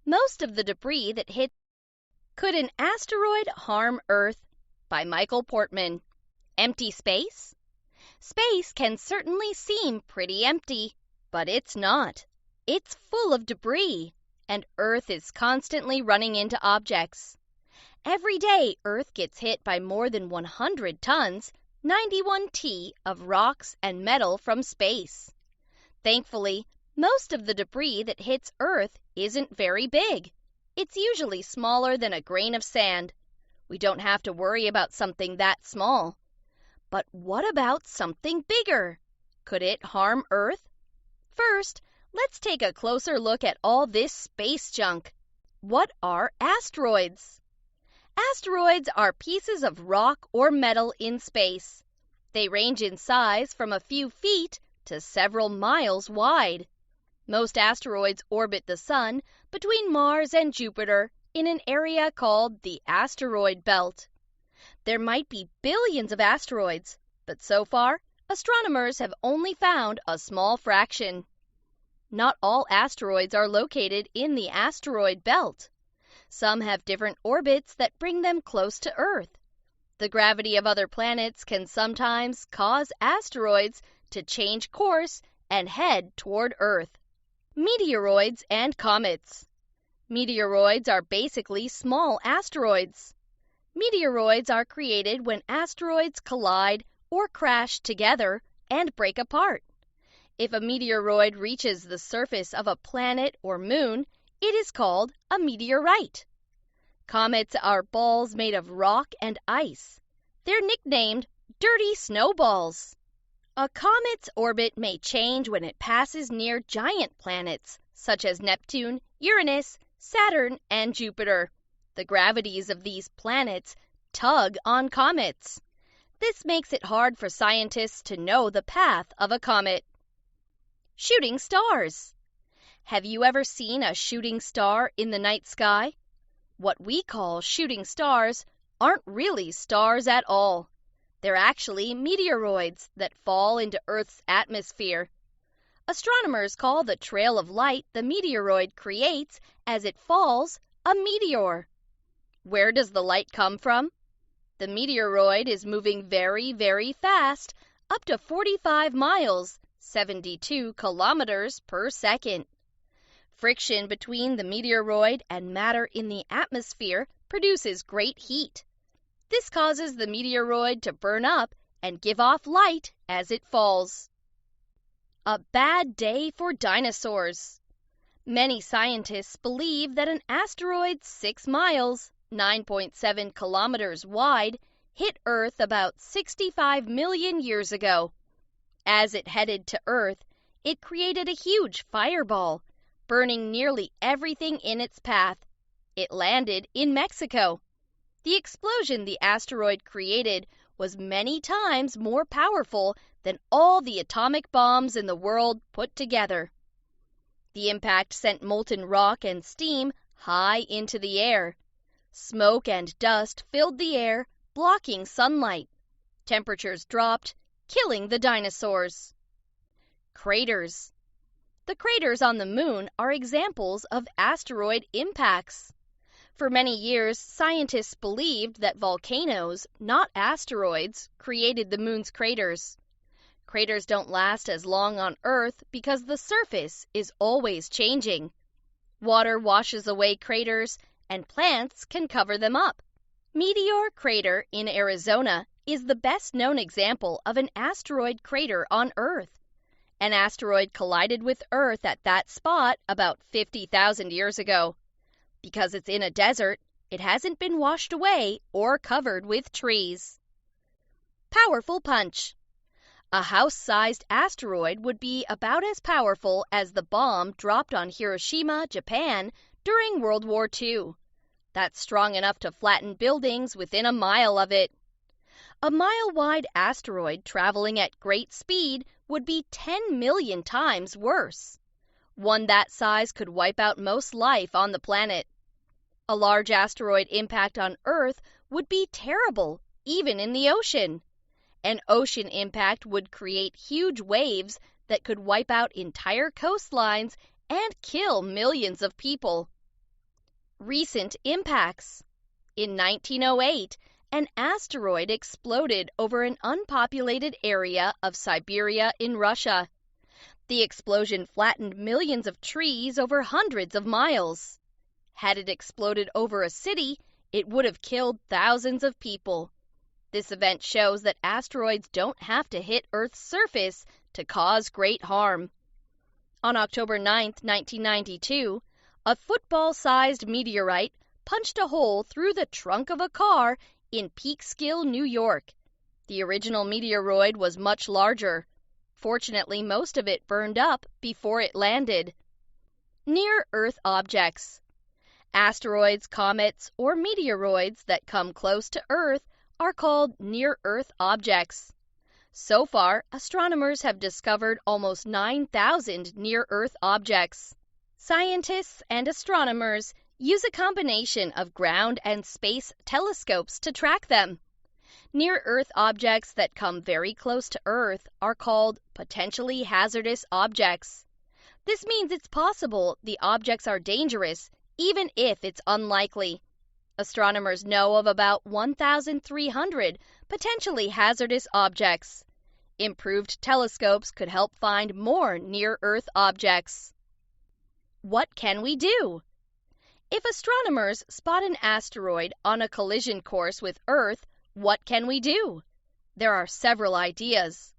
Most of the debris that hit Could an asteroid harm Earth? By Michael Portman. Empty space? Space can certainly seem pretty empty, but it's not. It's full of debris, and Earth is constantly running into objects. Every day, Earth gets hit by more than 100 tons, 91 T, of rocks and metal from space. Thankfully, most of the debris that hits Earth isn't very big. It's usually smaller than a grain of sand. We don't have to worry about something that small. But what about something bigger? Could it harm Earth? First, let's take a closer look at all this space junk. What are asteroids? Asteroids are pieces of rock or metal in space. They range in size from a few feet to several miles wide. Most asteroids orbit the Sun between Mars and Jupiter in an area called the asteroid belt. There might be billions of asteroids, but so far, astronomers have only found a small fraction. Not all asteroids are located in the asteroid belt. Some have different orbits that bring them close to Earth. The gravity of other planets can sometimes cause asteroids to change course and head toward Earth. Meteoroids and comets. Meteoroids are basically small asteroids. Meteoroids are created when asteroids collide or crash together and break apart. If a meteoroid reaches the surface of a planet or moon, it is called a meteorite. Comets are balls made of rock and ice. They're nicknamed dirty snowballs. A comet's orbit may change when it passes near giant planets, such as Neptune, Uranus, Saturn, and Jupiter. The gravities of these planets tug on comets. This makes it hard for scientists to know the path of a comet. Shooting stars. Have you ever seen a shooting star in the night sky? What we call shooting stars aren't really stars at all. They're actually meteoroids that fall into Earth's atmosphere. Astronomers call the trail of light the meteoroid creates as it falls a meteor. Where does the light come from? The meteoroid is moving very, very fast, up to 45 miles, 72 kilometers per second. Friction between the meteoroid and matter in the atmosphere produces great heat. This causes the meteoroid to burn up and give off light as it falls. A bad day for dinosaurs. Many scientists believe that an asteroid 6 miles, 9.7 kilometers wide, hit Earth about 65 million years ago. As it headed to Earth, it created a huge fireball, burning nearly everything in its path. It landed in Mexico. The explosion the asteroid created was many times more powerful than all the atomic bombs in the world put together. The impact sent molten rock and steam high into the air. Smoke and dust filled the air, blocking sunlight. Temperatures dropped, killing the dinosaurs. Craters. The craters on the moon are examples of asteroid impacts. For many years, scientists believed that volcanoes, not asteroids, created the moon's craters. Craters don't last as long on Earth because the surface is always changing. Water washes away craters, and plants can cover them up. Meteor Crater in Arizona is the best-known example of an asteroid crater on Earth. An asteroid collided with Earth at that spot about 50,000 years ago. Because it's in a desert, it hasn't been washed away or covered with trees. Powerful punch. A house-sized asteroid would be about as powerful as the bomb dropped on Hiroshima, Japan, during World War II. That's strong enough to flatten buildings within a mile of it. A mile-wide asteroid traveling at great speed would be 10 million times worse. One that size could wipe out most life on the planet. A large asteroid impact on Earth would be terrible, even in the ocean. An ocean impact would create huge waves that could wipe out entire coastlines and kill millions of people. Recent impacts. In 1908, an asteroid exploded over an unpopulated area of Siberia in Russia. The explosion flattened millions of trees over hundreds of miles. Had it exploded over a city, it would have killed thousands of people. This event shows that asteroids don't have to hit Earth's surface to cause great harm. On October 9, 1992, a football-sized meteorite punched a hole through the trunk of a car in Peekskill, New York. The original meteoroid was much larger. Fortunately, most of it burned up before it landed. Near-Earth objects. Asteroids, comets, or meteoroids that come close to Earth are called near-Earth objects. So far, astronomers have discovered almost 9,000 near-Earth objects. Scientists and astronomers use a combination of ground and space telescopes to track them. Near-Earth objects that come very close to Earth are called potentially hazardous objects. This means it's possible the objects are dangerous, even if it's unlikely. Astronomers know of about 1,300 potentially hazardous objects. Improved telescopes could help find more near-Earth objects. What can we do? If astronomers spot an asteroid on a collision course with Earth, what can we do? There are several ideas.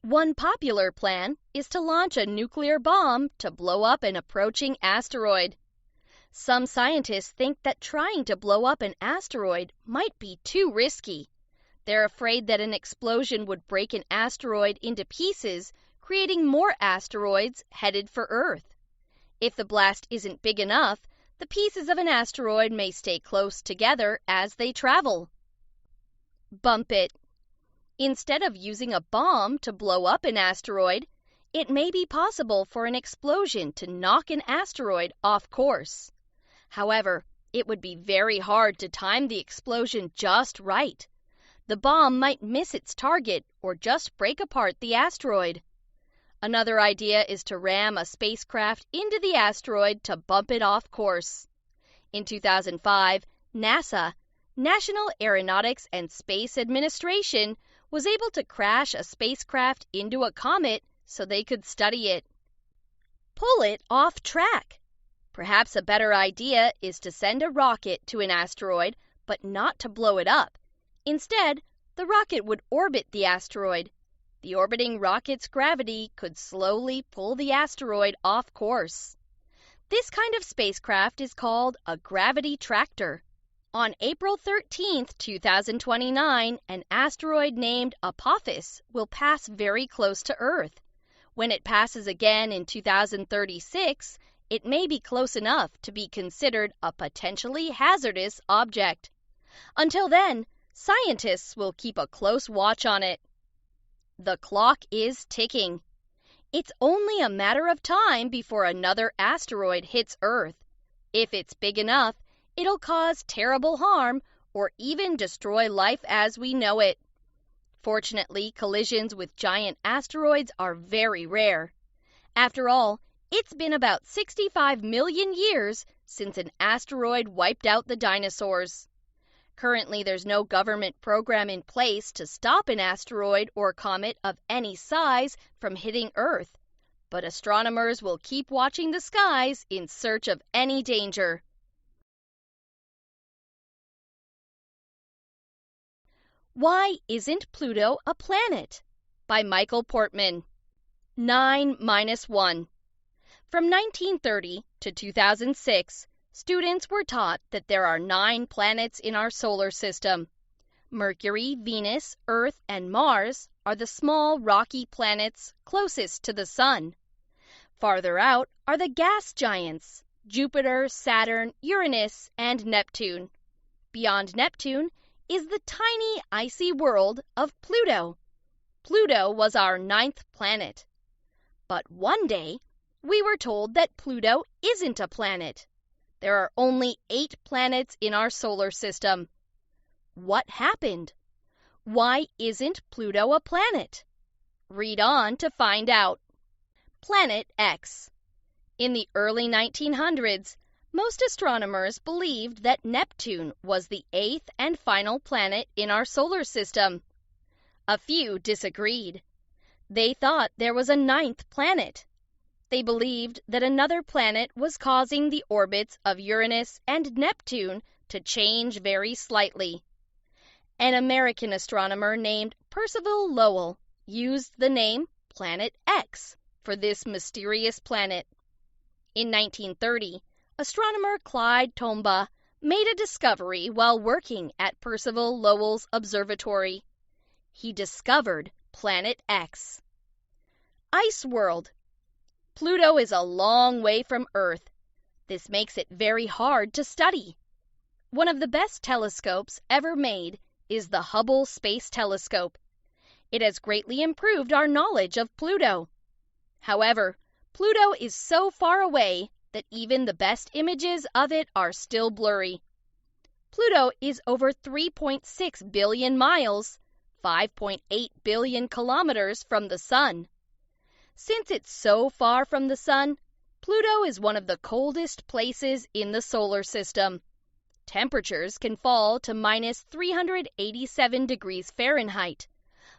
One popular plan is to launch a nuclear bomb to blow up an approaching asteroid. Some scientists think that trying to blow up an asteroid might be too risky. They're afraid that an explosion would break an asteroid into pieces, creating more asteroids headed for Earth. If the blast isn't big enough, the pieces of an asteroid may stay close together as they travel. Bump it. Instead of using a bomb to blow up an asteroid, it may be possible for an explosion to knock an asteroid off course. However, it would be very hard to time the explosion just right. The bomb might miss its target or just break apart the asteroid. Another idea is to ram a spacecraft into the asteroid to bump it off course. In 2005, NASA, National Aeronautics and Space Administration, was able to crash a spacecraft into a comet so they could study it. Pull it off track. Perhaps a better idea is to send a rocket to an asteroid, but not to blow it up. Instead, the rocket would orbit the asteroid. The orbiting rocket's gravity could slowly pull the asteroid off course. This kind of spacecraft is called a gravity tractor. On April 13, 2029, an asteroid named Apophis will pass very close to Earth. When it passes again in 2036, it may be close enough to be considered a potentially hazardous object. Until then, scientists will keep a close watch on it. The clock is ticking. It's only a matter of time before another asteroid hits Earth. If it's big enough, it'll cause terrible harm or even destroy life as we know it. Fortunately, collisions with giant asteroids are very rare. After all, it's been about 65 million years since an asteroid wiped out the dinosaurs. Currently, there's no government program in place to stop an asteroid or comet of any size from hitting Earth, but astronomers will keep watching the skies in search of any danger. Why Isn't Pluto a Planet? By Michael Portman. 9-1. From 1930 to 2006, students were taught that there are 9 planets in our solar system. Mercury, Venus, Earth, and Mars are the small rocky planets closest to the Sun. Farther out are the gas giants, Jupiter, Saturn, Uranus, and Neptune. Beyond Neptune is the tiny icy world of Pluto. Pluto was our 9th planet. But one day, we were told that Pluto isn't a planet. There are only 8 planets in our solar system. What happened? Why isn't Pluto a planet? Read on to find out. Planet X. In the early 1900s, Most astronomers believed that Neptune was the eighth and final planet in our solar system. A few disagreed. They thought there was a ninth planet. They believed that another planet was causing the orbits of Uranus and Neptune to change very slightly. An American astronomer named Percival Lowell used the name Planet X for this mysterious planet. In 1930, astronomer Clyde Tombaugh made a discovery while working at Percival Lowell's observatory. He discovered Planet X. Ice world. Pluto is a long way from Earth. This makes it very hard to study. One of the best telescopes ever made is the Hubble Space Telescope. It has greatly improved our knowledge of Pluto. However, Pluto is so far away that even the best images of it are still blurry. Pluto is over 3.6 billion miles, 5.8 billion kilometers from the Sun. Since it's so far from the Sun, Pluto is one of the coldest places in the solar system. Temperatures can fall to minus 387 degrees Fahrenheit,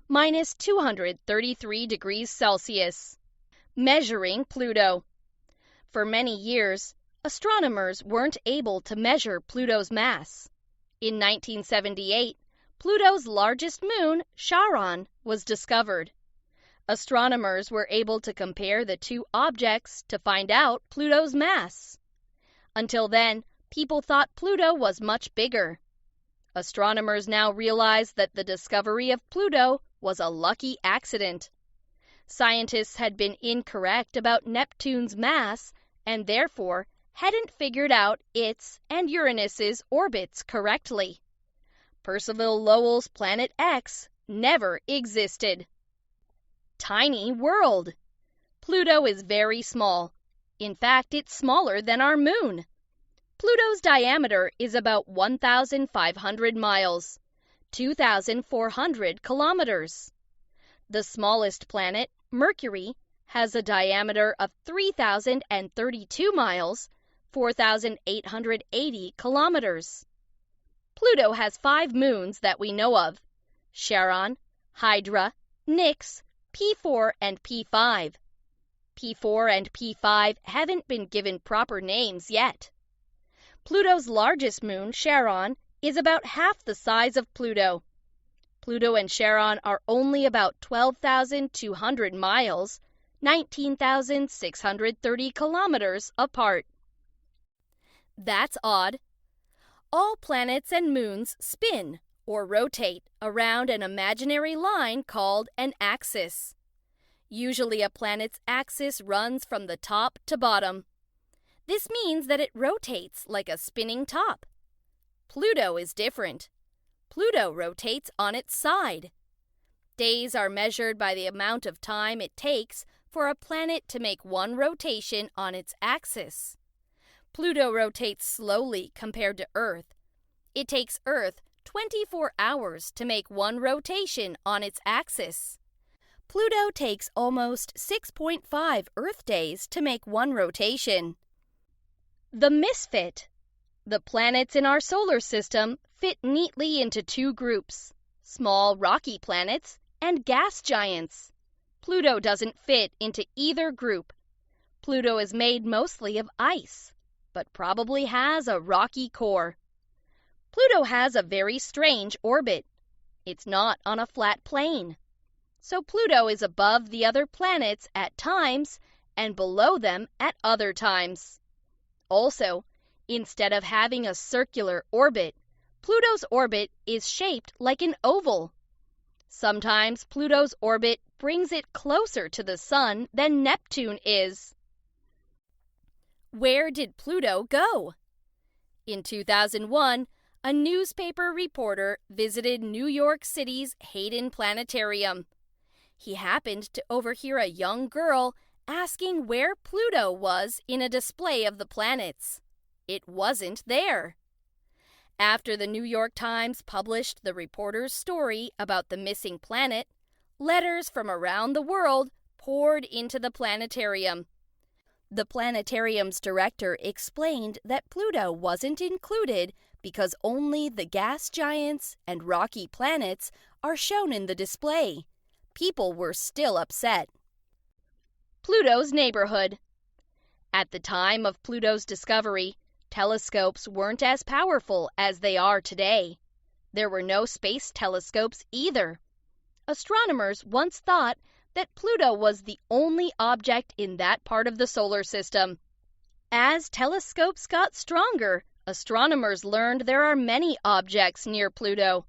minus 233 degrees Celsius. Measuring Pluto. For many years, astronomers weren't able to measure Pluto's mass. In 1978, Pluto's largest moon, Charon, was discovered. Astronomers were able to compare the two objects to find out Pluto's mass. Until then, people thought Pluto was much bigger. Astronomers now realize that the discovery of Pluto was a lucky accident. Scientists had been incorrect about Neptune's mass and therefore hadn't figured out its and Uranus's orbits correctly. Percival Lowell's Planet X never existed. Tiny world. Pluto is very small. In fact, it's smaller than our moon. Pluto's diameter is about 1,500 miles, 2,400 kilometers. The smallest planet, Mercury, has a diameter of 3,032 miles, 4,880 kilometers. Pluto has 5 moons that we know of: Charon, Hydra, Nix, P4 and P5. P4 and P5 haven't been given proper names yet. Pluto's largest moon, Charon, is about half the size of Pluto. Pluto and Charon are only about 12,200 miles, 19,630 kilometers apart. That's odd. All planets and moons spin or rotate around an imaginary line called an axis. Usually a planet's axis runs from the top to bottom. This means that it rotates like a spinning top. Pluto is different. Pluto rotates on its side. Days are measured by the amount of time it takes for a planet to make one rotation on its axis. Pluto rotates slowly compared to Earth. It takes Earth 24 hours to make one rotation on its axis. Pluto takes almost 6.5 Earth days to make one rotation. The misfit. The planets in our solar system fit neatly into 2 groups: small rocky planets and gas giants. Pluto doesn't fit into either group. Pluto is made mostly of ice, but probably has a rocky core. Pluto has a very strange orbit. It's not on a flat plane. So Pluto is above the other planets at times and below them at other times. Also, instead of having a circular orbit, Pluto's orbit is shaped like an oval. Sometimes Pluto's orbit brings it closer to the Sun than Neptune is. Where did Pluto go? In 2001, a newspaper reporter visited New York City's Hayden Planetarium. He happened to overhear a young girl asking where Pluto was in a display of the planets. It wasn't there. After the New York Times published the reporter's story about the missing planet, letters from around the world poured into the planetarium. The planetarium's director explained that Pluto wasn't included because only the gas giants and rocky planets are shown in the display. People were still upset. Pluto's neighborhood. At the time of Pluto's discovery, telescopes weren't as powerful as they are today. There were no space telescopes either. Astronomers once thought that Pluto was the only object in that part of the solar system. As telescopes got stronger, astronomers learned there are many objects near Pluto.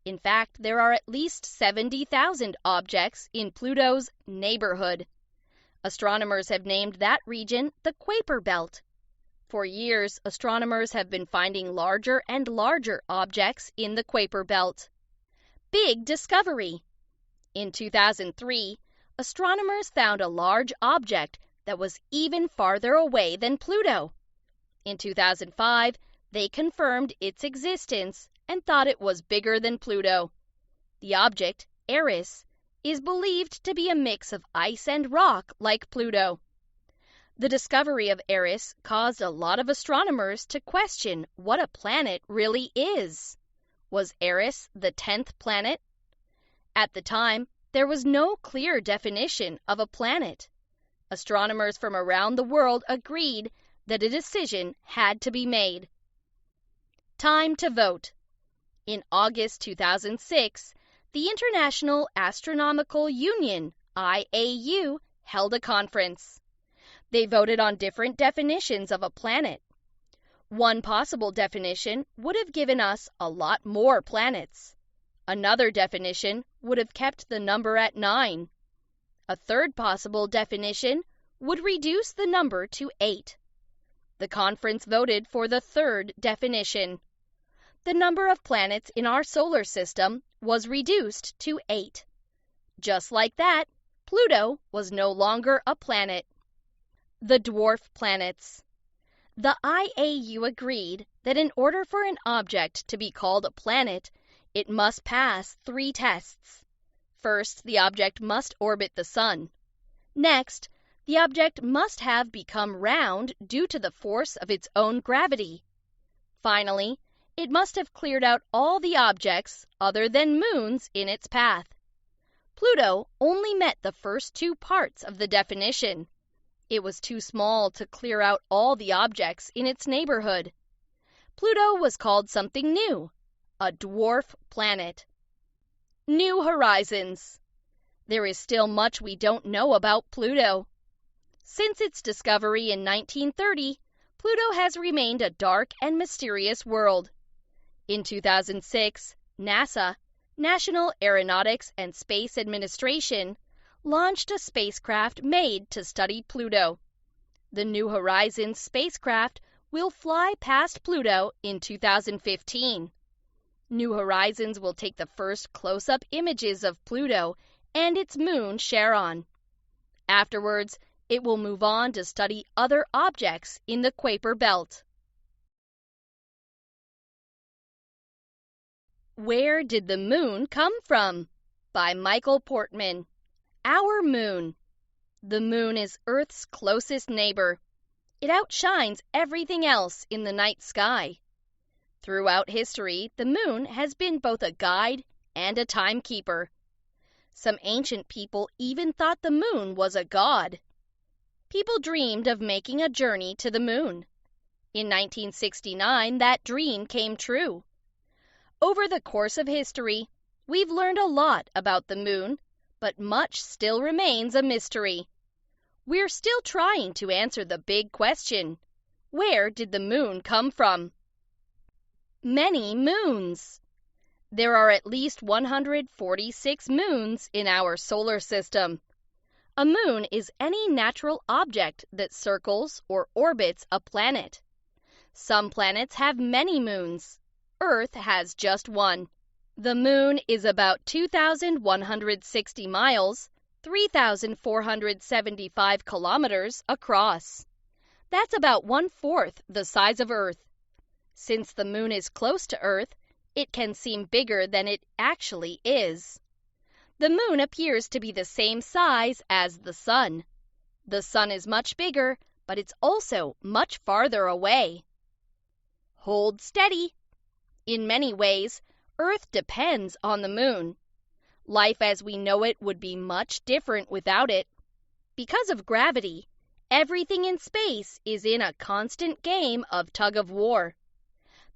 In fact, there are at least 70,000 objects in Pluto's neighborhood. Astronomers have named that region the Kuiper Belt. For years, astronomers have been finding larger and larger objects in the Kuiper Belt. Big discovery! In 2003, astronomers found a large object that was even farther away than Pluto. In 2005, they confirmed its existence and thought it was bigger than Pluto. The object, Eris, is believed to be a mix of ice and rock like Pluto. The discovery of Eris caused a lot of astronomers to question what a planet really is. Was Eris the 10th planet? At the time, there was no clear definition of a planet. Astronomers from around the world agreed that a decision had to be made. Time to vote. In August 2006, the International Astronomical Union, IAU, held a conference. They voted on different definitions of a planet. One possible definition would have given us a lot more planets. Another definition would have kept the number at 9. A third possible definition would reduce the number to 8. The conference voted for the third definition. The number of planets in our solar system was reduced to 8. Just like that, Pluto was no longer a planet. The dwarf planets. The IAU agreed that in order for an object to be called a planet, it must pass 3 tests. First, the object must orbit the sun. Next, the object must have become round due to the force of its own gravity. Finally, it must have cleared out all the objects other than moons in its path. Pluto only met the first 2 parts of the definition. It was too small to clear out all the objects in its neighborhood. Pluto was called something new, a dwarf planet. New horizons. There is still much we don't know about Pluto. Since its discovery in 1930, Pluto has remained a dark and mysterious world. In 2006, NASA, National Aeronautics and Space Administration, launched a spacecraft made to study Pluto. The New Horizons spacecraft will fly past Pluto in 2015. New Horizons will take the first close-up images of Pluto and its moon Charon. Afterwards, it will move on to study other objects in the Kuiper Belt. Where Did the Moon Come From? By Michael Portman. Our moon. The moon is Earth's closest neighbor. It outshines everything else in the night sky. Throughout history, the moon has been both a guide and a timekeeper. Some ancient people even thought the moon was a god. People dreamed of making a journey to the moon. In 1969, that dream came true. Over the course of history, we've learned a lot about the moon, but much still remains a mystery. We're still trying to answer the big question: where did the moon come from? Many moons. There are at least 146 moons in our solar system. A moon is any natural object that circles or orbits a planet. Some planets have many moons. Earth has just one. The moon is about 2,160 miles, 3,475 kilometers across. That's about 1/4 the size of Earth. Since the moon is close to Earth, it can seem bigger than it actually is. The moon appears to be the same size as the sun. The sun is much bigger, but it's also much farther away. Hold steady. In many ways, Earth depends on the moon. Life as we know it would be much different without it. Because of gravity, everything in space is in a constant game of tug-of-war.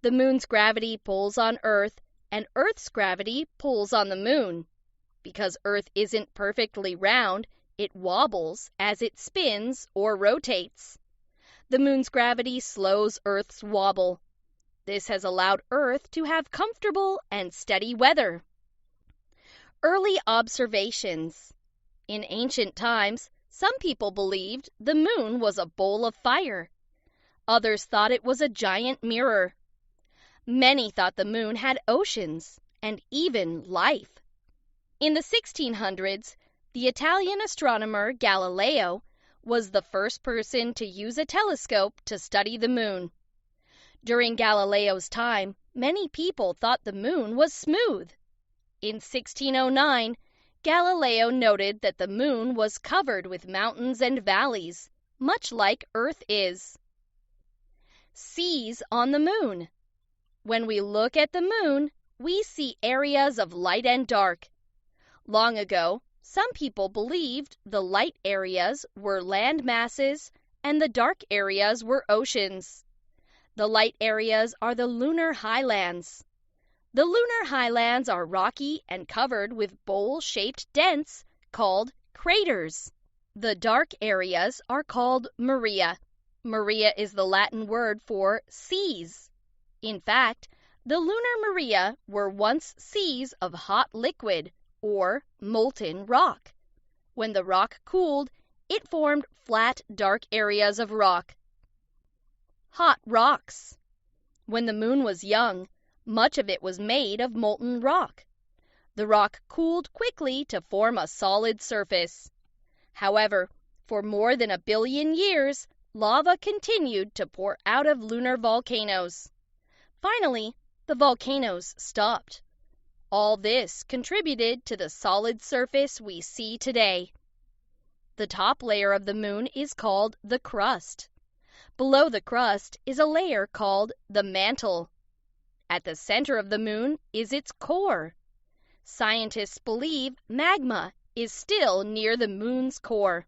The moon's gravity pulls on Earth, and Earth's gravity pulls on the moon. Because Earth isn't perfectly round, it wobbles as it spins or rotates. The moon's gravity slows Earth's wobble. This has allowed Earth to have comfortable and steady weather. Early observations. In ancient times, some people believed the moon was a bowl of fire. Others thought it was a giant mirror. Many thought the moon had oceans and even life. In the 1600s, the Italian astronomer Galileo was the first person to use a telescope to study the moon. During Galileo's time, many people thought the moon was smooth. In 1609, Galileo noted that the moon was covered with mountains and valleys, much like Earth is. Seas on the moon. When we look at the moon, we see areas of light and dark. Long ago, some people believed the light areas were land masses and the dark areas were oceans. The light areas are the lunar highlands. The lunar highlands are rocky and covered with bowl-shaped dents called craters. The dark areas are called maria. Maria is the Latin word for seas. In fact, the lunar maria were once seas of hot liquid, or molten rock. When the rock cooled, it formed flat, dark areas of rock. Hot rocks. When the moon was young, much of it was made of molten rock. The rock cooled quickly to form a solid surface. However, for more than 1 billion years, lava continued to pour out of lunar volcanoes. Finally, the volcanoes stopped. All this contributed to the solid surface we see today. The top layer of the moon is called the crust. Below the crust is a layer called the mantle. At the center of the moon is its core. Scientists believe magma is still near the moon's core.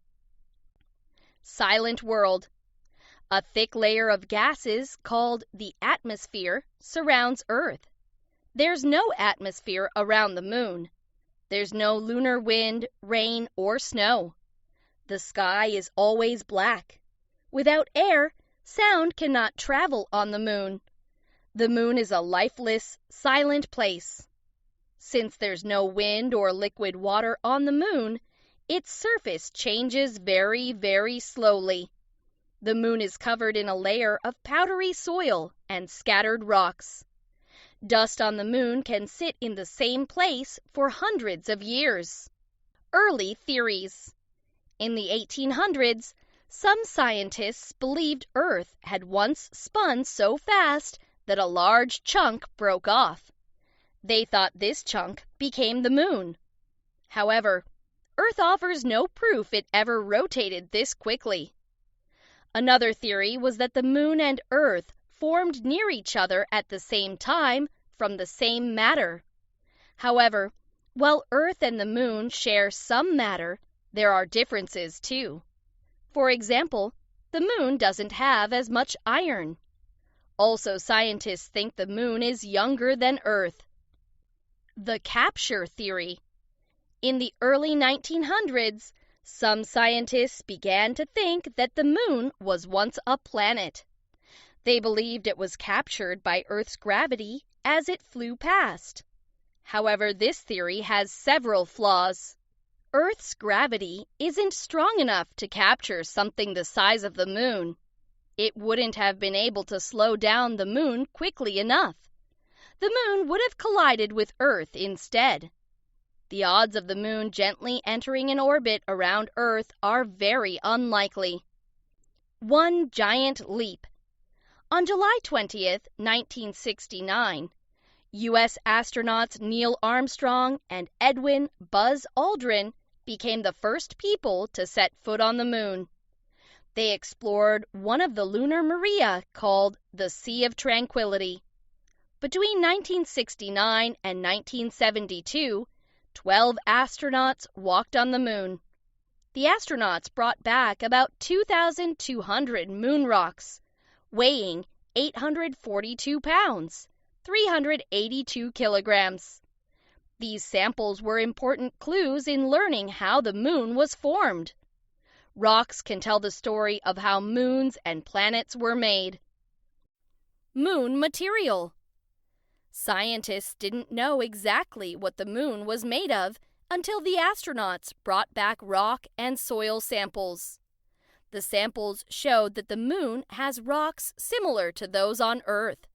Silent world. A thick layer of gases called the atmosphere surrounds Earth. There's no atmosphere around the moon. There's no lunar wind, rain, or snow. The sky is always black. Without air, sound cannot travel on the moon. The moon is a lifeless, silent place. Since there's no wind or liquid water on the moon, its surface changes very, very slowly. The moon is covered in a layer of powdery soil and scattered rocks. Dust on the moon can sit in the same place for hundreds of years. Early theories. In the 1800s, some scientists believed Earth had once spun so fast that a large chunk broke off. They thought this chunk became the moon. However, Earth offers no proof it ever rotated this quickly. Another theory was that the moon and Earth formed near each other at the same time from the same matter. However, while Earth and the moon share some matter, there are differences too. For example, the moon doesn't have as much iron. Also, scientists think the moon is younger than Earth. The capture theory. In the early 1900s, some scientists began to think that the moon was once a planet. They believed it was captured by Earth's gravity as it flew past. However, this theory has several flaws. Earth's gravity isn't strong enough to capture something the size of the moon. It wouldn't have been able to slow down the moon quickly enough. The moon would have collided with Earth instead. The odds of the moon gently entering an orbit around Earth are very unlikely. One giant leap. On July 20th, 1969, U.S. astronauts Neil Armstrong and Edwin Buzz Aldrin became the first people to set foot on the moon. They explored one of the lunar maria called the Sea of Tranquility. Between 1969 and 1972, 12 astronauts walked on the moon. The astronauts brought back about 2,200 moon rocks, weighing 842 pounds, 382 kilograms. These samples were important clues in learning how the moon was formed. Rocks can tell the story of how moons and planets were made. Moon material. Scientists didn't know exactly what the moon was made of until the astronauts brought back rock and soil samples. The samples showed that the moon has rocks similar to those on Earth.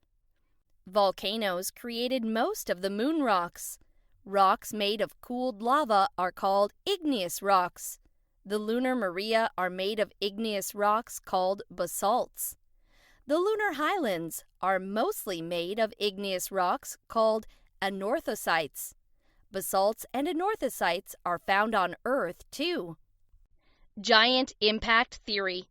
Volcanoes created most of the moon rocks. Rocks made of cooled lava are called igneous rocks. The lunar maria are made of igneous rocks called basalts. The lunar highlands are mostly made of igneous rocks called anorthosites. Basalts and anorthosites are found on Earth, too. Giant impact theory.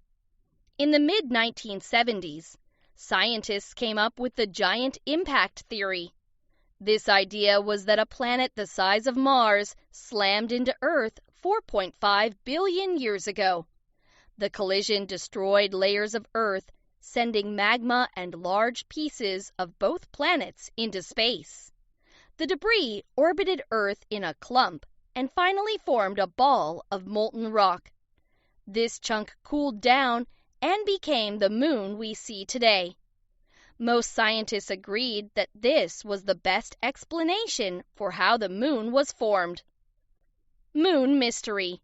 In the mid-1970s, scientists came up with the giant impact theory. This idea was that a planet the size of Mars slammed into Earth 4.5 billion years ago. The collision destroyed layers of Earth, sending magma and large pieces of both planets into space. The debris orbited Earth in a clump and finally formed a ball of molten rock. This chunk cooled down and became the moon we see today. Most scientists agreed that this was the best explanation for how the moon was formed. Moon mystery.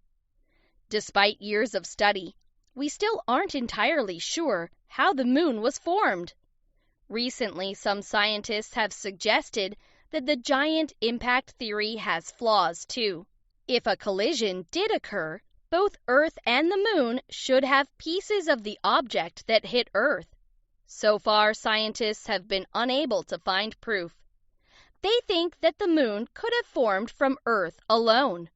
Despite years of study, we still aren't entirely sure how the moon was formed. Recently, some scientists have suggested that the giant impact theory has flaws too. If a collision did occur, both Earth and the moon should have pieces of the object that hit Earth. So far, scientists have been unable to find proof. They think that the moon could have formed from Earth alone.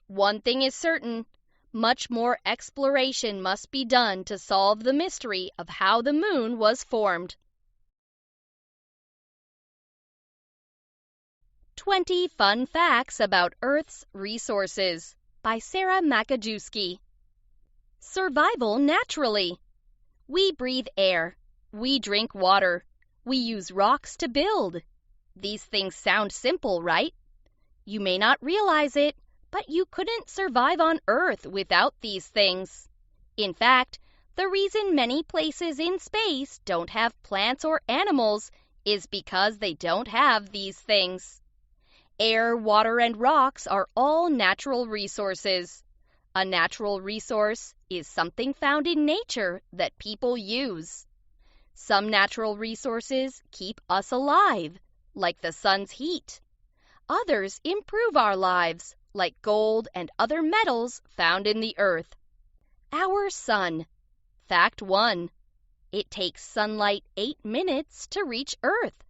One thing is certain, much more exploration must be done to solve the mystery of how the moon was formed. 20 Fun Facts About Earth's Resources by Sarah Makajewski. Survival naturally. We breathe air. We drink water. We use rocks to build. These things sound simple, right? You may not realize it, but you couldn't survive on Earth without these things. In fact, the reason many places in space don't have plants or animals is because they don't have these things. Air, water, and rocks are all natural resources. A natural resource is something found in nature that people use. Some natural resources keep us alive, like the sun's heat. Others improve our lives, like gold and other metals found in the earth. Our sun. Fact 1. It takes sunlight 8 minutes to reach Earth.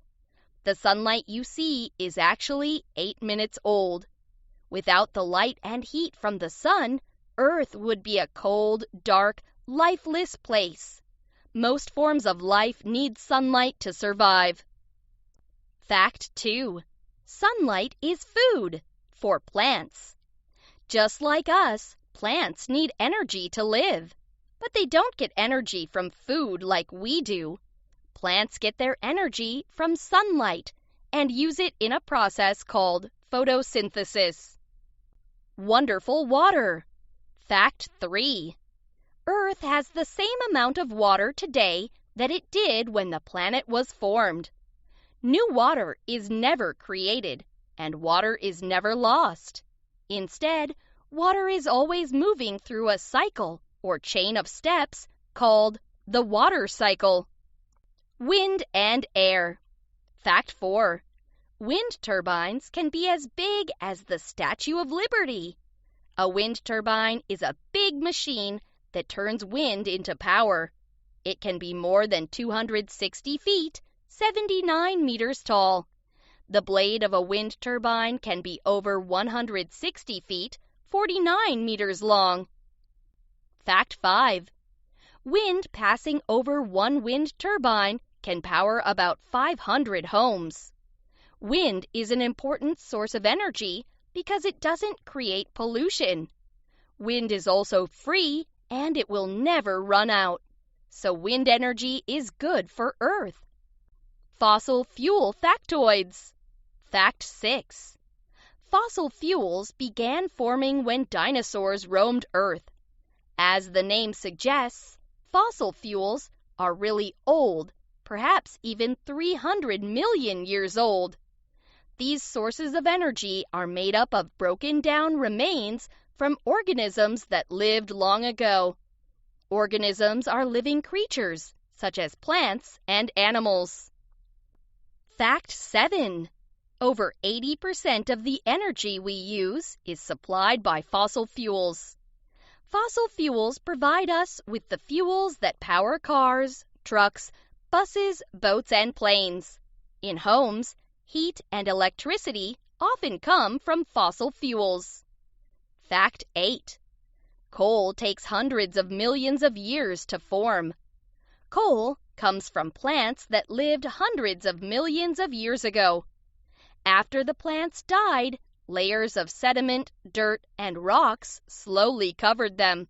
The sunlight you see is actually 8 minutes old. Without the light and heat from the sun, Earth would be a cold, dark, lifeless place. Most forms of life need sunlight to survive. Fact 2. Sunlight is food for plants. Just like us, plants need energy to live. But they don't get energy from food like we do. Plants get their energy from sunlight and use it in a process called photosynthesis. Wonderful water. Fact 3. Earth has the same amount of water today that it did when the planet was formed. New water is never created, and water is never lost. Instead, water is always moving through a cycle or chain of steps called the water cycle. Wind and air. Fact 4. Wind turbines can be as big as the Statue of Liberty. A wind turbine is a big machine that turns wind into power. It can be more than 260 feet, 79 meters tall. The blade of a wind turbine can be over 160 feet, 49 meters long. Fact 5. Wind passing over one wind turbine can power about 500 homes. Wind is an important source of energy because it doesn't create pollution. Wind is also free and it will never run out. So wind energy is good for Earth. Fossil fuel factoids. Fact 6. Fossil fuels began forming when dinosaurs roamed Earth. As the name suggests, fossil fuels are really old, perhaps even 300 million years old. These sources of energy are made up of broken-down remains from organisms that lived long ago. Organisms are living creatures, such as plants and animals. Fact 7. Over 80% of the energy we use is supplied by fossil fuels. Fossil fuels provide us with the fuels that power cars, trucks, buses, boats, and planes. In homes, heat and electricity often come from fossil fuels. Fact 8. Coal takes hundreds of millions of years to form. Coal comes from plants that lived hundreds of millions of years ago. After the plants died, layers of sediment, dirt, and rocks slowly covered them.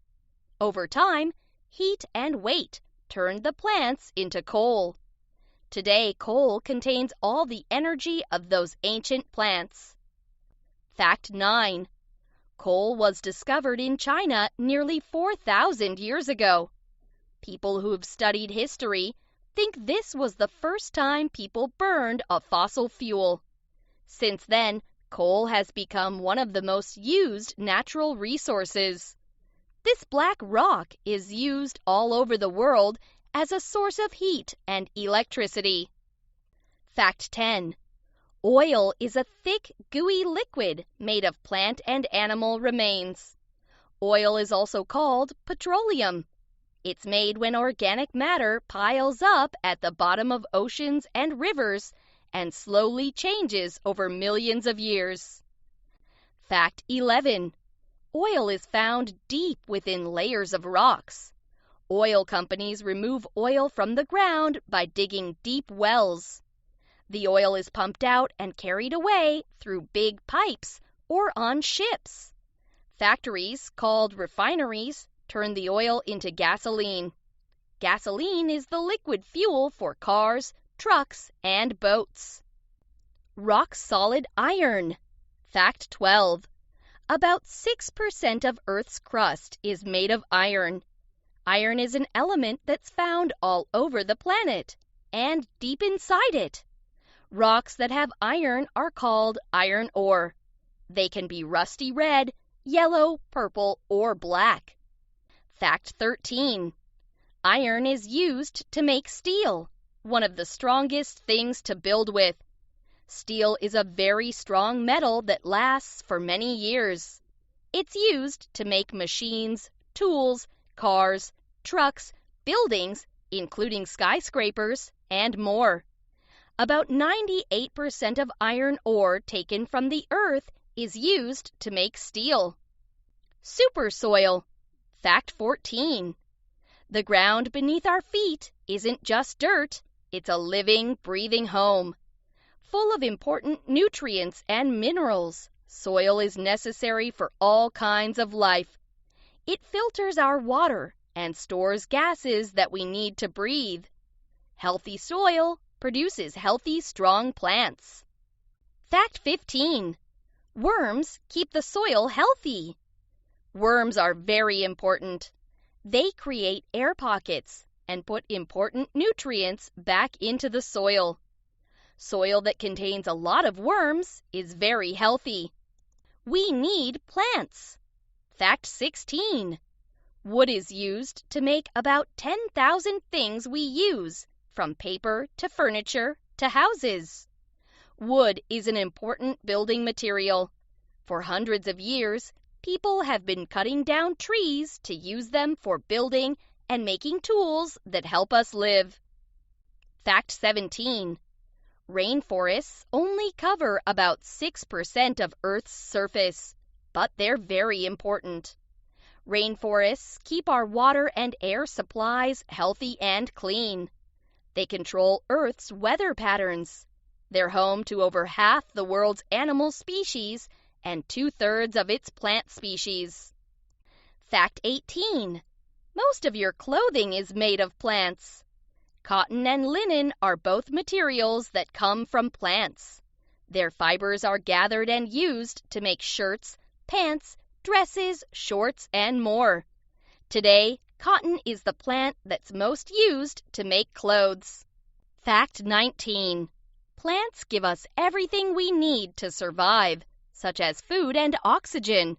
Over time, heat and weight turned the plants into coal. Today, coal contains all the energy of those ancient plants. Fact 9. Coal was discovered in China nearly 4,000 years ago. People who have studied history think this was the first time people burned a fossil fuel. Since then, coal has become one of the most used natural resources. This black rock is used all over the world as a source of heat and electricity. Fact 10. Oil is a thick, gooey liquid made of plant and animal remains. Oil is also called petroleum. It's made when organic matter piles up at the bottom of oceans and rivers and slowly changes over millions of years. Fact 11. Oil is found deep within layers of rocks. Oil companies remove oil from the ground by digging deep wells. The oil is pumped out and carried away through big pipes or on ships. Factories, called refineries, turn the oil into gasoline. Gasoline is the liquid fuel for cars, trucks, and boats. Rock-solid iron. Fact 12. About 6% of Earth's crust is made of iron. Iron is an element that's found all over the planet and deep inside it. Rocks that have iron are called iron ore. They can be rusty red, yellow, purple, or black. Fact 13. Iron is used to make steel, one of the strongest things to build with. Steel is a very strong metal that lasts for many years. It's used to make machines, tools, cars, trucks, buildings, including skyscrapers, and more. About 98% of iron ore taken from the earth is used to make steel. Supersoil. Fact 14. The ground beneath our feet isn't just dirt, it's a living, breathing home. Full of important nutrients and minerals, soil is necessary for all kinds of life. It filters our water and stores gases that we need to breathe. Healthy soil produces healthy, strong plants. Fact 15. Worms keep the soil healthy. Worms are very important. They create air pockets and put important nutrients back into the soil. Soil that contains a lot of worms is very healthy. We need plants. Fact 16. Wood is used to make about 10,000 things we use, from paper to furniture to houses. Wood is an important building material. For hundreds of years, people have been cutting down trees to use them for building and making tools that help us live. Fact 17. Rainforests only cover about 6% of Earth's surface, but they're very important. Rainforests keep our water and air supplies healthy and clean. They control Earth's weather patterns. They're home to over half the world's animal species and 2/3 of its plant species. Fact 18. Most of your clothing is made of plants. Cotton and linen are both materials that come from plants. Their fibers are gathered and used to make shirts, pants, dresses, shorts, and more. Today, cotton is the plant that's most used to make clothes. Fact 19. Plants give us everything we need to survive, such as food and oxygen.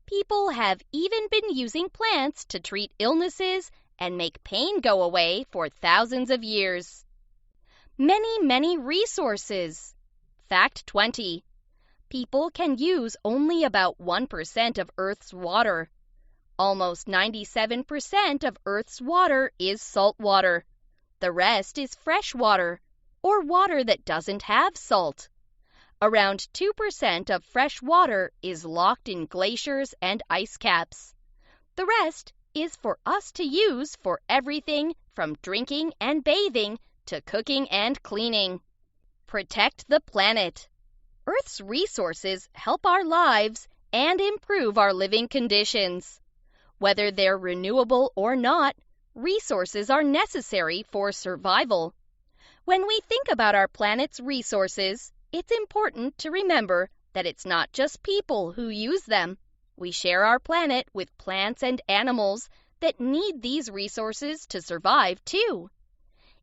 People have even been using plants to treat illnesses and make pain go away for thousands of years. Many resources. Fact 20. People can use only about 1% of Earth's water. Almost 97% of Earth's water is salt water. The rest is fresh water, or water that doesn't have salt. Around 2% of fresh water is locked in glaciers and ice caps. The rest is for us to use for everything from drinking and bathing to cooking and cleaning. Protect the planet. Earth's resources help our lives and improve our living conditions. Whether they're renewable or not, resources are necessary for survival. When we think about our planet's resources, it's important to remember that it's not just people who use them. We share our planet with plants and animals that need these resources to survive too.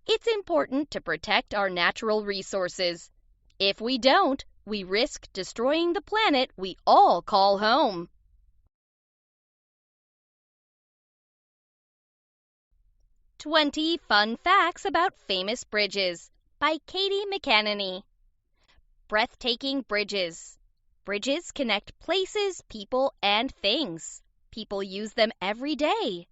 It's important to protect our natural resources. If we don't, we risk destroying the planet we all call home. 20 Fun Facts About Famous Bridges by Katie McAnany. Breathtaking bridges. Bridges connect places, people, and things. People use them every day.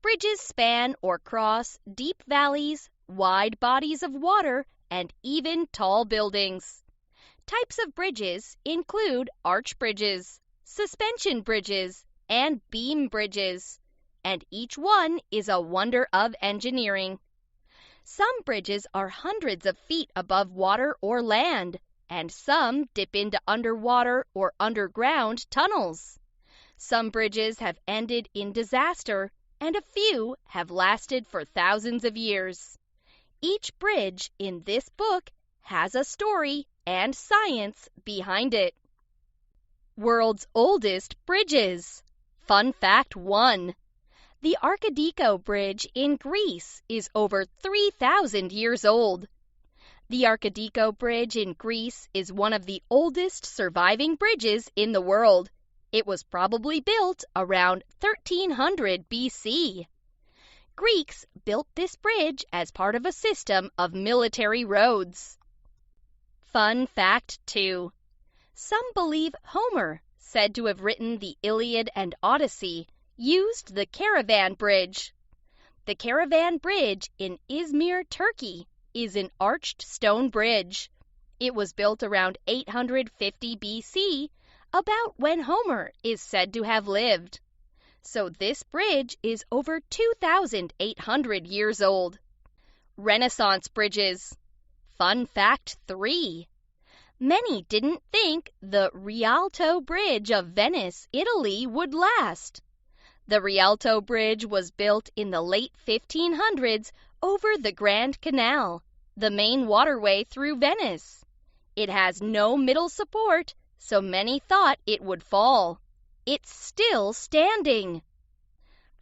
Bridges span or cross deep valleys, wide bodies of water, and even tall buildings. Types of bridges include arch bridges, suspension bridges, and beam bridges, and each one is a wonder of engineering. Some bridges are hundreds of feet above water or land, and some dip into underwater or underground tunnels. Some bridges have ended in disaster, and a few have lasted for thousands of years. Each bridge in this book has a story and science behind it. World's oldest bridges. Fun fact 1. The Archidiko Bridge in Greece is over 3,000 years old. The Archidiko Bridge in Greece is one of the oldest surviving bridges in the world. It was probably built around 1300 BC. Greeks built this bridge as part of a system of military roads. Fun fact 2. Some believe Homer, said to have written the Iliad and Odyssey, used the Caravan Bridge. The Caravan Bridge in Izmir, Turkey, is an arched stone bridge. It was built around 850 BC, about when Homer is said to have lived. So this bridge is over 2,800 years old. Renaissance bridges. Fun fact 3. Many didn't think the Rialto Bridge of Venice, Italy would last. The Rialto Bridge was built in the late 1500s over the Grand Canal, the main waterway through Venice. It has no middle support, so many thought it would fall. It's still standing.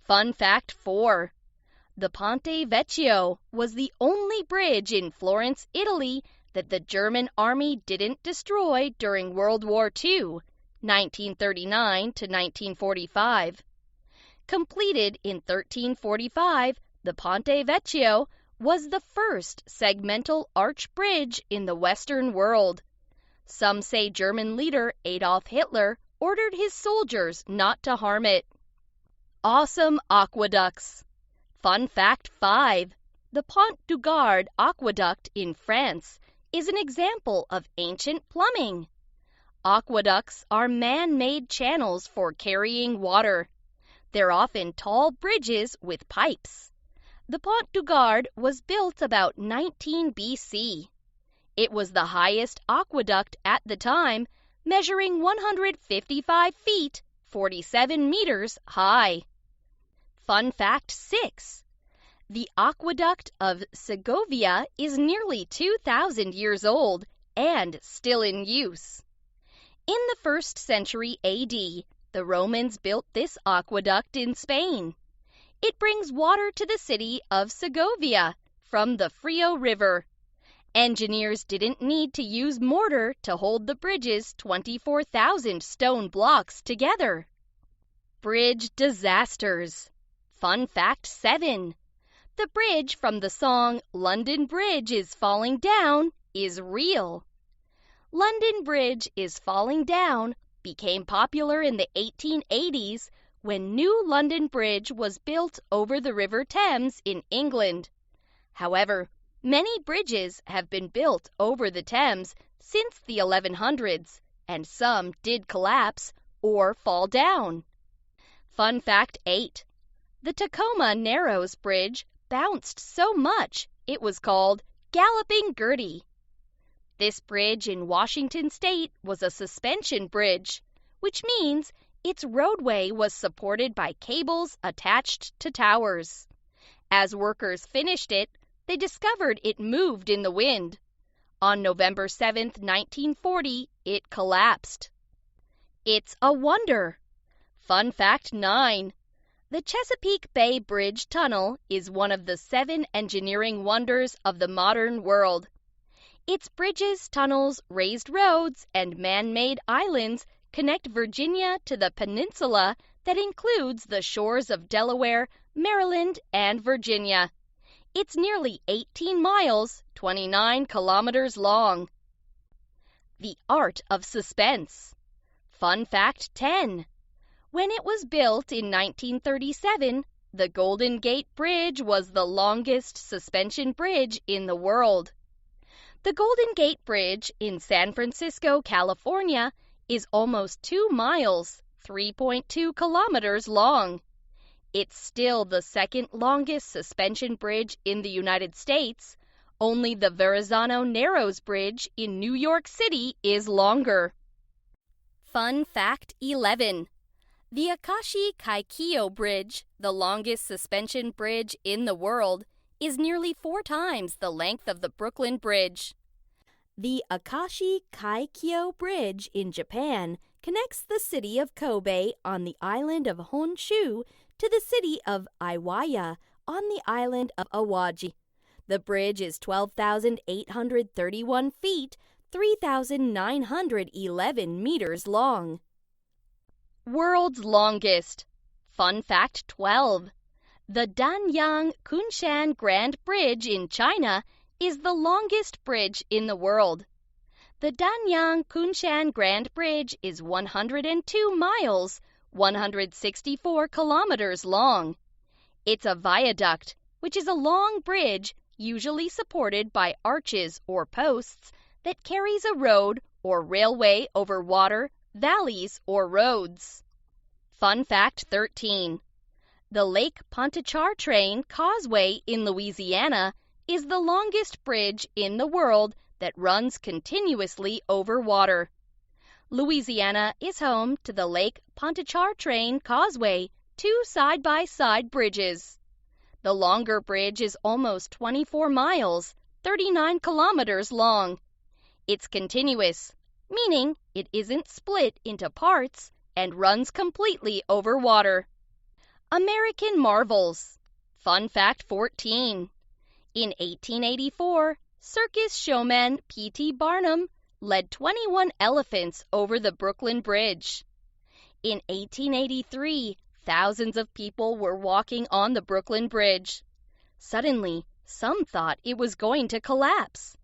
Fun fact 4. The Ponte Vecchio was the only bridge in Florence, Italy that the German army didn't destroy during World War II, 1939 to 1945. Completed in 1345, the Ponte Vecchio was the first segmental arch bridge in the Western world. Some say German leader Adolf Hitler ordered his soldiers not to harm it. Awesome aqueducts. Fun fact 5. The Pont du Gard aqueduct in France is an example of ancient plumbing. Aqueducts are man-made channels for carrying water. They're often tall bridges with pipes. The Pont du Gard was built about 19 BC. It was the highest aqueduct at the time, measuring 155 feet, 47 meters high. Fun fact 6. The aqueduct of Segovia is nearly 2,000 years old and still in use. In the 1st century AD, the Romans built this aqueduct in Spain. It brings water to the city of Segovia from the Frio River. Engineers didn't need to use mortar to hold the bridge's 24,000 stone blocks together. Bridge disasters. Fun fact 7. The bridge from the song "London Bridge is Falling Down" is real. "London Bridge is Falling Down" became popular in the 1880s when New London Bridge was built over the River Thames in England. However, many bridges have been built over the Thames since the 1100s, and some did collapse or fall down. Fun fact 8. The Tacoma Narrows Bridge bounced so much it was called Galloping Gertie. This bridge in Washington State was a suspension bridge, which means its roadway was supported by cables attached to towers. As workers finished it, they discovered it moved in the wind. On November 7, 1940, it collapsed. It's a wonder. Fun fact 9. The Chesapeake Bay Bridge Tunnel is one of the 7 engineering wonders of the modern world. Its bridges, tunnels, raised roads, and man-made islands connect Virginia to the peninsula that includes the shores of Delaware, Maryland, and Virginia. It's nearly 18 miles, 29 kilometers long. The art of suspense. Fun fact 10. When it was built in 1937, the Golden Gate Bridge was the longest suspension bridge in the world. The Golden Gate Bridge in San Francisco, California, is almost 2 miles, 3.2 kilometers long. It's still the second longest suspension bridge in the United States. Only the Verrazano Narrows Bridge in New York City is longer. Fun fact 11. The Akashi Kaikyo Bridge, the longest suspension bridge in the world, is nearly 4 times the length of the Brooklyn Bridge. The Akashi Kaikyo Bridge in Japan connects the city of Kobe on the island of Honshu to the city of Iwaya on the island of Awaji. The bridge is 12,831 feet, 3,911 meters long. World's longest. Fun fact 12. The Danyang Kunshan Grand Bridge in China is the longest bridge in the world. The Danyang Kunshan Grand Bridge is 102 miles, 164 kilometers long. It's a viaduct, which is a long bridge usually supported by arches or posts that carries a road or railway over water, valleys, or roads. Fun fact 13. The Lake Pontchartrain Causeway in Louisiana is the longest bridge in the world that runs continuously over water. Louisiana is home to the Lake Pontchartrain Causeway, 2 side-by-side bridges. The longer bridge is almost 24 miles, 39 kilometers long. It's continuous, meaning it isn't split into parts and runs completely over water. American Marvels. Fun fact 14. In 1884, circus showman P.T. Barnum led 21 elephants over the Brooklyn Bridge. In 1883, thousands of people were walking on the Brooklyn Bridge. Suddenly, some thought it was going to collapse.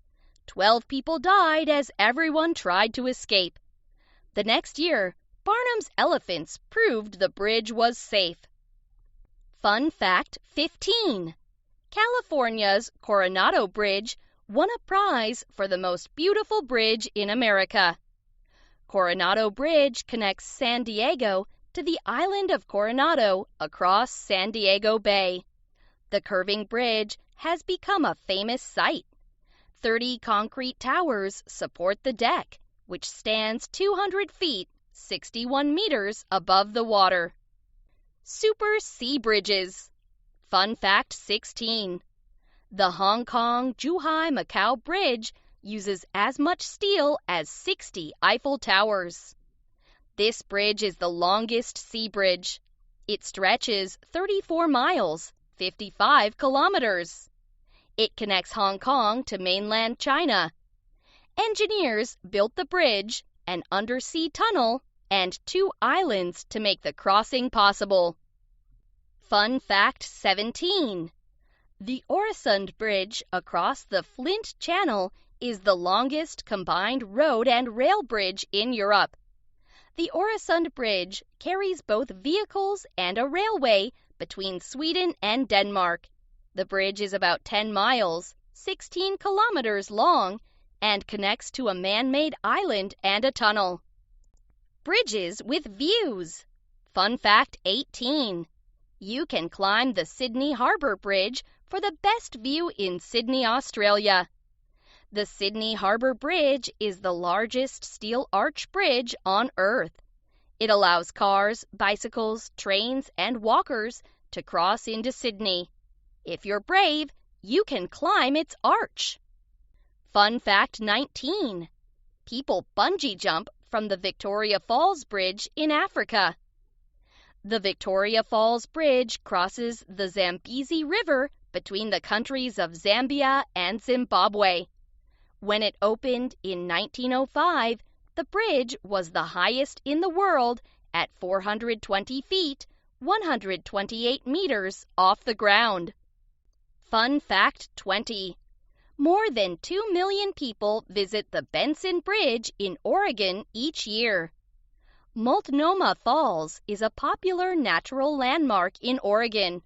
12 people died as everyone tried to escape. The next year, Barnum's elephants proved the bridge was safe. Fun fact 15. California's Coronado Bridge won a prize for the most beautiful bridge in America. Coronado Bridge connects San Diego to the island of Coronado across San Diego Bay. The curving bridge has become a famous sight. 30 concrete towers support the deck, which stands 200 feet, 61 meters above the water. Super sea bridges. Fun fact 16. The Hong Kong-Zhuhai-Macau Bridge uses as much steel as 60 Eiffel Towers. This bridge is the longest sea bridge. It stretches 34 miles, 55 kilometers. It connects Hong Kong to mainland China. Engineers built the bridge, an undersea tunnel, and 2 islands to make the crossing possible. Fun fact 17. The Øresund Bridge across the Flint Channel is the longest combined road and rail bridge in Europe. The Øresund Bridge carries both vehicles and a railway between Sweden and Denmark. The bridge is about 10 miles, 16 kilometers long, and connects to a man-made island and a tunnel. Bridges with views. Fun fact 18. You can climb the Sydney Harbour Bridge for the best view in Sydney, Australia. The Sydney Harbour Bridge is the largest steel arch bridge on Earth. It allows cars, bicycles, trains, and walkers to cross into Sydney. If you're brave, you can climb its arch. Fun fact 19. People bungee jump from the Victoria Falls Bridge in Africa. The Victoria Falls Bridge crosses the Zambezi River between the countries of Zambia and Zimbabwe. When it opened in 1905, the bridge was the highest in the world at 420 feet, 128 meters off the ground. Fun fact 20. More than 2 million people visit the Benson Bridge in Oregon each year. Multnomah Falls is a popular natural landmark in Oregon.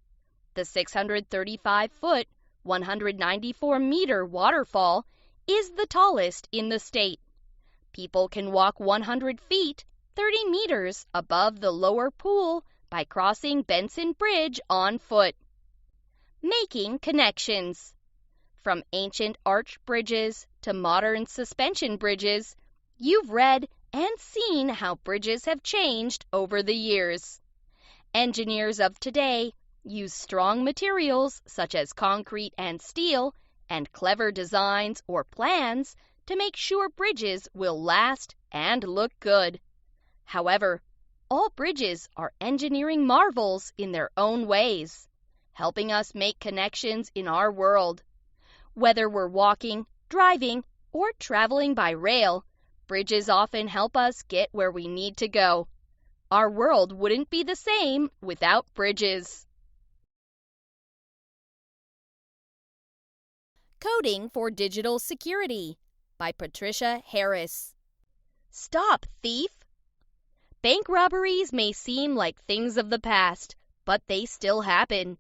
The 635-foot, 194-meter waterfall is the tallest in the state. People can walk 100 feet, 30 meters above the lower pool by crossing Benson Bridge on foot. Making connections. From ancient arch bridges to modern suspension bridges, you've read and seen how bridges have changed over the years. Engineers of today use strong materials such as concrete and steel and clever designs or plans to make sure bridges will last and look good. However, all bridges are engineering marvels in their own ways, helping us make connections in our world. Whether we're walking, driving, or traveling by rail, bridges often help us get where we need to go. Our world wouldn't be the same without bridges. Coding for Digital Security by Patricia Harris. Stop, thief! Bank robberies may seem like things of the past, but they still happen.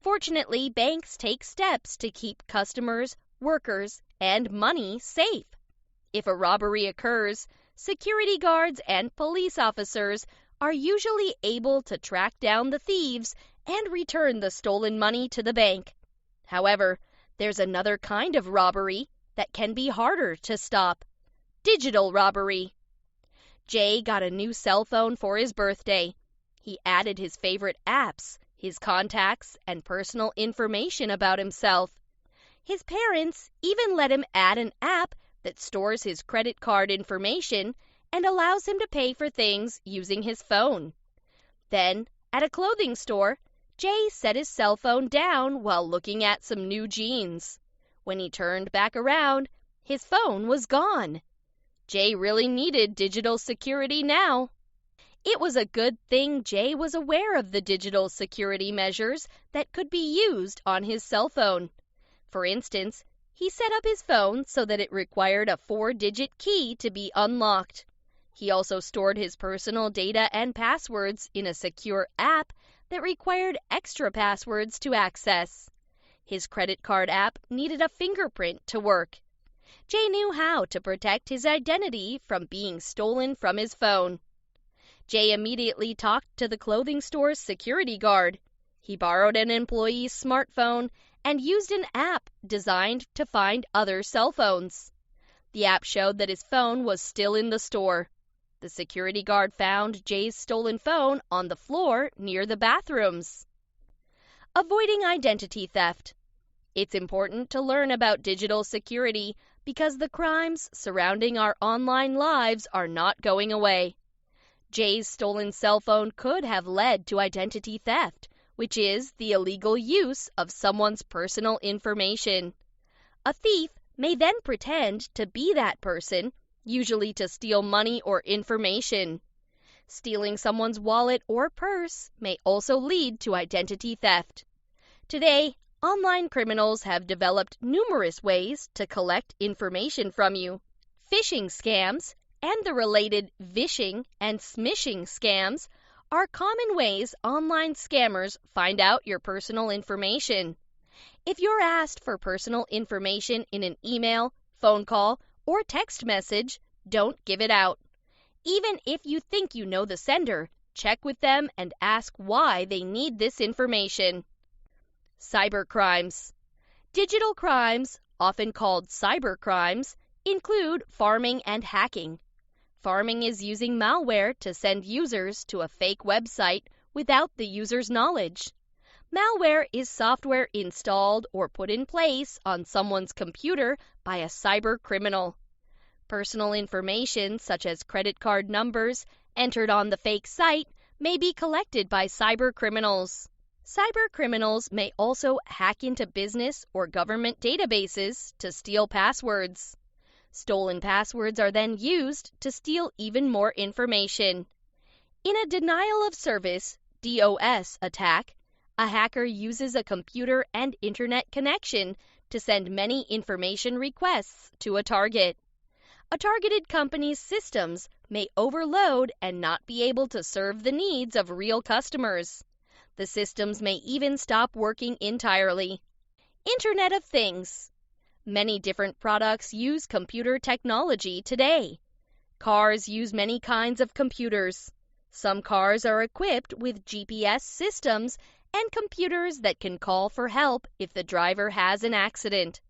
Fortunately, banks take steps to keep customers, workers, and money safe. If a robbery occurs, security guards and police officers are usually able to track down the thieves and return the stolen money to the bank. However, there's another kind of robbery that can be harder to stop: digital robbery. Jay got a new cell phone for his birthday. He added his favorite apps, his contacts, and personal information about himself. His parents even let him add an app that stores his credit card information and allows him to pay for things using his phone. Then, at a clothing store, Jay set his cell phone down while looking at some new jeans. When he turned back around, his phone was gone. Jay really needed digital security now. It was a good thing Jay was aware of the digital security measures that could be used on his cell phone. For instance, he set up his phone so that it required a 4-digit key to be unlocked. He also stored his personal data and passwords in a secure app that required extra passwords to access. His credit card app needed a fingerprint to work. Jay knew how to protect his identity from being stolen from his phone. Jay immediately talked to the clothing store's security guard. He borrowed an employee's smartphone and used an app designed to find other cell phones. The app showed that his phone was still in the store. The security guard found Jay's stolen phone on the floor near the bathrooms. Avoiding identity theft. It's important to learn about digital security because the crimes surrounding our online lives are not going away. Jay's stolen cell phone could have led to identity theft, which is the illegal use of someone's personal information. A thief may then pretend to be that person, usually to steal money or information. Stealing someone's wallet or purse may also lead to identity theft. Today, online criminals have developed numerous ways to collect information from you. Phishing scams and the related vishing and smishing scams are common ways online scammers find out your personal information. If you're asked for personal information in an email, phone call, or text message, don't give it out. Even if you think you know the sender, check with them and ask why they need this information. Cybercrimes. Digital crimes, often called cybercrimes, include farming and hacking. Farming is using malware to send users to a fake website without the user's knowledge. Malware is software installed or put in place on someone's computer by a cyber criminal. Personal information such as credit card numbers entered on the fake site may be collected by cyber criminals. Cyber criminals may also hack into business or government databases to steal passwords. Stolen passwords are then used to steal even more information. In a denial of service (DOS) attack, a hacker uses a computer and internet connection to send many information requests to a target. A targeted company's systems may overload and not be able to serve the needs of real customers. The systems may even stop working entirely. Internet of Things. Many different products use computer technology today. Cars use many kinds of computers. Some cars are equipped with GPS systems and computers that can call for help if the driver has an accident.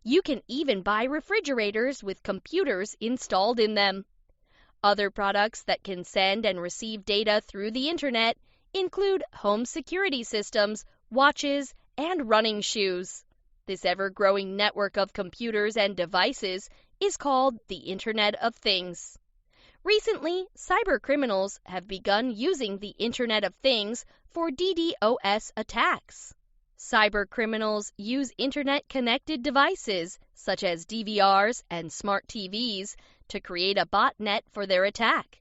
You can even buy refrigerators with computers installed in them. Other products that can send and receive data through the internet include home security systems, watches, and running shoes. This ever-growing network of computers and devices is called the Internet of Things. Recently, cybercriminals have begun using the Internet of Things for DDoS attacks. Cybercriminals use internet-connected devices, such as DVRs and smart TVs, to create a botnet for their attack.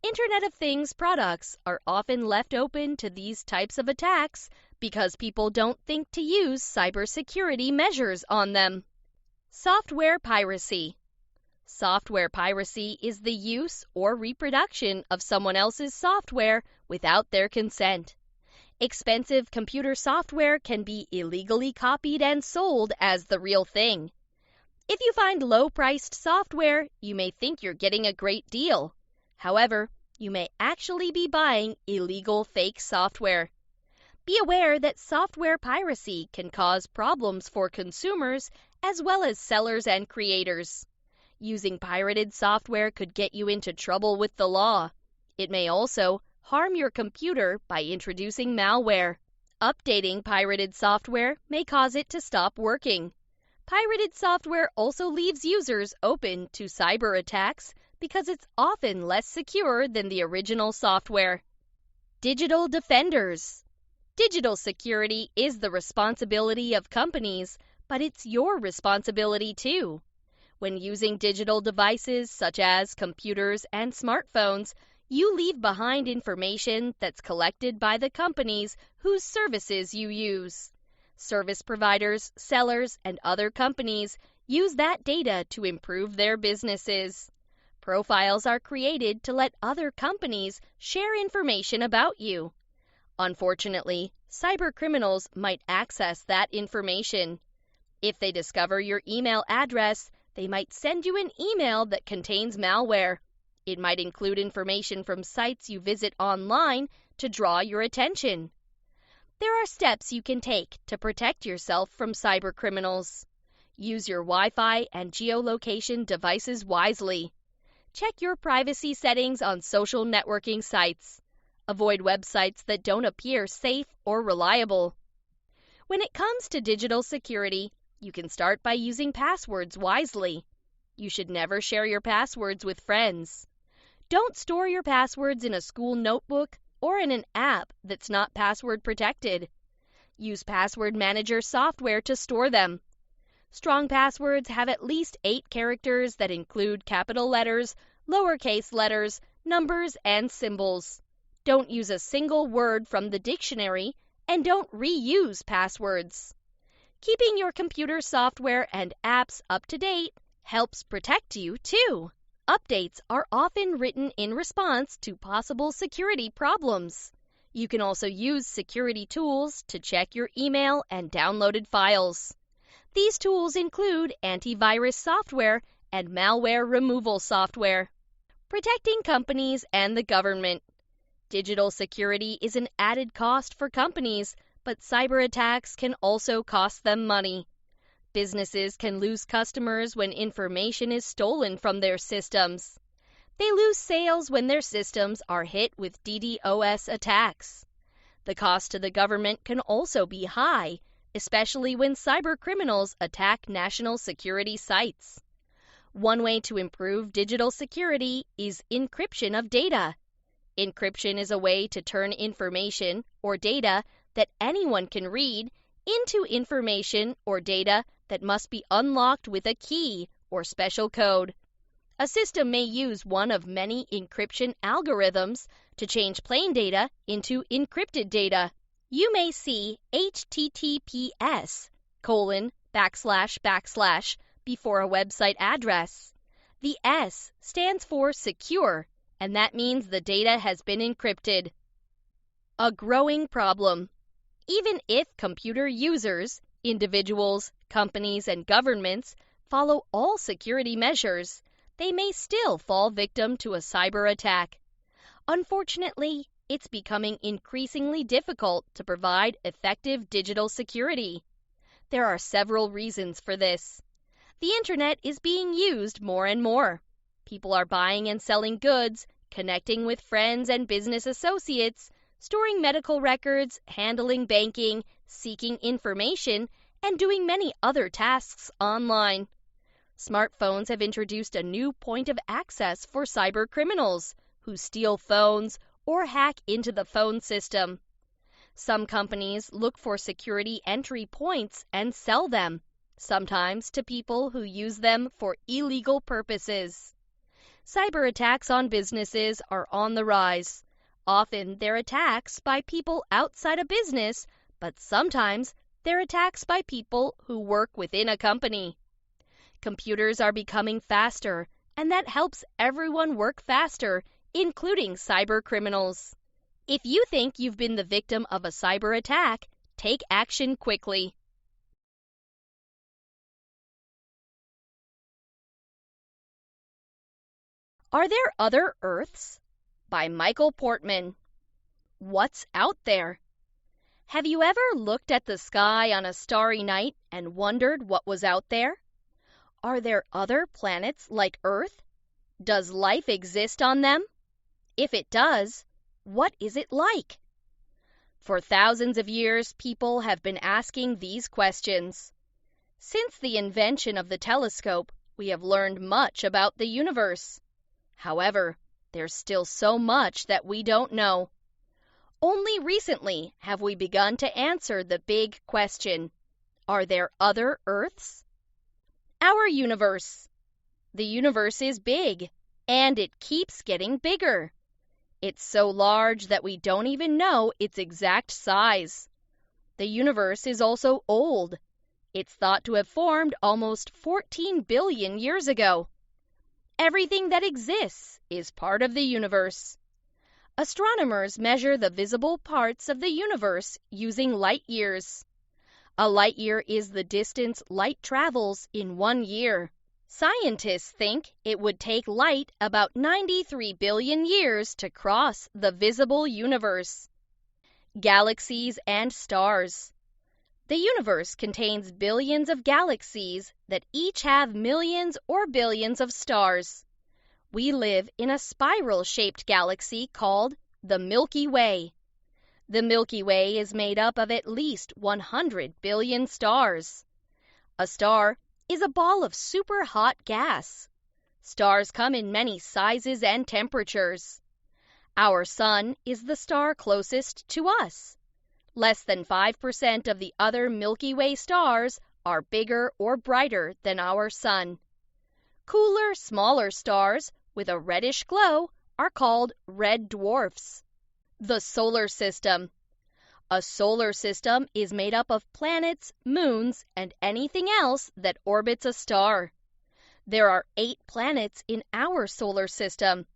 Internet of Things products are often left open to these types of attacks because people don't think to use cybersecurity measures on them. Software piracy. Software piracy is the use or reproduction of someone else's software without their consent. Expensive computer software can be illegally copied and sold as the real thing. If you find low-priced software, you may think you're getting a great deal. However, you may actually be buying illegal fake software. Be aware that software piracy can cause problems for consumers as well as sellers and creators. Using pirated software could get you into trouble with the law. It may also harm your computer by introducing malware. Updating pirated software may cause it to stop working. Pirated software also leaves users open to cyber attacks because it's often less secure than the original software. Digital defenders. Digital security is the responsibility of companies, but it's your responsibility too. When using digital devices such as computers and smartphones, you leave behind information that's collected by the companies whose services you use. Service providers, sellers, and other companies use that data to improve their businesses. Profiles are created to let other companies share information about you. Unfortunately, cybercriminals might access that information. If they discover your email address, they might send you an email that contains malware. It might include information from sites you visit online to draw your attention. There are steps you can take to protect yourself from cybercriminals. Use your Wi-Fi and geolocation devices wisely. Check your privacy settings on social networking sites. Avoid websites that don't appear safe or reliable. When it comes to digital security, you can start by using passwords wisely. You should never share your passwords with friends. Don't store your passwords in a school notebook or in an app that's not password protected. Use password manager software to store them. Strong passwords have at least 8 characters that include capital letters, lowercase letters, numbers, and symbols. Don't use a single word from the dictionary, and don't reuse passwords. Keeping your computer software and apps up to date helps protect you, too. Updates are often written in response to possible security problems. You can also use security tools to check your email and downloaded files. These tools include antivirus software and malware removal software. Protecting companies and the government. Digital security is an added cost for companies, but cyber attacks can also cost them money. Businesses can lose customers when information is stolen from their systems. They lose sales when their systems are hit with DDoS attacks. The cost to the government can also be high, especially when cyber criminals attack national security sites. One way to improve digital security is encryption of data. Encryption is a way to turn information or data that anyone can read into information or data that must be unlocked with a key or special code. A system may use one of many encryption algorithms to change plain data into encrypted data. You may see https:// before a website address. The S stands for secure, and that means the data has been encrypted. A growing problem. Even if computer users, individuals, companies, and governments follow all security measures, they may still fall victim to a cyber attack. Unfortunately, it's becoming increasingly difficult to provide effective digital security. There are several reasons for this. The internet is being used more and more. People are buying and selling goods, connecting with friends and business associates, storing medical records, handling banking, seeking information, and doing many other tasks online. Smartphones have introduced a new point of access for cyber criminals who steal phones or hack into the phone system. Some companies look for security entry points and sell them, sometimes to people who use them for illegal purposes. Cyber attacks on businesses are on the rise. Often they're attacks by people outside a business, but sometimes they're attacks by people who work within a company. Computers are becoming faster, and that helps everyone work faster, including cyber criminals. If you think you've been the victim of a cyber attack, take action quickly. Are There Other Earths? By Michael Portman. What's out there? Have you ever looked at the sky on a starry night and wondered what was out there? Are there other planets like Earth? Does life exist on them? If it does, what is it like? For thousands of years, people have been asking these questions. Since the invention of the telescope, we have learned much about the universe. However, there's still so much that we don't know. Only recently have we begun to answer the big question: are there other Earths? Our universe. The universe is big, and it keeps getting bigger. It's so large that we don't even know its exact size. The universe is also old. It's thought to have formed almost 14 billion years ago. Everything that exists is part of the universe. Astronomers measure the visible parts of the universe using light years. A light year is the distance light travels in 1 year. Scientists think it would take light about 93 billion years to cross the visible universe. Galaxies and stars. The universe contains billions of galaxies that each have millions or billions of stars. We live in a spiral-shaped galaxy called the Milky Way. The Milky Way is made up of at least 100 billion stars. A star is a ball of super hot gas. Stars come in many sizes and temperatures. Our sun is the star closest to us. Less than 5% of the other Milky Way stars are bigger or brighter than our sun. Cooler, smaller stars with a reddish glow are called red dwarfs. The solar system. A solar system is made up of planets, moons, and anything else that orbits a star. There are 8 planets in our solar system.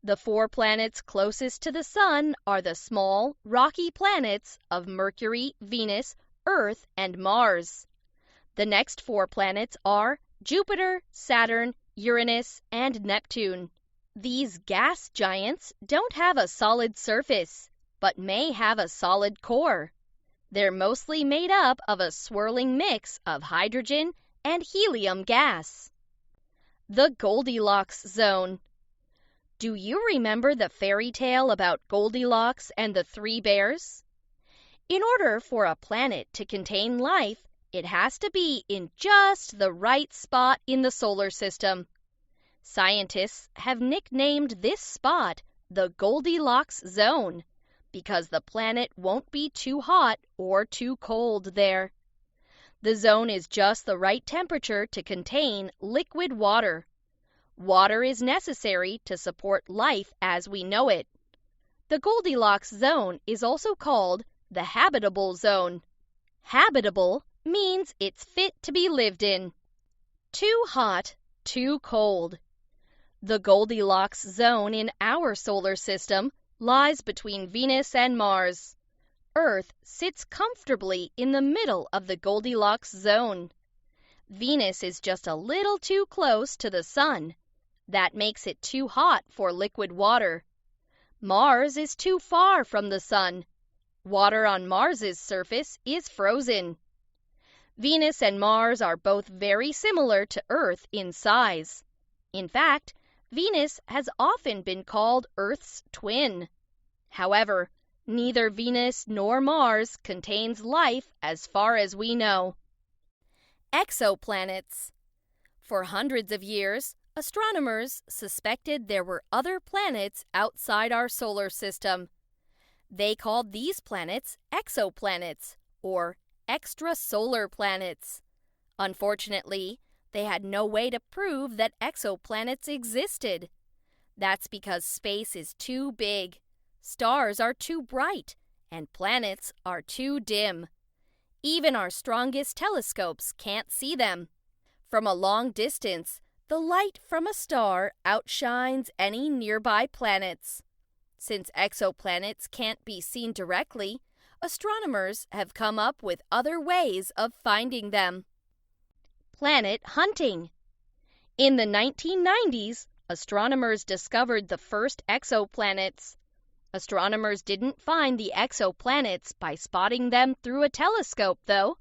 The 4 planets closest to the sun are the small, rocky planets of Mercury, Venus, Earth, and Mars. The next 4 planets are Jupiter, Saturn, Uranus, and Neptune. These gas giants don't have a solid surface, but may have a solid core. They're mostly made up of a swirling mix of hydrogen and helium gas. The Goldilocks zone. Do you remember the fairy tale about Goldilocks and the 3 bears? In order for a planet to contain life, it has to be in just the right spot in the solar system. Scientists have nicknamed this spot the Goldilocks zone because the planet won't be too hot or too cold there. The zone is just the right temperature to contain liquid water. Water is necessary to support life as we know it. The Goldilocks zone is also called the habitable zone. Habitable means it's fit to be lived in. Too hot, too cold. The Goldilocks zone in our solar system lies between Venus and Mars. Earth sits comfortably in the middle of the Goldilocks zone. Venus is just a little too close to the sun. That makes it too hot for liquid water. Mars is too far from the sun. Water on Mars's surface is frozen. Venus and Mars are both very similar to Earth in size. In fact, Venus has often been called Earth's twin. However, neither Venus nor Mars contains life as far as we know. Exoplanets. For hundreds of years, astronomers suspected there were other planets outside our solar system. They called these planets exoplanets, or extrasolar planets. Unfortunately, they had no way to prove that exoplanets existed. That's because space is too big, stars are too bright, and planets are too dim. Even our strongest telescopes can't see them. From a long distance, the light from a star outshines any nearby planets. Since exoplanets can't be seen directly, astronomers have come up with other ways of finding them. Planet hunting. In the 1990s, astronomers discovered the first exoplanets. Astronomers didn't find the exoplanets by spotting them through a telescope, though.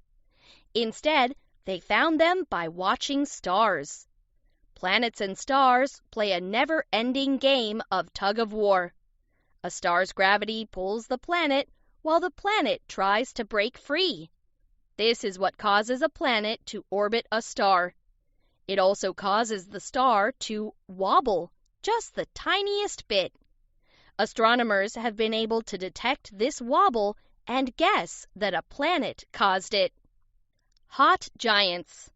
Instead, they found them by watching stars. Planets and stars play a never-ending game of tug-of-war. A star's gravity pulls the planet while the planet tries to break free. This is what causes a planet to orbit a star. It also causes the star to wobble just the tiniest bit. Astronomers have been able to detect this wobble and guess that a planet caused it. Hot giants.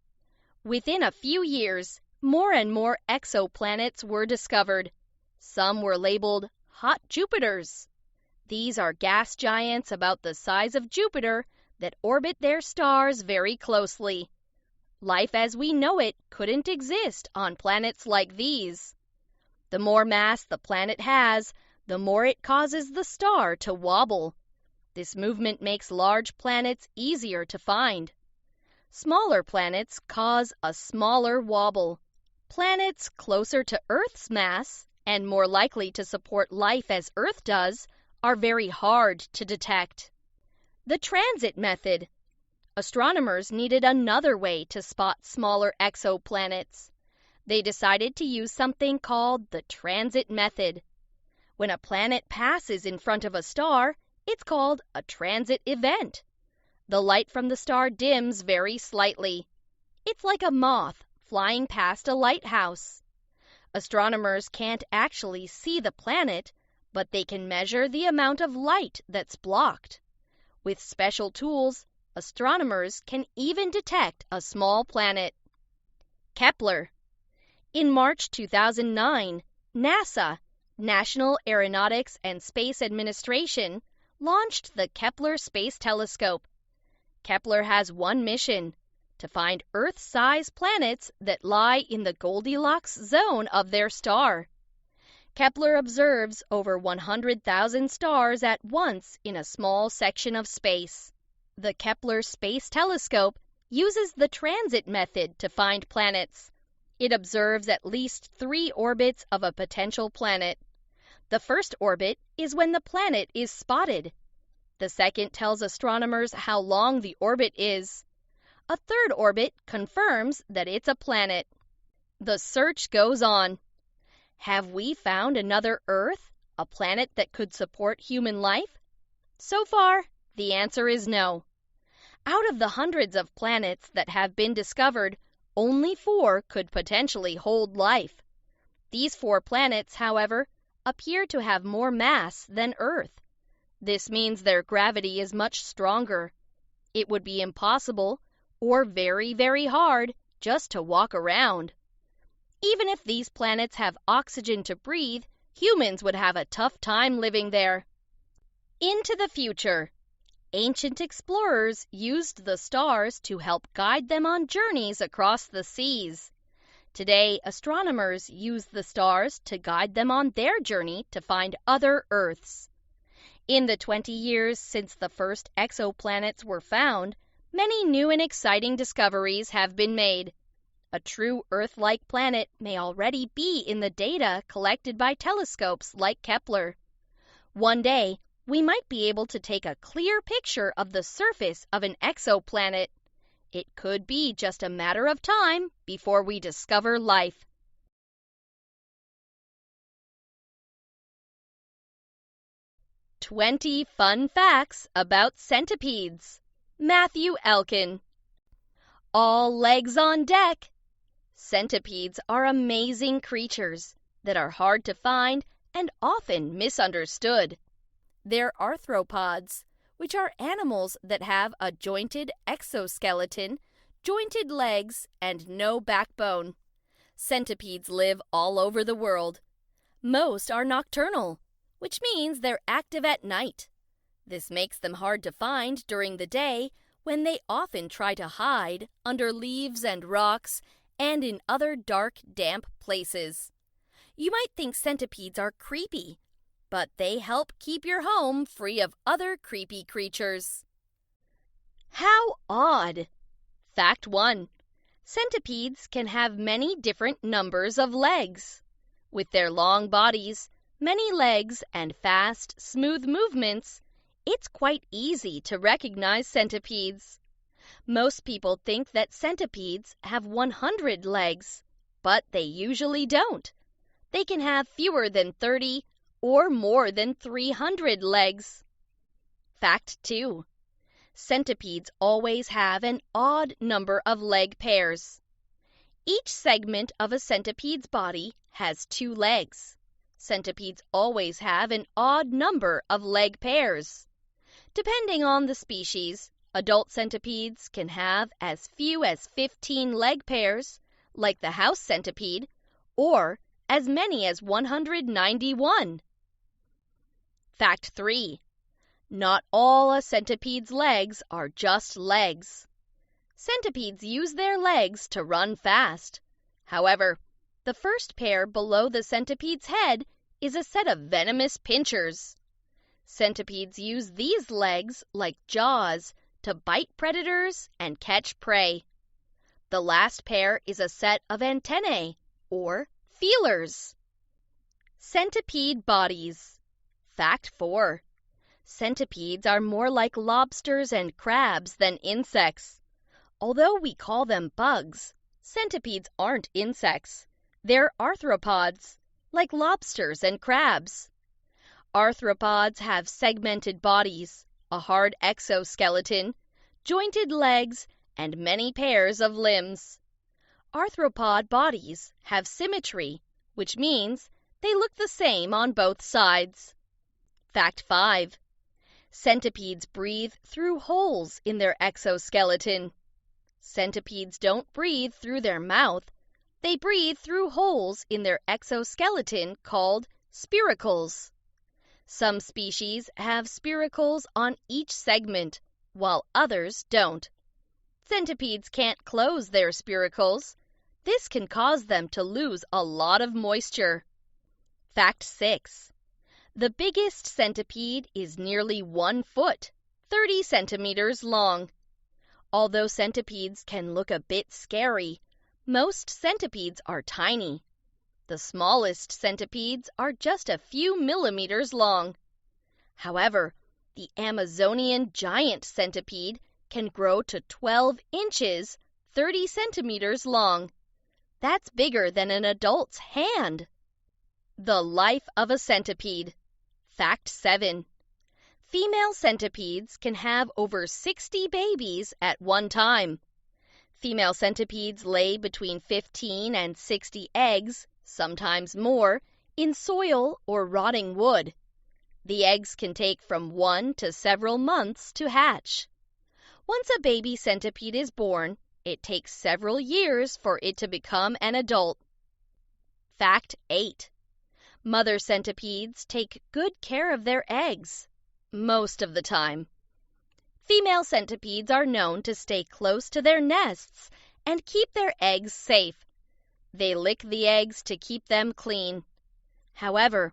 Within a few years, more and more exoplanets were discovered. Some were labeled hot Jupiters. These are gas giants about the size of Jupiter that orbit their stars very closely. Life as we know it couldn't exist on planets like these. The more mass the planet has, the more it causes the star to wobble. This movement makes large planets easier to find. Smaller planets cause a smaller wobble, Planets closer to Earth's mass and more likely to support life as Earth does are very hard to detect. The transit method. Astronomers needed another way to spot smaller exoplanets. They decided to use something called the transit method. When a planet passes in front of a star, it's called a transit event. The light from the star dims very slightly. It's like a moth flying past a lighthouse. Astronomers can't actually see the planet, but they can measure the amount of light that's blocked. With special tools, astronomers can even detect a small planet. Kepler. In March 2009, NASA, National Aeronautics and Space Administration, launched the Kepler Space Telescope. Kepler has one mission: to find Earth-sized planets that lie in the Goldilocks zone of their star. Kepler observes over 100,000 stars at once in a small section of space. The Kepler Space Telescope uses the transit method to find planets. It observes at least 3 orbits of a potential planet. The first orbit is when the planet is spotted. The second tells astronomers how long the orbit is. A third orbit confirms that it's a planet. The search goes on. Have we found another Earth, a planet that could support human life? So far, the answer is no. Out of the hundreds of planets that have been discovered, only 4 could potentially hold life. These 4 planets, however, appear to have more mass than Earth. This means their gravity is much stronger. It would be impossible, or very, very hard, just to walk around. Even if these planets have oxygen to breathe, humans would have a tough time living there. Into the future. Ancient explorers used the stars to help guide them on journeys across the seas. Today, astronomers use the stars to guide them on their journey to find other Earths. In the 20 years since the first exoplanets were found, many new and exciting discoveries have been made. A true Earth-like planet may already be in the data collected by telescopes like Kepler. One day, we might be able to take a clear picture of the surface of an exoplanet. It could be just a matter of time before we discover life. "20 Fun Facts About Centipedes." Matthew Elkin. All legs on deck. Centipedes are amazing creatures that are hard to find and often misunderstood. They're arthropods, which are animals that have a jointed exoskeleton, jointed legs, and no backbone. Centipedes live all over the world. Most are nocturnal, which means they're active at night. This makes them hard to find during the day, when they often try to hide under leaves and rocks and in other dark, damp places. You might think centipedes are creepy, but they help keep your home free of other creepy creatures. How odd! Fact 1. Centipedes can have many different numbers of legs. With their long bodies, many legs, and fast, smooth movements, it's quite easy to recognize centipedes. Most people think that centipedes have 100 legs, but they usually don't. They can have fewer than 30 or more than 300 legs. Fact 2. Centipedes always have an odd number of leg pairs. Each segment of a centipede's body has 2 legs. Centipedes always have an odd number of leg pairs. Depending on the species, adult centipedes can have as few as 15 leg pairs, like the house centipede, or as many as 191. Fact 3. Not all a centipede's legs are just legs. Centipedes use their legs to run fast. However, the first pair below the centipede's head is a set of venomous pinchers. Centipedes use these legs like jaws to bite predators and catch prey. The last pair is a set of antennae, or feelers. Centipede bodies. Fact 4. Centipedes are more like lobsters and crabs than insects. Although we call them bugs, centipedes aren't insects. They're arthropods, like lobsters and crabs. Arthropods have segmented bodies, a hard exoskeleton, jointed legs, and many pairs of limbs. Arthropod bodies have symmetry, which means they look the same on both sides. Fact 5. Centipedes breathe through holes in their exoskeleton. Centipedes don't breathe through their mouth. They breathe through holes in their exoskeleton called spiracles. Some species have spiracles on each segment, while others don't. Centipedes can't close their spiracles. This can cause them to lose a lot of moisture. Fact 6. The biggest centipede is nearly 1 foot, 30 centimeters long. Although centipedes can look a bit scary, most centipedes are tiny. The smallest centipedes are just a few millimeters long. However, the Amazonian giant centipede can grow to 12 inches, 30 centimeters long. That's bigger than an adult's hand. The life of a centipede. Fact 7. Female centipedes can have over 60 babies at one time. Female centipedes lay between 15 and 60 eggs, sometimes more, in soil or rotting wood. The eggs can take from 1 to several months to hatch. Once a baby centipede is born, it takes several years for it to become an adult. Fact 8. Mother centipedes take good care of their eggs, most of the time. Female centipedes are known to stay close to their nests and keep their eggs safe. They lick the eggs to keep them clean. However,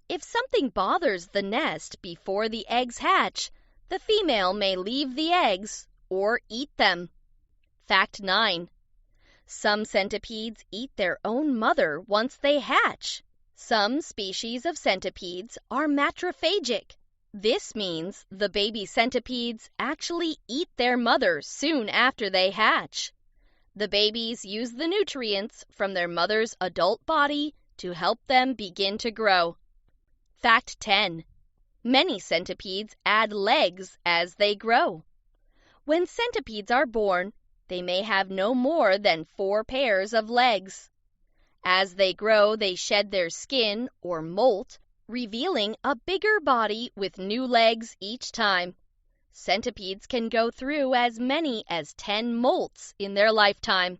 if something bothers the nest before the eggs hatch, the female may leave the eggs or eat them. Fact 9. Some centipedes eat their own mother once they hatch. Some species of centipedes are matrophagic. This means the baby centipedes actually eat their mother soon after they hatch. The babies use the nutrients from their mother's adult body to help them begin to grow. Fact 10. Many centipedes add legs as they grow. When centipedes are born, they may have no more than 4 pairs of legs. As they grow, they shed their skin or molt, revealing a bigger body with new legs each time. Centipedes can go through as many as 10 molts in their lifetime.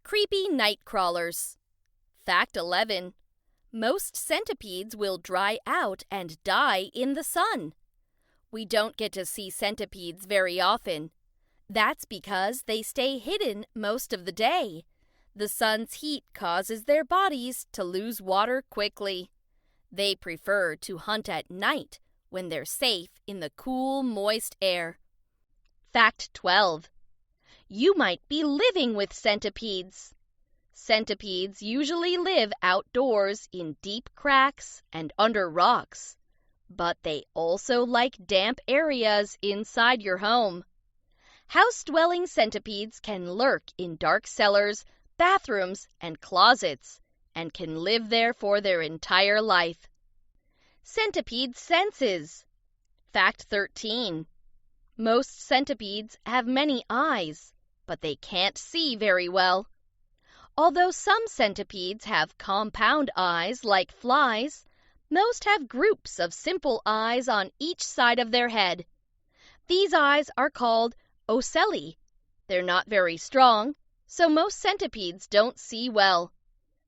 Creepy night crawlers. Fact 11. Most centipedes will dry out and die in the sun. We don't get to see centipedes very often. That's because they stay hidden most of the day. The sun's heat causes their bodies to lose water quickly. They prefer to hunt at night when they're safe in the cool, moist air. Fact 12. You might be living with centipedes. Centipedes usually live outdoors in deep cracks and under rocks, but they also like damp areas inside your home. House-dwelling centipedes can lurk in dark cellars, bathrooms, and closets, and can live there for their entire life. Centipede senses. Fact 13. Most centipedes have many eyes, but they can't see very well. Although some centipedes have compound eyes like flies, most have groups of simple eyes on each side of their head. These eyes are called ocelli. They're not very strong, so most centipedes don't see well.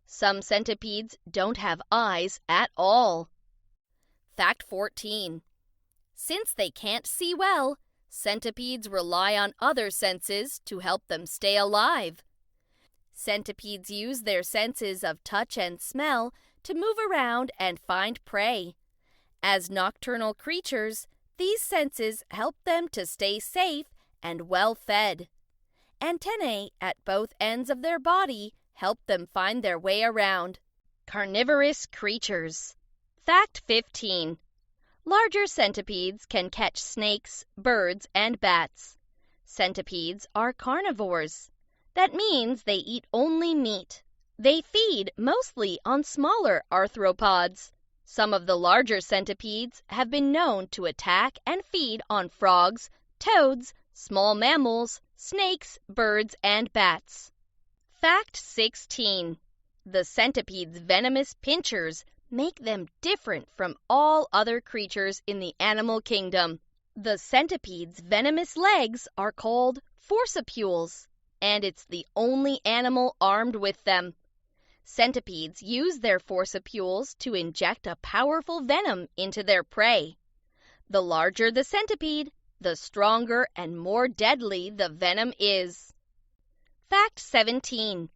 Some centipedes don't have eyes at all. Fact 14. Since they can't see well, centipedes rely on other senses to help them stay alive. Centipedes use their senses of touch and smell to move around and find prey. As nocturnal creatures, these senses help them to stay safe and well fed. Antennae at both ends of their body help them find their way around. Carnivorous creatures. Fact 15. Larger centipedes can catch snakes, birds, and bats. Centipedes are carnivores. That means they eat only meat. They feed mostly on smaller arthropods. Some of the larger centipedes have been known to attack and feed on frogs, toads, small mammals, snakes, birds, and bats. Fact 16. The centipede's venomous pinchers make them different from all other creatures in the animal kingdom. The centipede's venomous legs are called forcipules, and it's the only animal armed with them. Centipedes use their forcipules to inject a powerful venom into their prey. The larger the centipede, the stronger and more deadly the venom is. Fact 17.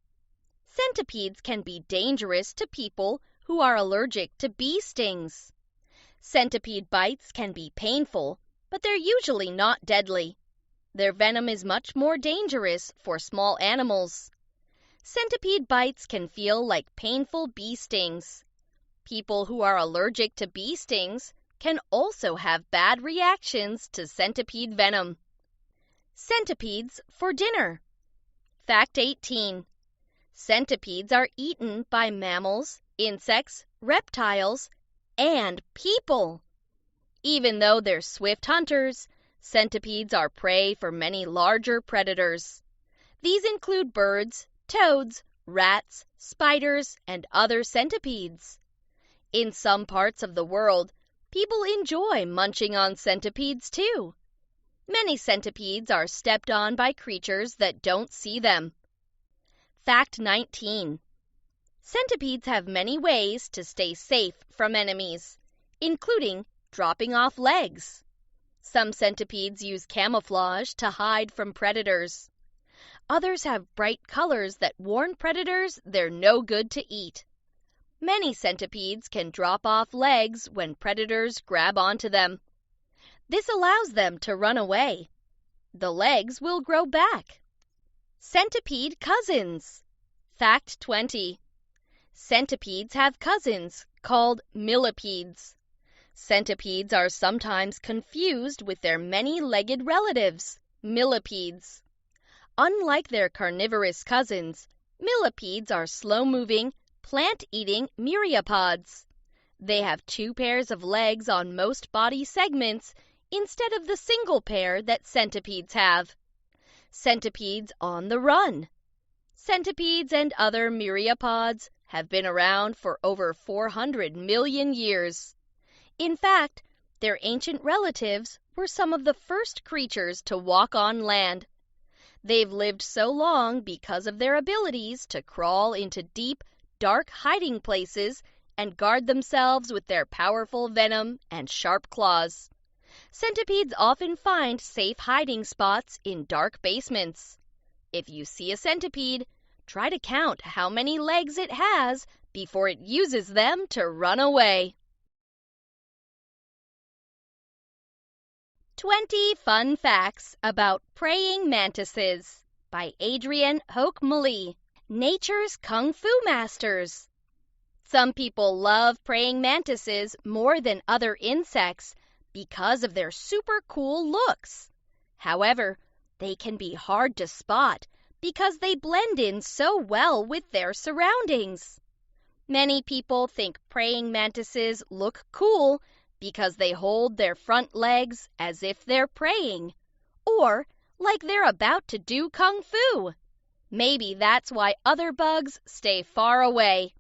Centipedes can be dangerous to people who are allergic to bee stings. Centipede bites can be painful, but they're usually not deadly. Their venom is much more dangerous for small animals. Centipede bites can feel like painful bee stings. People who are allergic to bee stings can also have bad reactions to centipede venom. Centipedes for dinner. Fact 18. Centipedes are eaten by mammals, insects, reptiles, and people. Even though they're swift hunters, centipedes are prey for many larger predators. These include birds, toads, rats, spiders, and other centipedes. In some parts of the world, people enjoy munching on centipedes too. Many centipedes are stepped on by creatures that don't see them. Fact 19. Centipedes have many ways to stay safe from enemies, including dropping off legs. Some centipedes use camouflage to hide from predators. Others have bright colors that warn predators they're no good to eat. Many centipedes can drop off legs when predators grab onto them. This allows them to run away. The legs will grow back. Centipede cousins. Fact 20. Centipedes have cousins called millipedes. Centipedes are sometimes confused with their many-legged relatives, millipedes. Unlike their carnivorous cousins, millipedes are slow-moving, plant-eating myriapods. They have 2 pairs of legs on most body segments instead of the single pair that centipedes have. Centipedes on the run. Centipedes and other myriapods have been around for over 400 million years. In fact, their ancient relatives were some of the first creatures to walk on land. They've lived so long because of their abilities to crawl into deep, dark hiding places and guard themselves with their powerful venom and sharp claws. Centipedes often find safe hiding spots in dark basements. If you see a centipede, try to count how many legs it has before it uses them to run away. 20 Fun Facts About Praying Mantises by Adrienne Hoke-Mully, Nature's Kung Fu Masters. Some people love praying mantises more than other insects because of their super cool looks. However, they can be hard to spot because they blend in so well with their surroundings. Many people think praying mantises look cool because they hold their front legs as if they're praying, or like they're about to do kung fu. Maybe that's why other bugs stay far away.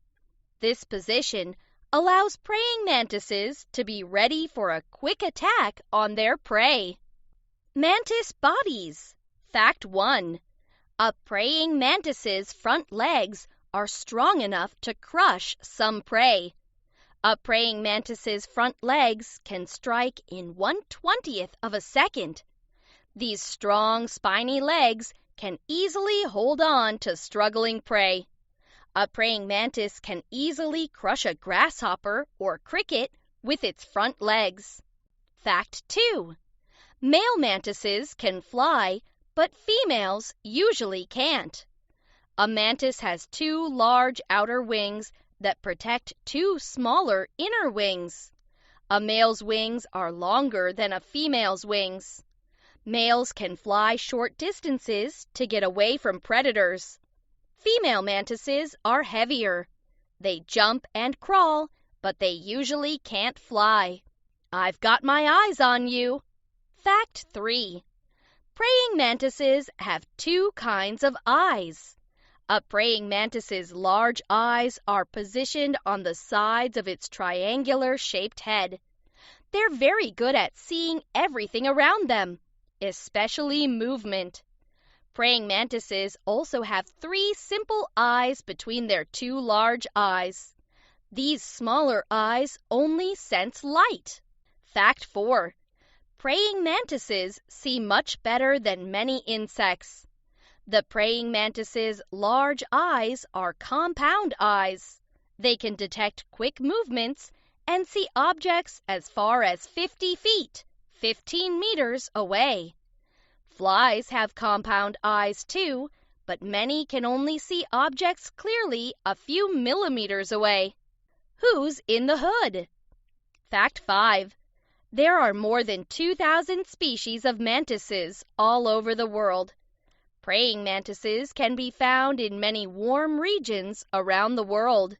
This position allows praying mantises to be ready for a quick attack on their prey. Mantis bodies. Fact 1. A praying mantis's front legs are strong enough to crush some prey. A praying mantis's front legs can strike in 1/20th of a second. These strong, spiny legs can easily hold on to struggling prey. A praying mantis can easily crush a grasshopper or cricket with its front legs. Fact 2. Male mantises can fly, but females usually can't. A mantis has two large outer wings that protect two smaller inner wings. A male's wings are longer than a female's wings. Males can fly short distances to get away from predators. Female mantises are heavier. They jump and crawl, but they usually can't fly. I've got my eyes on you. Fact 3. Praying mantises have two kinds of eyes. A praying mantis's large eyes are positioned on the sides of its triangular-shaped head. They're very good at seeing everything around them, especially movement. Praying mantises also have three simple eyes between their two large eyes. These smaller eyes only sense light. Fact 4. Praying mantises see much better than many insects. The praying mantis's large eyes are compound eyes. They can detect quick movements and see objects as far as 50 feet, 15 meters away. Flies have compound eyes too, but many can only see objects clearly a few millimeters away. Who's in the hood? Fact 5. There are more than 2,000 species of mantises all over the world. Praying mantises can be found in many warm regions around the world.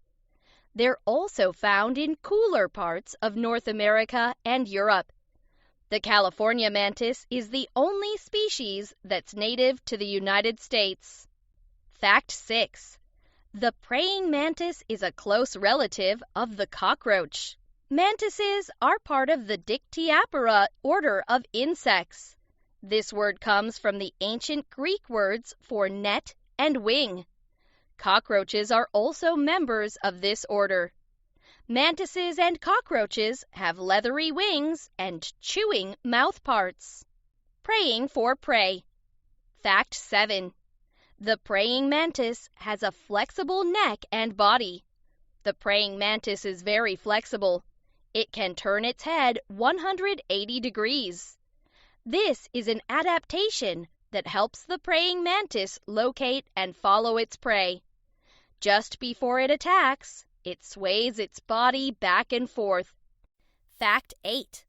They're also found in cooler parts of North America and Europe. The California mantis is the only species that's native to the United States. Fact 6. The praying mantis is a close relative of the cockroach. Mantises are part of the Dictyaptera order of insects. This word comes from the ancient Greek words for net and wing. Cockroaches are also members of this order. Mantises and cockroaches have leathery wings and chewing mouthparts. Praying for prey. Fact 7. The praying mantis has a flexible neck and body. The praying mantis is very flexible. It can turn its head 180 degrees. This is an adaptation that helps the praying mantis locate and follow its prey. Just before it attacks, it sways its body back and forth. Fact 8.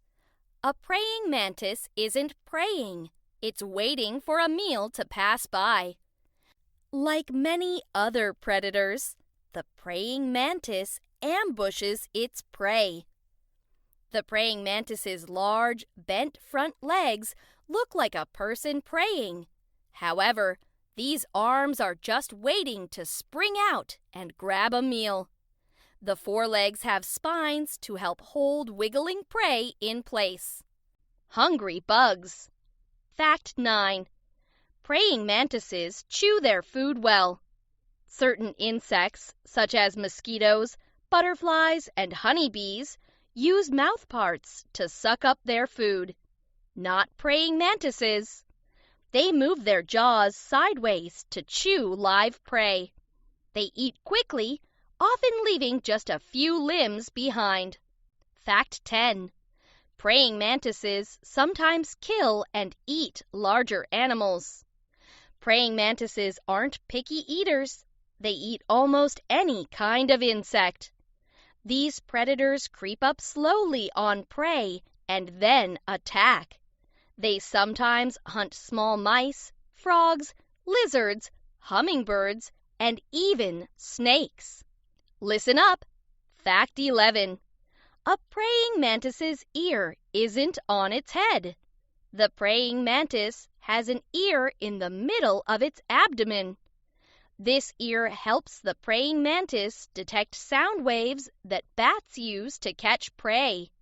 A praying mantis isn't praying. It's waiting for a meal to pass by. Like many other predators, the praying mantis ambushes its prey. The praying mantis's large, bent front legs look like a person praying. However, these arms are just waiting to spring out and grab a meal. The forelegs have spines to help hold wiggling prey in place. Hungry bugs. Fact 9. Praying mantises chew their food well. Certain insects, such as mosquitoes, butterflies, and honeybees, use mouthparts to suck up their food. Not praying mantises. They move their jaws sideways to chew live prey. They eat quickly, often leaving just a few limbs behind. Fact 10. Praying mantises sometimes kill and eat larger animals. Praying mantises aren't picky eaters. They eat almost any kind of insect. These predators creep up slowly on prey and then attack. They sometimes hunt small mice, frogs, lizards, hummingbirds, and even snakes. Listen up! Fact 11. A praying mantis's ear isn't on its head. The praying mantis has an ear in the middle of its abdomen. This ear helps the praying mantis detect sound waves that bats use to catch prey.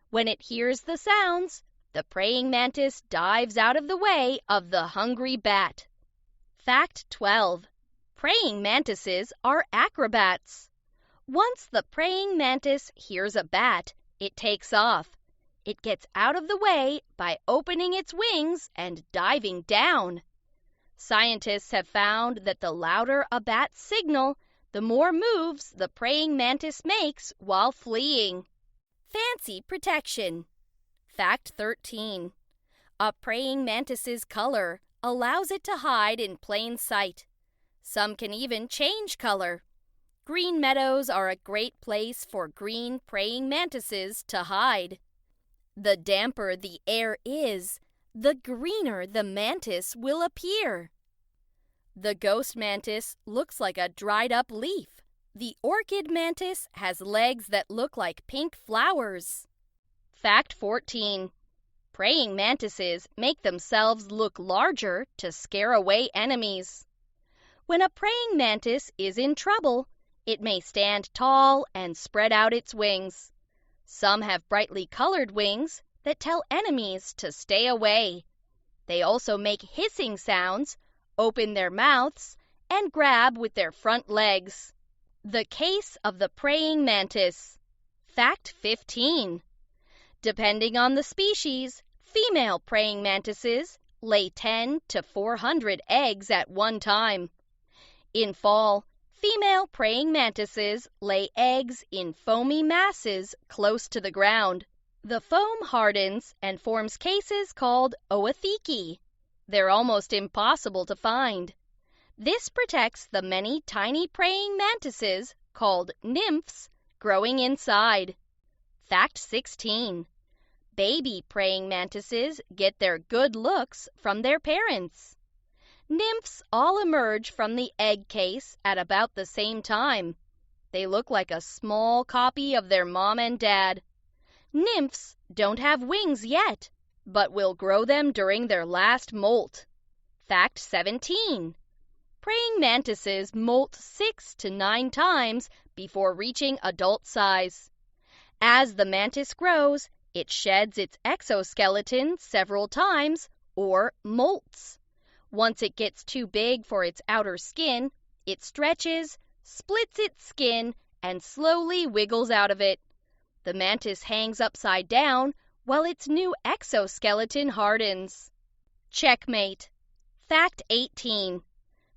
When it hears the sounds, the praying mantis dives out of the way of the hungry bat. Fact 12. Praying mantises are acrobats. Once the praying mantis hears a bat, it takes off. It gets out of the way by opening its wings and diving down. Scientists have found that the louder a bat's signal, the more moves the praying mantis makes while fleeing. Fancy protection. Fact 13. A praying mantis's color allows it to hide in plain sight. Some can even change color. Green meadows are a great place for green praying mantises to hide. The damper the air is, the greener the mantis will appear. The ghost mantis looks like a dried-up leaf. The orchid mantis has legs that look like pink flowers. Fact 14. Praying mantises make themselves look larger to scare away enemies. When a praying mantis is in trouble, it may stand tall and spread out its wings. Some have brightly colored wings that tell enemies to stay away. They also make hissing sounds, open their mouths, and grab with their front legs. The case of the praying mantis. Fact 15. Depending on the species, female praying mantises lay 10 to 400 eggs at one time. In fall, female praying mantises lay eggs in foamy masses close to the ground. The foam hardens and forms cases called ootheci. They're almost impossible to find. This protects the many tiny praying mantises, called nymphs, growing inside. Fact 16. Baby praying mantises get their good looks from their parents. Nymphs all emerge from the egg case at about the same time. They look like a small copy of their mom and dad. Nymphs don't have wings yet, but will grow them during their last molt. Fact 17. Praying mantises molt 6 to 9 times before reaching adult size. As the mantis grows, it sheds its exoskeleton several times, or molts. Once it gets too big for its outer skin, it stretches, splits its skin, and slowly wiggles out of it. The mantis hangs upside down while its new exoskeleton hardens. Checkmate. Fact 18.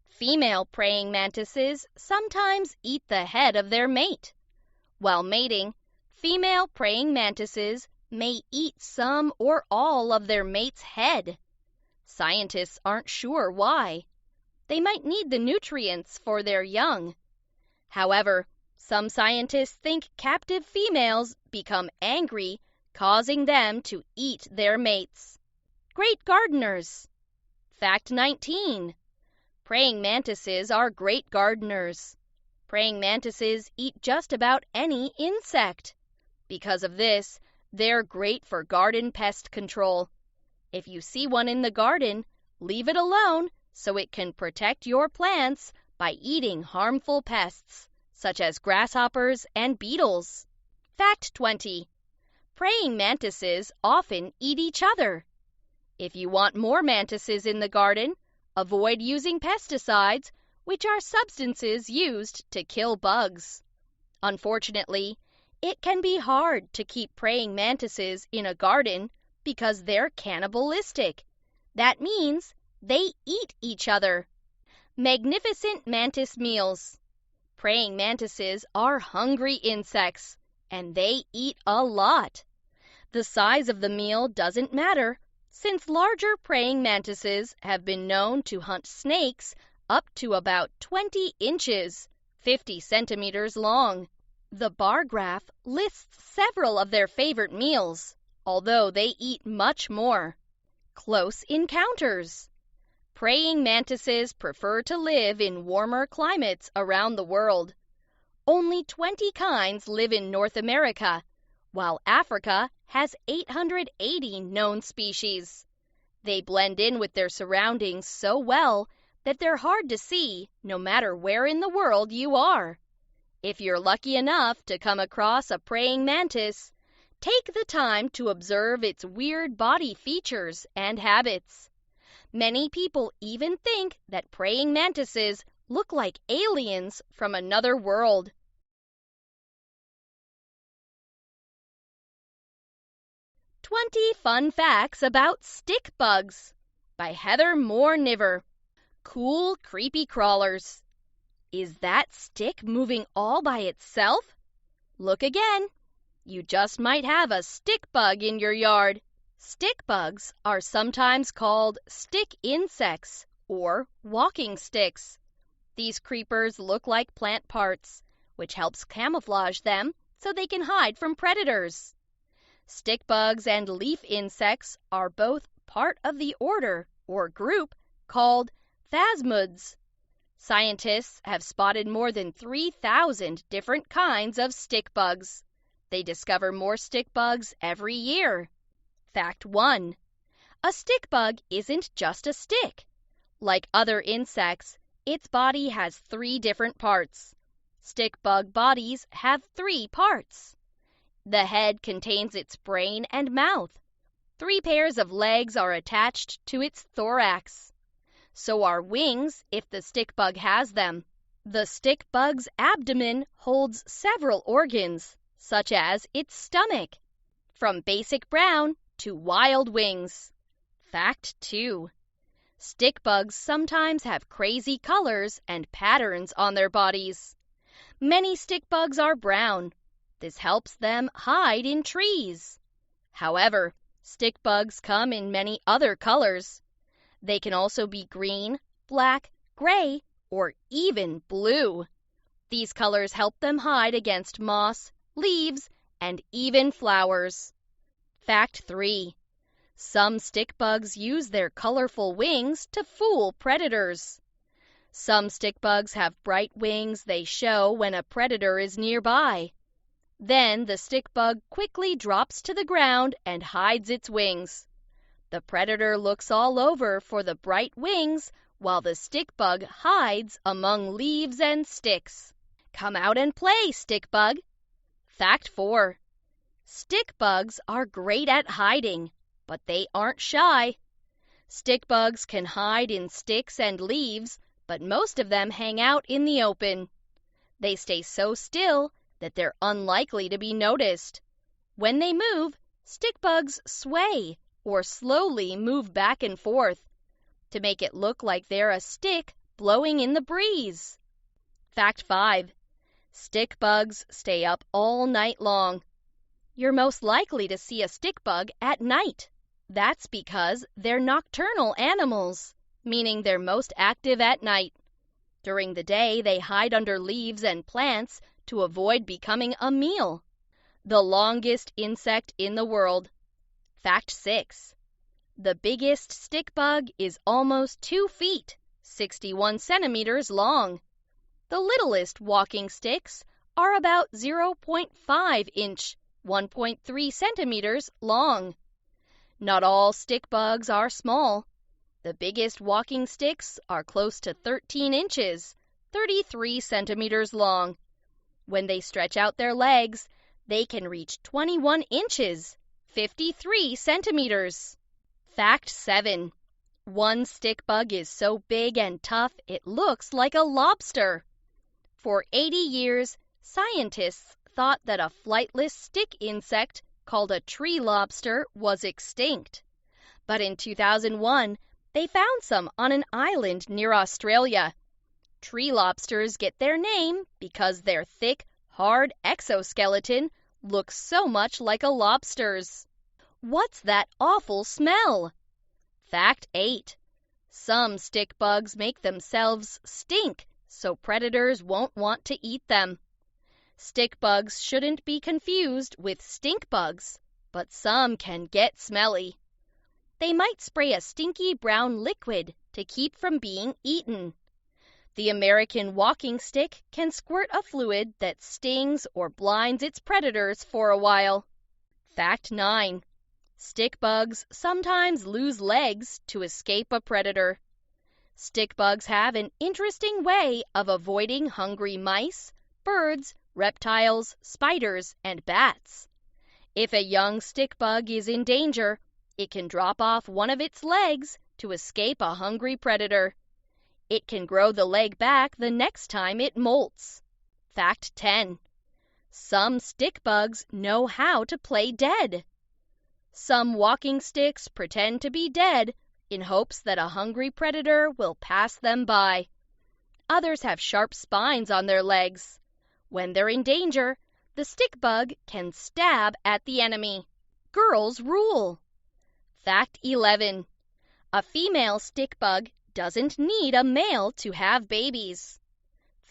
Female praying mantises sometimes eat the head of their mate. While mating, female praying mantises may eat some or all of their mate's head. Scientists aren't sure why. They might need the nutrients for their young. However, some scientists think captive females become angry, causing them to eat their mates. Great gardeners. Fact 19. Praying mantises are great gardeners. Praying mantises eat just about any insect. Because of this, they're great for garden pest control. If you see one in the garden, leave it alone so it can protect your plants by eating harmful pests, such as grasshoppers and beetles. Fact 20. Praying mantises often eat each other. If you want more mantises in the garden, avoid using pesticides, which are substances used to kill bugs. Unfortunately, it can be hard to keep praying mantises in a garden because they're cannibalistic. That means they eat each other. Magnificent mantis meals. Praying mantises are hungry insects, and they eat a lot. The size of the meal doesn't matter, since larger praying mantises have been known to hunt snakes up to about 20 inches, 50 centimeters long. The bar graph lists several of their favorite meals, although they eat much more. Close encounters. Praying mantises prefer to live in warmer climates around the world. Only 20 kinds live in North America, while Africa has 880 known species. They blend in with their surroundings so well that they're hard to see no matter where in the world you are. If you're lucky enough to come across a praying mantis, take the time to observe its weird body features and habits. Many people even think that praying mantises look like aliens from another world. 20 Fun Facts About Stick Bugs by Heather Moore Niver. Cool, creepy crawlers. Is that stick moving all by itself? Look again. You just might have a stick bug in your yard. Stick bugs are sometimes called stick insects or walking sticks. These creepers look like plant parts, which helps camouflage them so they can hide from predators. Stick bugs and leaf insects are both part of the order or group called phasmids. Scientists have spotted more than 3,000 different kinds of stick bugs. They discover more stick bugs every year. Fact 1. A stick bug isn't just a stick. Like other insects, its body has 3 different parts. Stick bug bodies have 3 parts. The head contains its brain and mouth. 3 pairs of legs are attached to its thorax. So are wings if the stick bug has them. The stick bug's abdomen holds several organs, such as its stomach, from basic brown to wild wings. Fact 2. Stick bugs sometimes have crazy colors and patterns on their bodies. Many stick bugs are brown. This helps them hide in trees. However, stick bugs come in many other colors. They can also be green, black, gray, or even blue. These colors help them hide against moss, leaves, and even flowers. Fact 3. Some stick bugs use their colorful wings to fool predators. Some stick bugs have bright wings they show when a predator is nearby. Then the stick bug quickly drops to the ground and hides its wings. The predator looks all over for the bright wings while the stick bug hides among leaves and sticks. Come out and play, stick bug. Fact 4. Stick bugs are great at hiding, but they aren't shy. Stick bugs can hide in sticks and leaves, but most of them hang out in the open. They stay so still that they're unlikely to be noticed. When they move, stick bugs sway or slowly move back and forth to make it look like they're a stick blowing in the breeze. Fact 5. Stick bugs stay up all night long. You're most likely to see a stick bug at night. That's because they're nocturnal animals, meaning they're most active at night. During the day, they hide under leaves and plants to avoid becoming a meal. The longest insect in the world. Fact 6. The biggest stick bug is almost 2 feet, 61 centimeters long. The littlest walking sticks are about 0.5 inch, 1.3 centimeters long. Not all stick bugs are small. The biggest walking sticks are close to 13 inches, 33 centimeters long. When they stretch out their legs, they can reach 21 inches, 53 centimeters. Fact 7. One stick bug is so big and tough it looks like a lobster. For 80 years, scientists thought that a flightless stick insect called a tree lobster was extinct. But in 2001, they found some on an island near Australia. Tree lobsters get their name because their thick, hard exoskeleton looks so much like a lobster's. What's that awful smell? Fact 8. Some stick bugs make themselves stink so predators won't want to eat them. Stick bugs shouldn't be confused with stink bugs, but some can get smelly. They might spray a stinky brown liquid to keep from being eaten. The American walking stick can squirt a fluid that stings or blinds its predators for a while. Fact 9. Stick bugs sometimes lose legs to escape a predator. Stick bugs have an interesting way of avoiding hungry mice, birds, reptiles, spiders, and bats. If a young stick bug is in danger, it can drop off one of its legs to escape a hungry predator. It can grow the leg back the next time it molts. Fact 10. Some stick bugs know how to play dead. Some walking sticks pretend to be dead in hopes that a hungry predator will pass them by. Others have sharp spines on their legs. When they're in danger, the stick bug can stab at the enemy. Girls rule. Fact 11. A female stick bug doesn't need a male to have babies.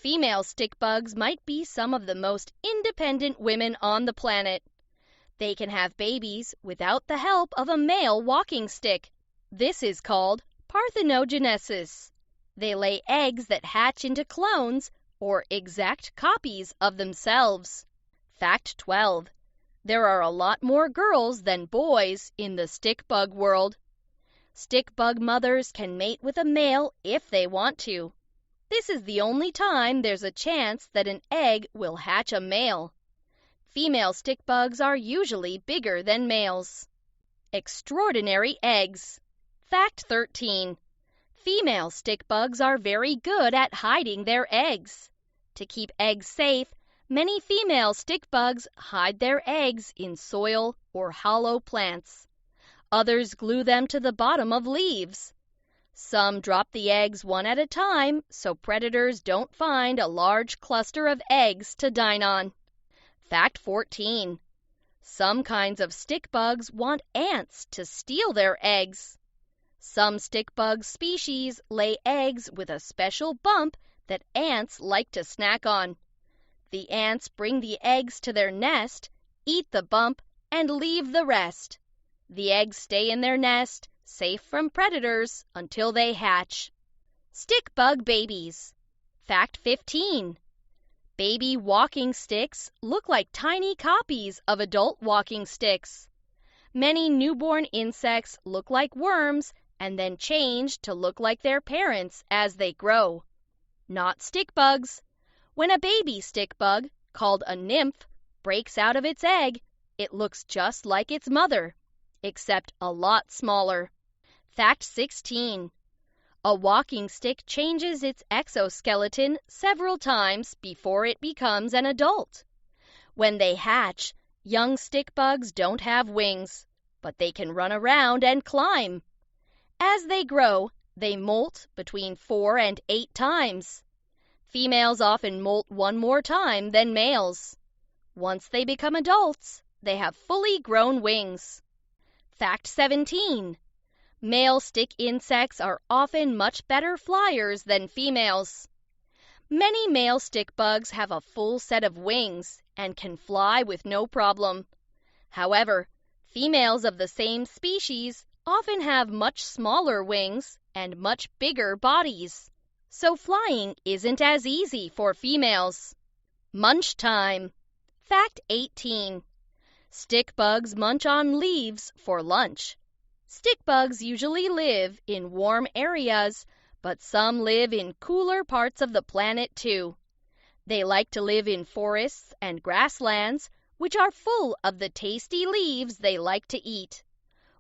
Female stick bugs might be some of the most independent women on the planet. They can have babies without the help of a male walking stick. This is called parthenogenesis. They lay eggs that hatch into clones or exact copies of themselves. Fact 12. There are a lot more girls than boys in the stick bug world. Stick bug mothers can mate with a male if they want to. This is the only time there's a chance that an egg will hatch a male. Female stick bugs are usually bigger than males. Extraordinary eggs. Fact 13. Female stick bugs are very good at hiding their eggs. To keep eggs safe, many female stick bugs hide their eggs in soil or hollow plants. Others glue them to the bottom of leaves. Some drop the eggs one at a time so predators don't find a large cluster of eggs to dine on. Fact 14. Some kinds of stick bugs want ants to steal their eggs. Some stick bug species lay eggs with a special bump that ants like to snack on. The ants bring the eggs to their nest, eat the bump, and leave the rest. The eggs stay in their nest, safe from predators, until they hatch. Stick bug babies. Fact 15. Baby walking sticks look like tiny copies of adult walking sticks. Many newborn insects look like worms and then change to look like their parents as they grow. Not stick bugs. When a baby stick bug, called a nymph, breaks out of its egg, it looks just like its mother, except a lot smaller. Fact 16. A walking stick changes its exoskeleton several times before it becomes an adult. When they hatch, young stick bugs don't have wings, but they can run around and climb. As they grow, they molt between 4 and 8 times. Females often molt one more time than males. Once they become adults, they have fully grown wings. Fact 17. Male stick insects are often much better flyers than females. Many male stick bugs have a full set of wings and can fly with no problem. However, females of the same species often have much smaller wings and much bigger bodies, so flying isn't as easy for females. Munch time. Fact 18. Stick bugs munch on leaves for lunch. Stick bugs usually live in warm areas, but some live in cooler parts of the planet too. They like to live in forests and grasslands, which are full of the tasty leaves they like to eat.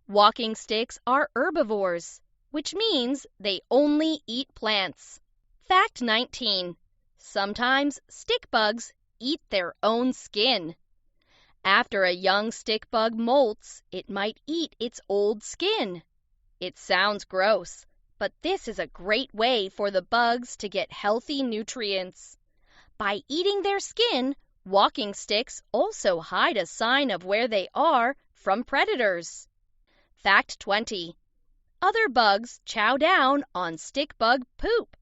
Walking sticks are herbivores, which means they only eat plants. Fact 19. Sometimes stick bugs eat their own skin. After a young stick bug molts, it might eat its old skin. It sounds gross, but this is a great way for the bugs to get healthy nutrients. By eating their skin, walking sticks also hide a sign of where they are from predators. Fact 20. Other bugs chow down on stick bug poop.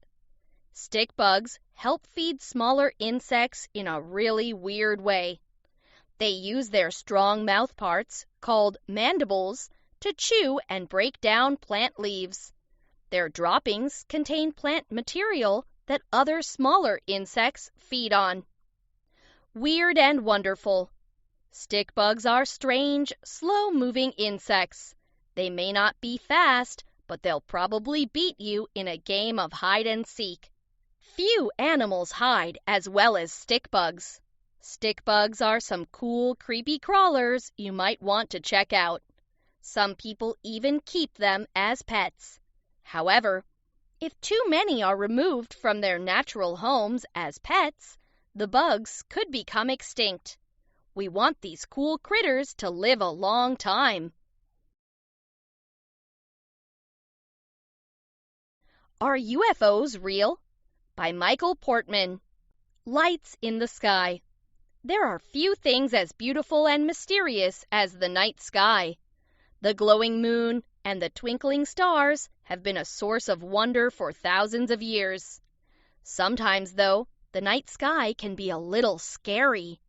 Stick bugs help feed smaller insects in a really weird way. They use their strong mouth parts, called mandibles, to chew and break down plant leaves. Their droppings contain plant material that other smaller insects feed on. Weird and wonderful. Stick bugs are strange, slow-moving insects. They may not be fast, but they'll probably beat you in a game of hide and seek. Few animals hide as well as stick bugs. Stick bugs are some cool, creepy crawlers you might want to check out. Some people even keep them as pets. However, if too many are removed from their natural homes as pets, the bugs could become extinct. We want these cool critters to live a long time. Are UFOs real? By Michael Portman. Lights in the sky. There are few things as beautiful and mysterious as the night sky. The glowing moon and the twinkling stars have been a source of wonder for thousands of years. Sometimes, though, the night sky can be a little scary.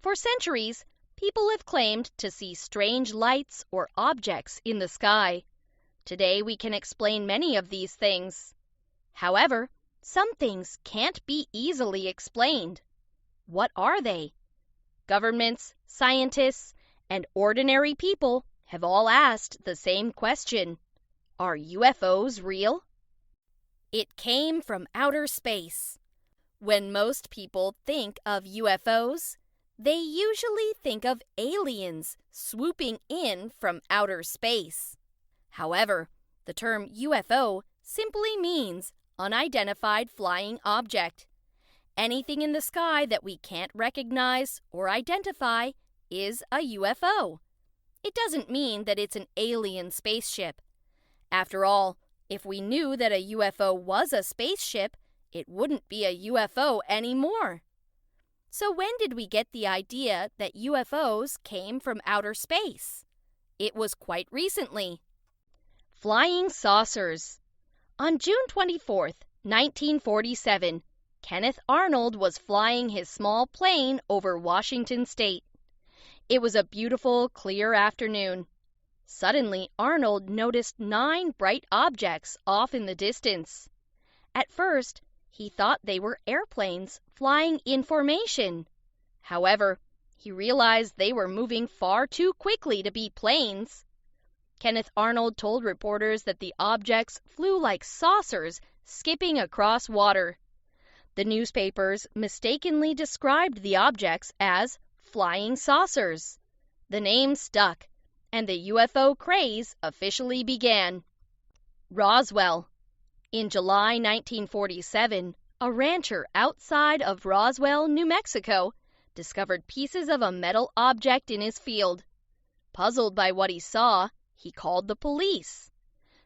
For centuries, people have claimed to see strange lights or objects in the sky. Today we can explain many of these things. However, some things can't be easily explained. What are they? Governments, scientists, and ordinary people have all asked the same question. Are UFOs real? It came from outer space. When most people think of UFOs, they usually think of aliens swooping in from outer space. However, the term UFO simply means unidentified flying object. Anything in the sky that we can't recognize or identify is a UFO. It doesn't mean that it's an alien spaceship. After all, if we knew that a UFO was a spaceship, it wouldn't be a UFO anymore. So when did we get the idea that UFOs came from outer space? It was quite recently. Flying saucers. On June 24, 1947, Kenneth Arnold was flying his small plane over Washington state. It was a beautiful, clear afternoon. Suddenly, Arnold noticed 9 bright objects off in the distance. At first, he thought they were airplanes flying in formation. However, he realized they were moving far too quickly to be planes. Kenneth Arnold told reporters that the objects flew like saucers skipping across water. The newspapers mistakenly described the objects as flying saucers. The name stuck, and the UFO craze officially began. Roswell. In July 1947, a rancher outside of Roswell, New Mexico, discovered pieces of a metal object in his field. Puzzled by what he saw, he called the police.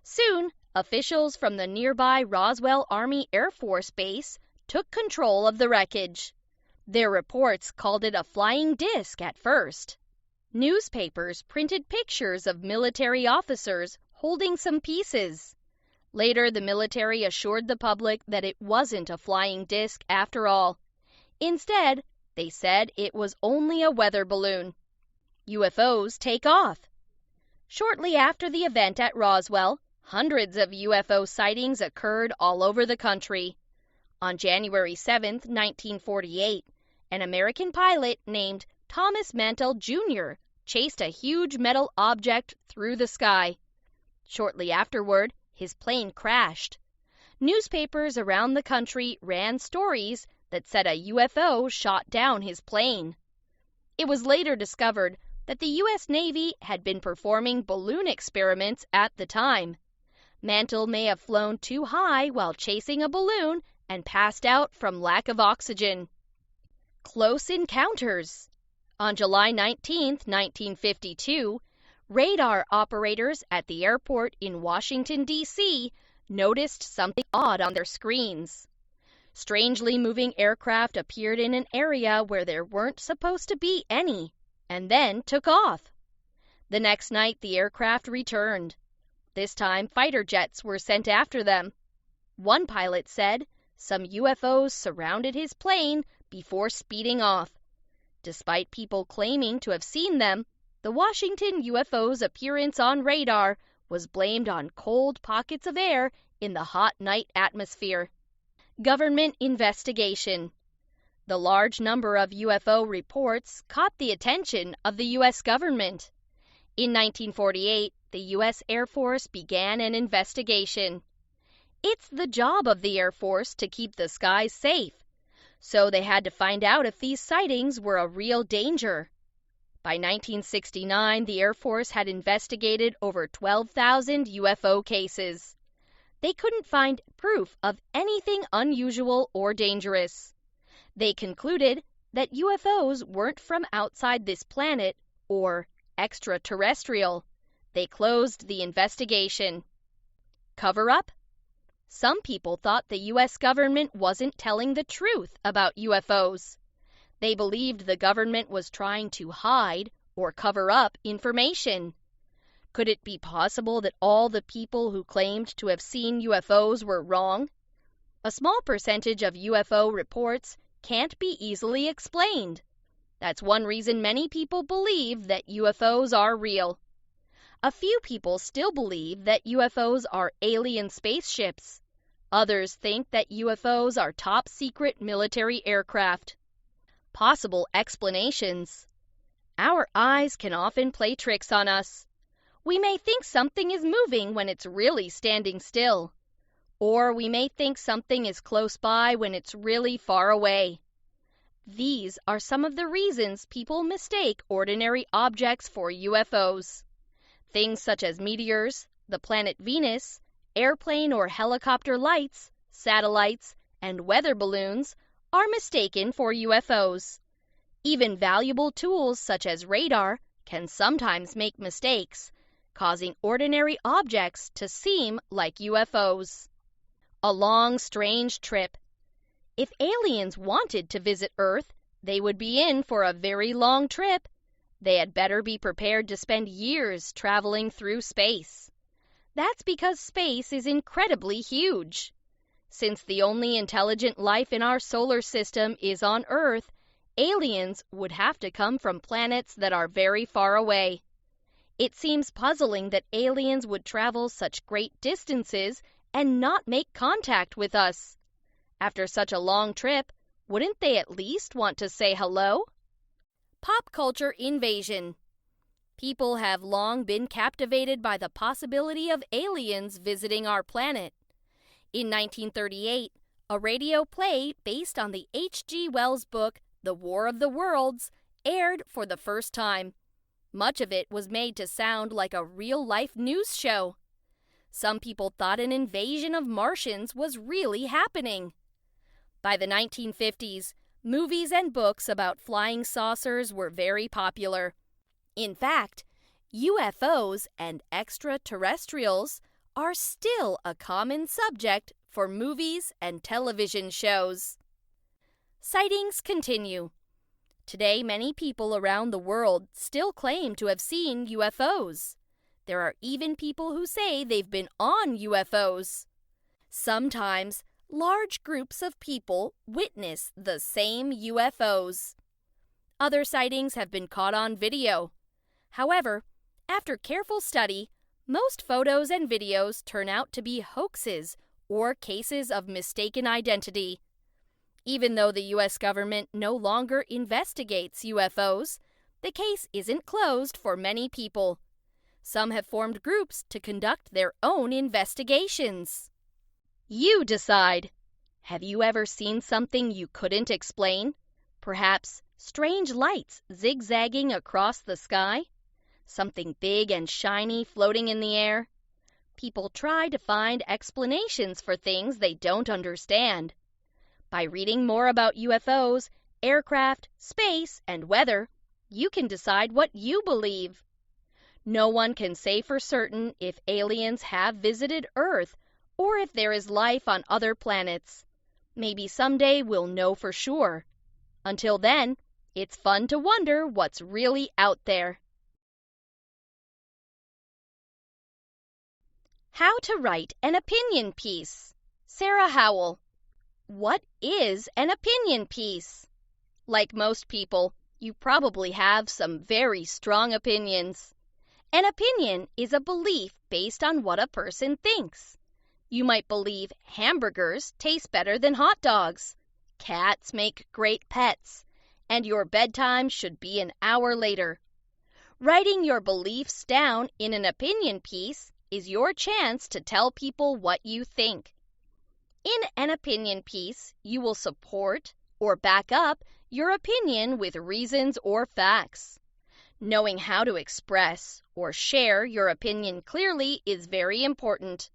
Soon, officials from the nearby Roswell Army Air Force Base took control of the wreckage. Their reports called it a flying disc at first. Newspapers printed pictures of military officers holding some pieces. Later, the military assured the public that it wasn't a flying disc after all. Instead, they said it was only a weather balloon. UFOs take off. Shortly after the event at Roswell, hundreds of UFO sightings occurred all over the country. On January 7, 1948, an American pilot named Thomas Mantell Jr. chased a huge metal object through the sky. Shortly afterward, his plane crashed. Newspapers around the country ran stories that said a UFO shot down his plane. It was later discovered that the U.S. Navy had been performing balloon experiments at the time. Mantell may have flown too high while chasing a balloon and passed out from lack of oxygen. Close encounters. On July 19, 1952, radar operators at the airport in Washington, D.C. noticed something odd on their screens. Strangely moving aircraft appeared in an area where there weren't supposed to be any, and then took off. The next night, the aircraft returned. This time, fighter jets were sent after them. One pilot said some UFOs surrounded his plane before speeding off. Despite people claiming to have seen them, the Washington UFO's appearance on radar was blamed on cold pockets of air in the hot night atmosphere. Government investigation. The large number of UFO reports caught the attention of the U.S. government. In 1948, the U.S. Air Force began an investigation. It's the job of the Air Force to keep the skies safe, so they had to find out if these sightings were a real danger. By 1969, the Air Force had investigated over 12,000 UFO cases. They couldn't find proof of anything unusual or dangerous. They concluded that UFOs weren't from outside this planet or extraterrestrial. They closed the investigation. Cover-up? Some people thought the U.S. government wasn't telling the truth about UFOs. They believed the government was trying to hide or cover up information. Could it be possible that all the people who claimed to have seen UFOs were wrong? A small percentage of UFO reports can't be easily explained. That's one reason many people believe that UFOs are real. A few people still believe that UFOs are alien spaceships. Others think that UFOs are top-secret military aircraft. Possible explanations. Our eyes can often play tricks on us. We may think something is moving when it's really standing still. Or we may think something is close by when it's really far away. These are some of the reasons people mistake ordinary objects for UFOs. Things such as meteors, the planet Venus, airplane or helicopter lights, satellites, and weather balloons are mistaken for UFOs. Even valuable tools such as radar can sometimes make mistakes, causing ordinary objects to seem like UFOs. A long, strange trip. If aliens wanted to visit Earth, they would be in for a very long trip. They had better be prepared to spend years traveling through space. That's because space is incredibly huge. Since the only intelligent life in our solar system is on Earth, aliens would have to come from planets that are very far away. It seems puzzling that aliens would travel such great distances and not make contact with us. After such a long trip, wouldn't they at least want to say hello? Pop culture invasion. People have long been captivated by the possibility of aliens visiting our planet. In 1938, a radio play based on the H.G. Wells book The War of the Worlds aired for the first time. Much of it was made to sound like a real-life news show. Some people thought an invasion of Martians was really happening. By the 1950s, movies and books about flying saucers were very popular. In fact, UFOs and extraterrestrials are still a common subject for movies and television shows. Sightings continue. Today, many people around the world still claim to have seen UFOs. There are even people who say they've been on UFOs. Sometimes, large groups of people witness the same UFOs. Other sightings have been caught on video. However, after careful study, most photos and videos turn out to be hoaxes or cases of mistaken identity. Even though the U.S. government no longer investigates UFOs, the case isn't closed for many people. Some have formed groups to conduct their own investigations. You decide. Have you ever seen something you couldn't explain? Perhaps strange lights zigzagging across the sky? Something big and shiny floating in the air? People try to find explanations for things they don't understand. By reading more about UFOs, aircraft, space, and weather, you can decide what you believe. No one can say for certain if aliens have visited Earth or if there is life on other planets. Maybe someday we'll know for sure. Until then, it's fun to wonder what's really out there. How to write an opinion piece. Sarah Howell. What is an opinion piece? Like most people, you probably have some very strong opinions. An opinion is a belief based on what a person thinks. You might believe hamburgers taste better than hot dogs, cats make great pets, and your bedtime should be an hour later. Writing your beliefs down in an opinion piece is your chance to tell people what you think. In an opinion piece, you will support or back up your opinion with reasons or facts. Knowing how to express or share your opinion clearly is very important.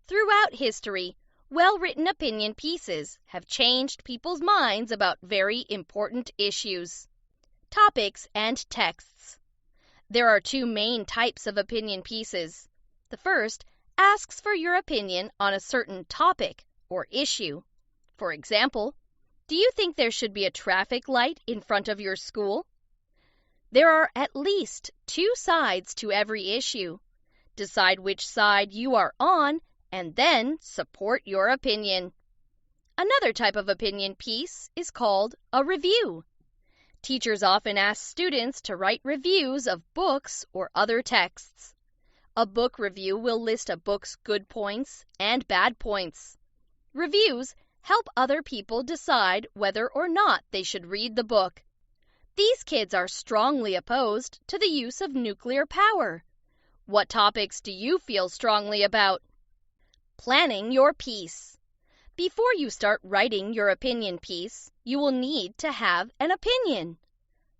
Throughout history, well-written opinion pieces have changed people's minds about very important issues. Topics and texts. There are two main types of opinion pieces. The first asks for your opinion on a certain topic or issue. For example, do you think there should be a traffic light in front of your school? There are at least two sides to every issue. Decide which side you are on and then support your opinion. Another type of opinion piece is called a review. Teachers often ask students to write reviews of books or other texts. A book review will list a book's good points and bad points. Reviews help other people decide whether or not they should read the book. These kids are strongly opposed to the use of nuclear power. What topics do you feel strongly about? Planning your piece. Before you start writing your opinion piece, you will need to have an opinion.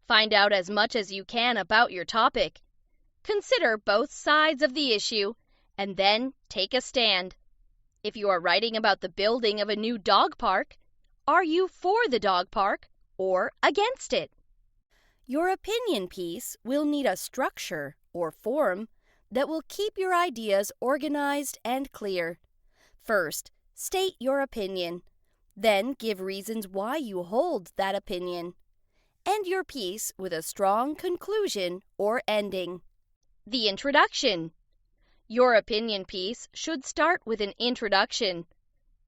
Find out as much as you can about your topic. Consider both sides of the issue and then take a stand. If you are writing about the building of a new dog park, are you for the dog park or against it? Your opinion piece will need a structure or form that will keep your ideas organized and clear. First, state your opinion. Then give reasons why you hold that opinion. End your piece with a strong conclusion or ending. The introduction. Your opinion piece should start with an introduction.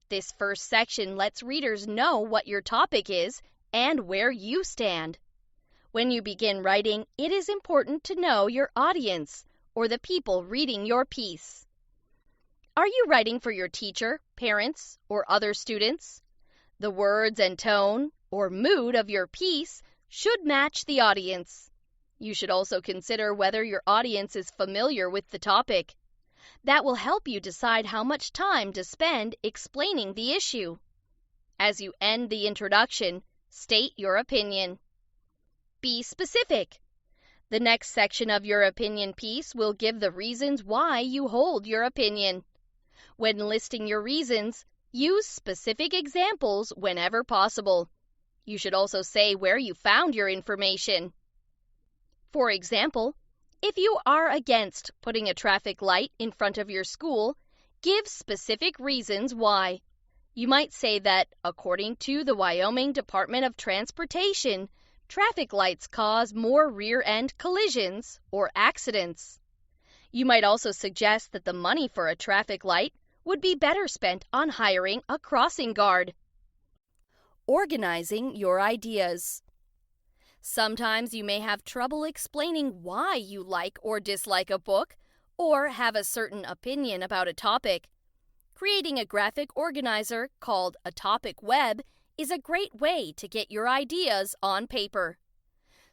This first section lets readers know what your topic is and where you stand. When you begin writing, it is important to know your audience or the people reading your piece. Are you writing for your teacher, parents, or other students? The words and tone or mood of your piece should match the audience. You should also consider whether your audience is familiar with the topic. That will help you decide how much time to spend explaining the issue. As you end the introduction, state your opinion. Be specific. The next section of your opinion piece will give the reasons why you hold your opinion. When listing your reasons, use specific examples whenever possible. You should also say where you found your information. For example, if you are against putting a traffic light in front of your school, give specific reasons why. You might say that, according to the Wyoming Department of Transportation, traffic lights cause more rear-end collisions or accidents. You might also suggest that the money for a traffic light would be better spent on hiring a crossing guard. Organizing your ideas. Sometimes you may have trouble explaining why you like or dislike a book or have a certain opinion about a topic. Creating a graphic organizer called a topic web is a great way to get your ideas on paper.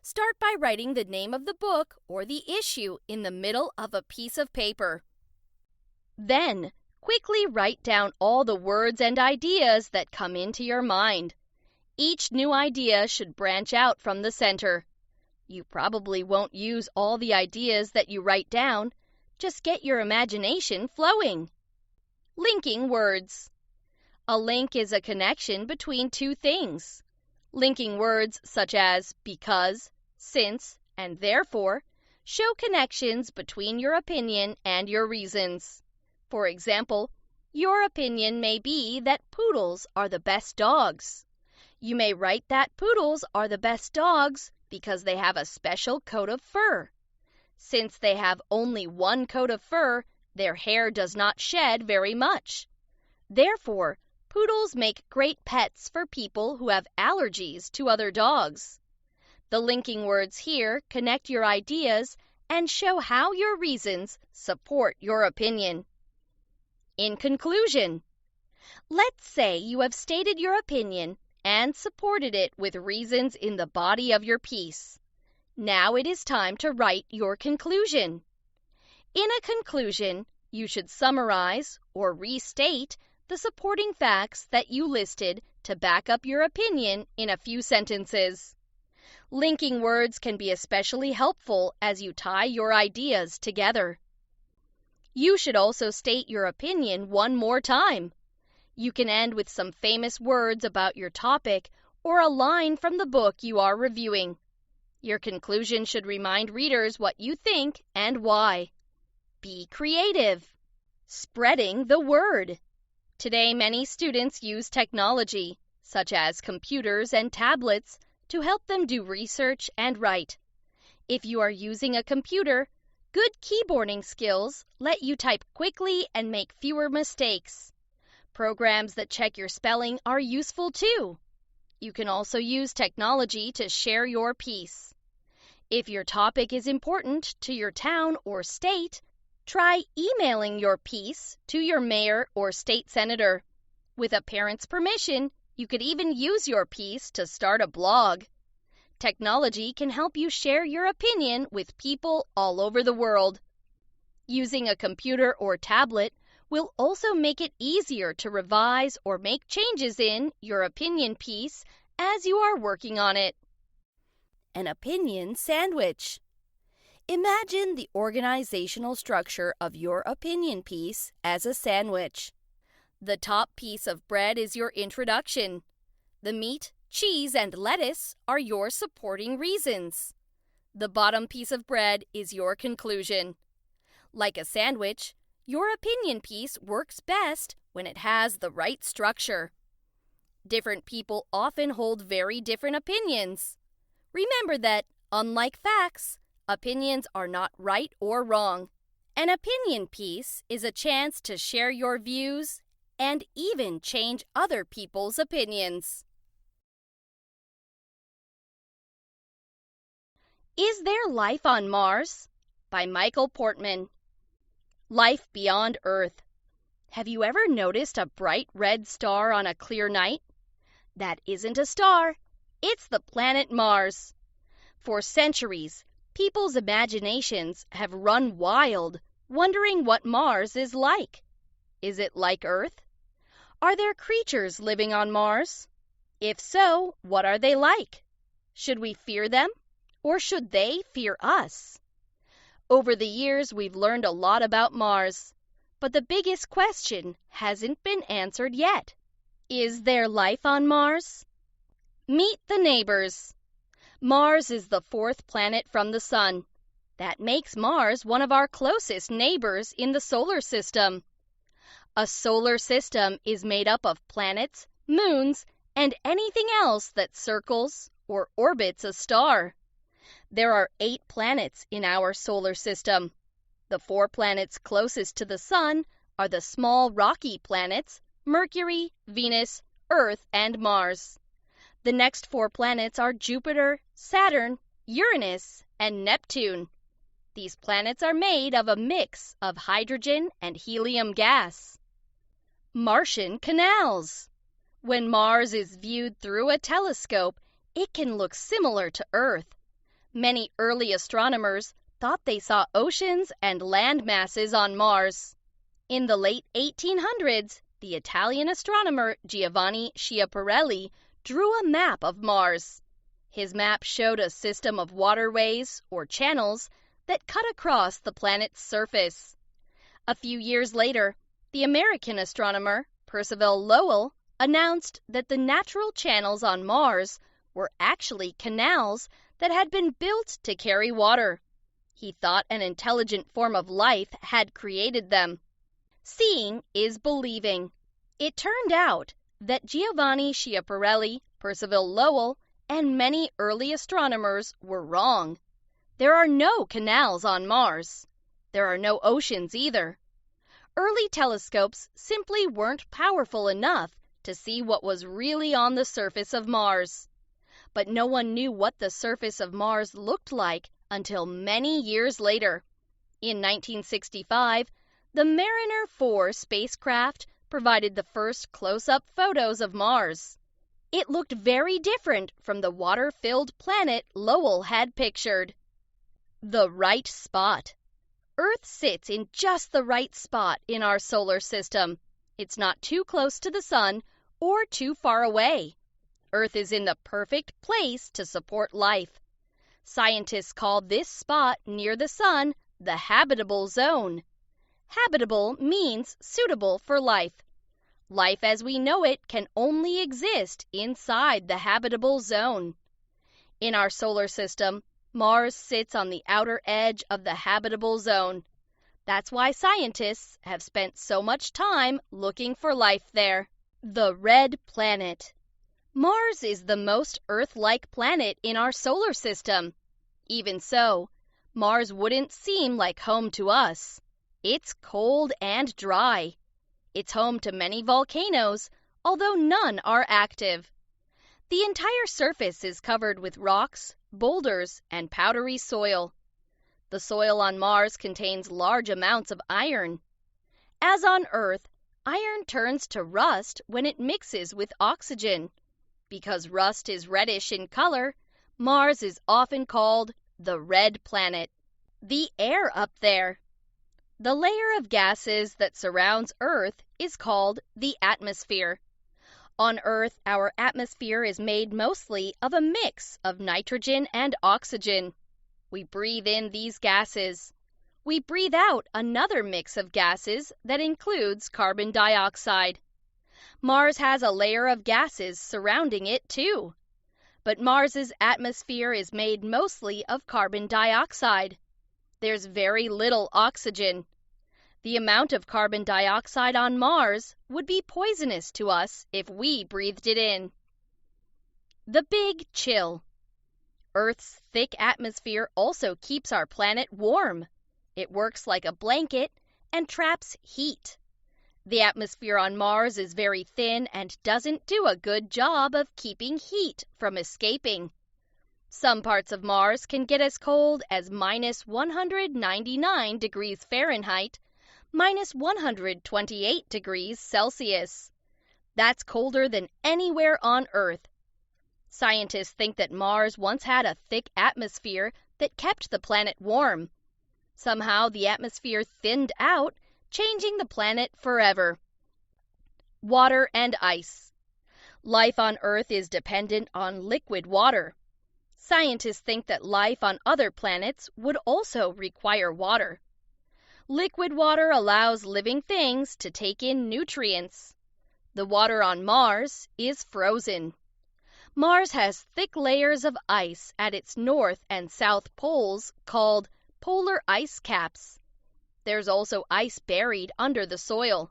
Start by writing the name of the book or the issue in the middle of a piece of paper. Then, quickly write down all the words and ideas that come into your mind. Each new idea should branch out from the center. You probably won't use all the ideas that you write down. Just get your imagination flowing. Linking words. A link is a connection between two things. Linking words such as because, since, and therefore show connections between your opinion and your reasons. For example, your opinion may be that poodles are the best dogs. You may write that poodles are the best dogs because they have a special coat of fur. Since they have only one coat of fur, their hair does not shed very much. Therefore, poodles make great pets for people who have allergies to other dogs. The linking words here connect your ideas and show how your reasons support your opinion. In conclusion, let's say you have stated your opinion and supported it with reasons in the body of your piece. Now it is time to write your conclusion. In a conclusion, you should summarize or restate the supporting facts that you listed to back up your opinion in a few sentences. Linking words can be especially helpful as you tie your ideas together. You should also state your opinion one more time. You can end with some famous words about your topic or a line from the book you are reviewing. Your conclusion should remind readers what you think and why. Be creative. Spreading the word. Today, many students use technology, such as computers and tablets, to help them do research and write. If you are using a computer, good keyboarding skills let you type quickly and make fewer mistakes. Programs that check your spelling are useful too. You can also use technology to share your piece. If your topic is important to your town or state, try emailing your piece to your mayor or state senator. With a parent's permission, you could even use your piece to start a blog. Technology can help you share your opinion with people all over the world. Using a computer or tablet will also make it easier to revise or make changes in your opinion piece as you are working on it. An opinion sandwich. Imagine the organizational structure of your opinion piece as a sandwich. The top piece of bread is your introduction. The meat, cheese, and lettuce are your supporting reasons. The bottom piece of bread is your conclusion. Like a sandwich, your opinion piece works best when it has the right structure. Different people often hold very different opinions. Remember that, unlike facts, opinions are not right or wrong. An opinion piece is a chance to share your views and even change other people's opinions. Is There Life on Mars? By Michael Portman. Life beyond Earth. Have you ever noticed a bright red star on a clear night? That isn't a star. It's the planet Mars. For centuries, people's imaginations have run wild, wondering what Mars is like. Is it like Earth? Are there creatures living on Mars? If so, what are they like? Should we fear them, or should they fear us? Over the years, we've learned a lot about Mars, but the biggest question hasn't been answered yet. Is there life on Mars? Meet the neighbors. Mars is the fourth planet from the Sun. That makes Mars one of our closest neighbors in the solar system. A solar system is made up of planets, moons, and anything else that circles or orbits a star. There are 8 planets in our solar system. The 4 planets closest to the Sun are the small rocky planets Mercury, Venus, Earth, and Mars. The next 4 planets are Jupiter, Saturn, Uranus, and Neptune. These planets are made of a mix of hydrogen and helium gas. Martian canals. When Mars is viewed through a telescope, it can look similar to Earth. Many early astronomers thought they saw oceans and land masses on Mars. In the late 1800s, the Italian astronomer Giovanni Schiaparelli drew a map of Mars. His map showed a system of waterways, or channels, that cut across the planet's surface. A few years later, the American astronomer Percival Lowell announced that the natural channels on Mars were actually canals that had been built to carry water. He thought an intelligent form of life had created them. Seeing is believing. It turned out that Giovanni Schiaparelli, Percival Lowell, and many early astronomers were wrong. There are no canals on Mars. There are no oceans either. Early telescopes simply weren't powerful enough to see what was really on the surface of Mars. But no one knew what the surface of Mars looked like until many years later. In 1965, the Mariner 4 spacecraft provided the first close-up photos of Mars. It looked very different from the water-filled planet Lowell had pictured. The right spot. Earth sits in just the right spot in our solar system. It's not too close to the Sun or too far away. Earth is in the perfect place to support life. Scientists call this spot near the Sun the habitable zone. Habitable means suitable for life. Life as we know it can only exist inside the habitable zone. In our solar system, Mars sits on the outer edge of the habitable zone. That's why scientists have spent so much time looking for life there. The red planet. Mars is the most Earth-like planet in our solar system. Even so, Mars wouldn't seem like home to us. It's cold and dry. It's home to many volcanoes, although none are active. The entire surface is covered with rocks, boulders, and powdery soil. The soil on Mars contains large amounts of iron. As on Earth, iron turns to rust when it mixes with oxygen. Because rust is reddish in color, Mars is often called the red planet. The air up there. The layer of gases that surrounds Earth is called the atmosphere. On Earth, our atmosphere is made mostly of a mix of nitrogen and oxygen. We breathe in these gases. We breathe out another mix of gases that includes carbon dioxide. Mars has a layer of gases surrounding it too. But Mars's atmosphere is made mostly of carbon dioxide. There's very little oxygen. The amount of carbon dioxide on Mars would be poisonous to us if we breathed it in. The Big Chill. Earth's thick atmosphere also keeps our planet warm. It works like a blanket and traps heat. The atmosphere on Mars is very thin and doesn't do a good job of keeping heat from escaping. Some parts of Mars can get as cold as minus 199 degrees Fahrenheit, minus 128 degrees Celsius. That's colder than anywhere on Earth. Scientists think that Mars once had a thick atmosphere that kept the planet warm. Somehow the atmosphere thinned out, changing the planet forever. Water and ice. Life on Earth is dependent on liquid water. Scientists think that life on other planets would also require water. Liquid water allows living things to take in nutrients. The water on Mars is frozen. Mars has thick layers of ice at its north and south poles called polar ice caps. There's also ice buried under the soil.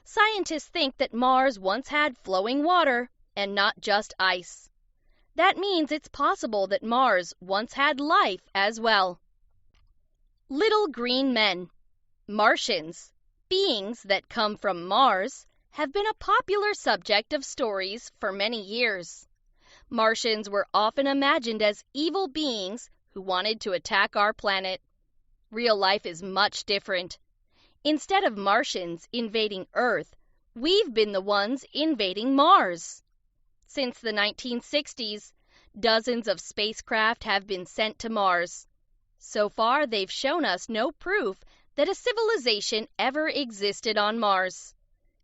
Scientists think that Mars once had flowing water and not just ice. That means it's possible that Mars once had life as well. Little green men. Martians, beings that come from Mars, have been a popular subject of stories for many years. Martians were often imagined as evil beings who wanted to attack our planet. Real life is much different. Instead of Martians invading Earth, we've been the ones invading Mars. Since the 1960s, dozens of spacecraft have been sent to Mars. So far, they've shown us no proof that a civilization ever existed on Mars.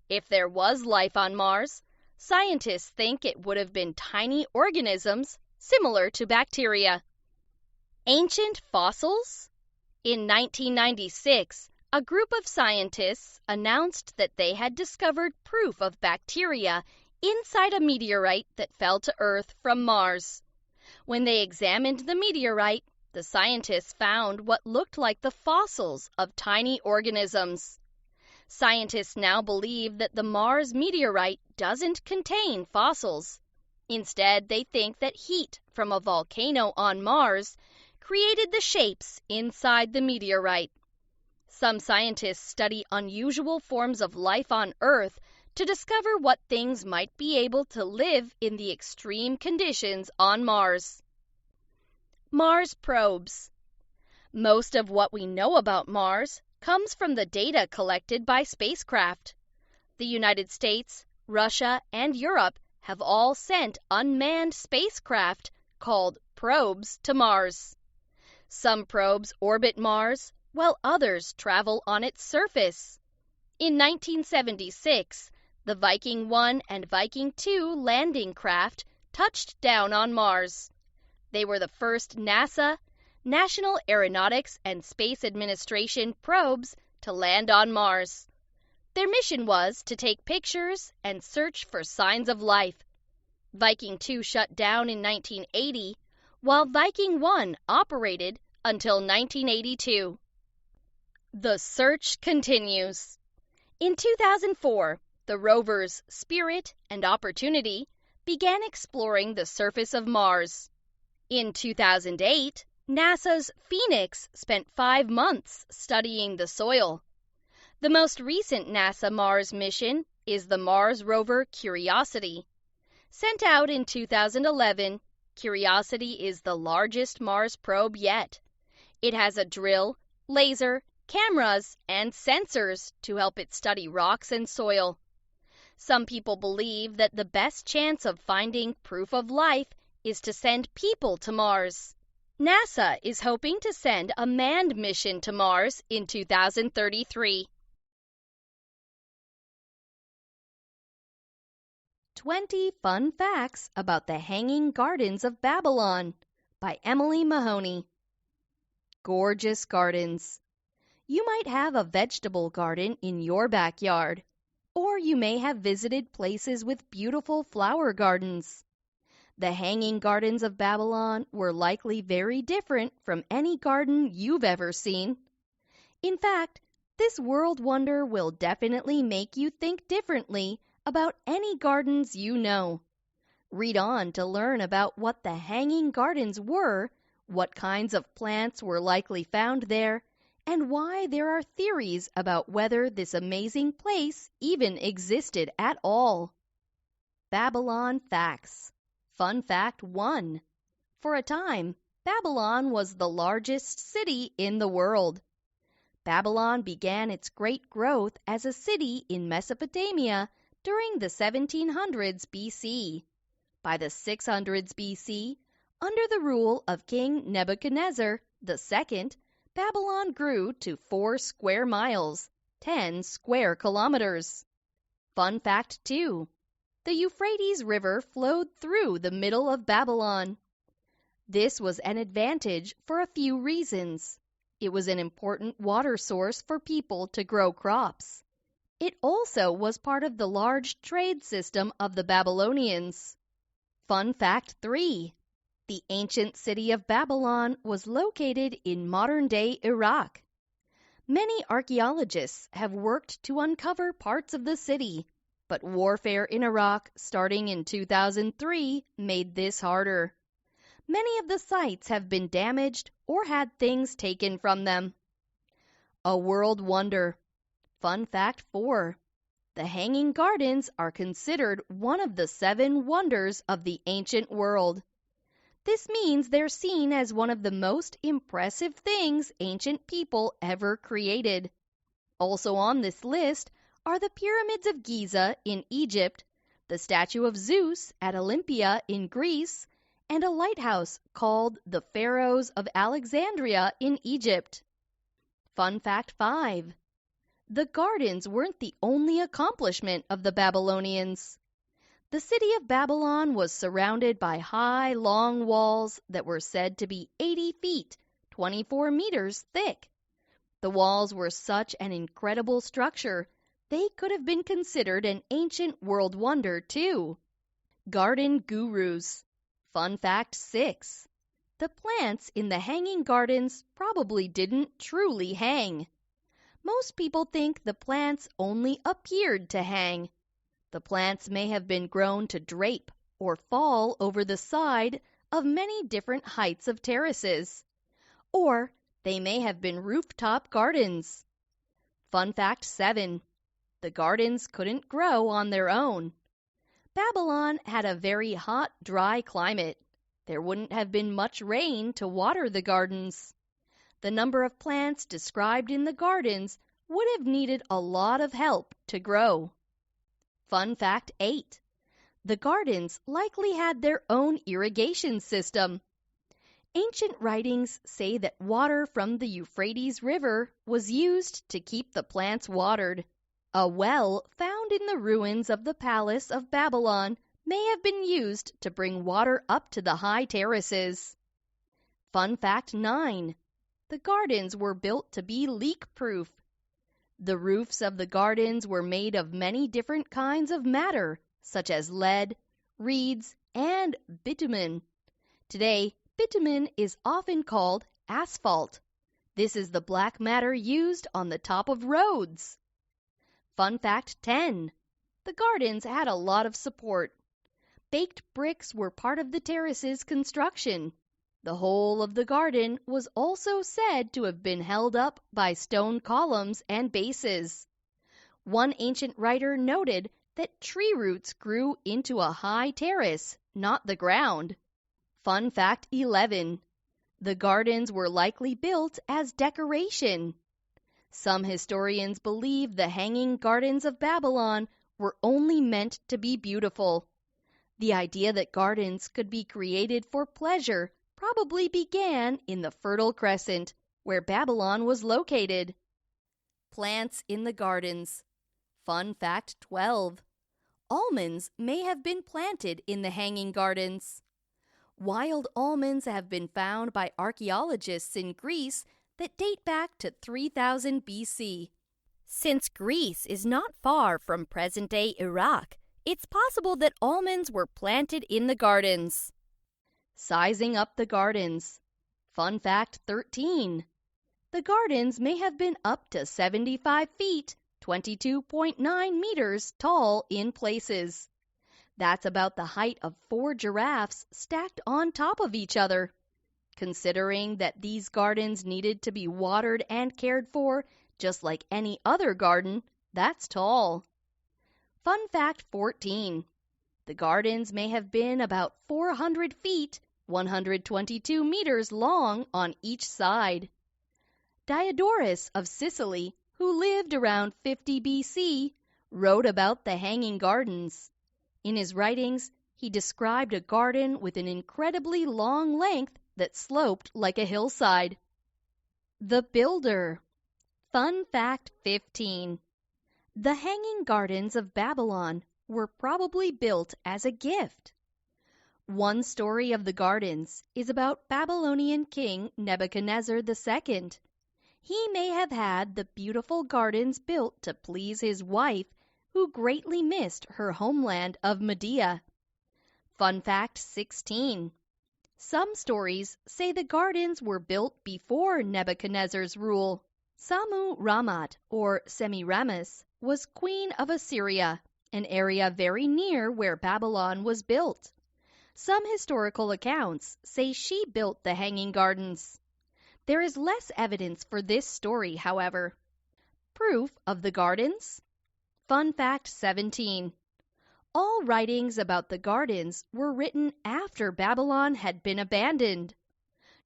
If there was life on Mars, scientists think it would have been tiny organisms similar to bacteria. Ancient fossils? In 1996, a group of scientists announced that they had discovered proof of bacteria inside a meteorite that fell to Earth from Mars. When they examined the meteorite, the scientists found what looked like the fossils of tiny organisms. Scientists now believe that the Mars meteorite doesn't contain fossils. Instead, they think that heat from a volcano on Mars created the shapes inside the meteorite. Some scientists study unusual forms of life on Earth to discover what things might be able to live in the extreme conditions on Mars. Mars probes. Most of what we know about Mars comes from the data collected by spacecraft. The United States, Russia, and Europe have all sent unmanned spacecraft called probes to Mars. Some probes orbit Mars, while others travel on its surface. In 1976, the Viking 1 and Viking 2 landing craft touched down on Mars. They were the first NASA, National Aeronautics and Space Administration probes to land on Mars. Their mission was to take pictures and search for signs of life. Viking 2 shut down in 1980, while Viking 1 operated until 1982. The search continues. In 2004, the rovers Spirit and Opportunity began exploring the surface of Mars. In 2008, NASA's Phoenix spent 5 months studying the soil. The most recent NASA Mars mission is the Mars rover Curiosity. Sent out in 2011, Curiosity is the largest Mars probe yet. It has a drill, laser, cameras, and sensors to help it study rocks and soil. Some people believe that the best chance of finding proof of life is to send people to Mars. NASA is hoping to send a manned mission to Mars in 2033. 20 Fun Facts About the Hanging Gardens of Babylon by Emily Mahoney. Gorgeous gardens. You might have a vegetable garden in your backyard, or you may have visited places with beautiful flower gardens. The Hanging Gardens of Babylon were likely very different from any garden you've ever seen. In fact, this world wonder will definitely make you think differently about any gardens you know. Read on to learn about what the Hanging Gardens were, what kinds of plants were likely found there, and why there are theories about whether this amazing place even existed at all. Babylon Facts. Fun Fact 1. For a time, Babylon was the largest city in the world. Babylon began its great growth as a city in Mesopotamia during the 1700s BC. By the 600s BC, under the rule of King Nebuchadnezzar II, Babylon grew to 4 square miles, 10 square kilometers. Fun Fact 2. The Euphrates River flowed through the middle of Babylon. This was an advantage for a few reasons. It was an important water source for people to grow crops. It also was part of the large trade system of the Babylonians. Fun Fact 3. The ancient city of Babylon was located in modern-day Iraq. Many archaeologists have worked to uncover parts of the city, but warfare in Iraq starting in 2003 made this harder. Many of the sites have been damaged or had things taken from them. A world wonder. Fun Fact 4. The Hanging Gardens are considered one of the 7 wonders of the ancient world. This means they're seen as one of the most impressive things ancient people ever created. Also on this list are the Pyramids of Giza in Egypt, the statue of Zeus at Olympia in Greece, and a lighthouse called the Pharaohs of Alexandria in Egypt. Fun Fact 5. The gardens weren't the only accomplishment of the Babylonians. The city of Babylon was surrounded by high, long walls that were said to be 80 feet, 24 meters thick. The walls were such an incredible structure, they could have been considered an ancient world wonder, too. Garden gurus. Fun Fact 6. The plants in the Hanging Gardens probably didn't truly hang. Most people think the plants only appeared to hang. The plants may have been grown to drape or fall over the side of many different heights of terraces. Or they may have been rooftop gardens. Fun Fact 7. The gardens couldn't grow on their own. Babylon had a very hot, dry climate. There wouldn't have been much rain to water the gardens. The number of plants described in the gardens would have needed a lot of help to grow. Fun Fact 8. The gardens likely had their own irrigation system. Ancient writings say that water from the Euphrates River was used to keep the plants watered. A well found in the ruins of the Palace of Babylon may have been used to bring water up to the high terraces. Fun Fact 9. The gardens were built to be leak-proof. The roofs of the gardens were made of many different kinds of matter, such as lead, reeds, and bitumen. Today, bitumen is often called asphalt. This is the black matter used on the top of roads. Fun Fact 10. The gardens had a lot of support. Baked bricks were part of the terrace's construction. The whole of the garden was also said to have been held up by stone columns and bases. One ancient writer noted that tree roots grew into a high terrace, not the ground. Fun fact 11. The gardens were likely built as decoration. Some historians believe the Hanging Gardens of Babylon were only meant to be beautiful. The idea that gardens could be created for pleasure probably began in the Fertile Crescent, where Babylon was located. Plants in the gardens. Fun fact 12. Almonds may have been planted in the Hanging Gardens. Wild almonds have been found by archaeologists in Greece that date back to 3000 BC. Since Greece is not far from present-day Iraq, it's possible that almonds were planted in the gardens. Sizing up the gardens. Fun fact 13. The gardens may have been up to 75 feet, 22.9 meters tall in places. That's about the height of 4 giraffes stacked on top of each other. Considering that these gardens needed to be watered and cared for, just like any other garden, that's tall. Fun fact 14. The gardens may have been about 400 feet, 122 meters long on each side. Diodorus of Sicily, who lived around 50 BC, wrote about the Hanging Gardens. In his writings, he described a garden with an incredibly long length that sloped like a hillside. The Builder. Fun fact 15. The Hanging Gardens of Babylon were probably built as a gift. One story of the gardens is about Babylonian king Nebuchadnezzar II. He may have had the beautiful gardens built to please his wife, who greatly missed her homeland of Media. Fun fact 16. Some stories say the gardens were built before Nebuchadnezzar's rule. Sammu Rammat, or Semiramis, was queen of Assyria, an area very near where Babylon was built. Some historical accounts say she built the Hanging Gardens. There is less evidence for this story, however. Proof of the gardens? Fun fact 17. All writings about the gardens were written after Babylon had been abandoned.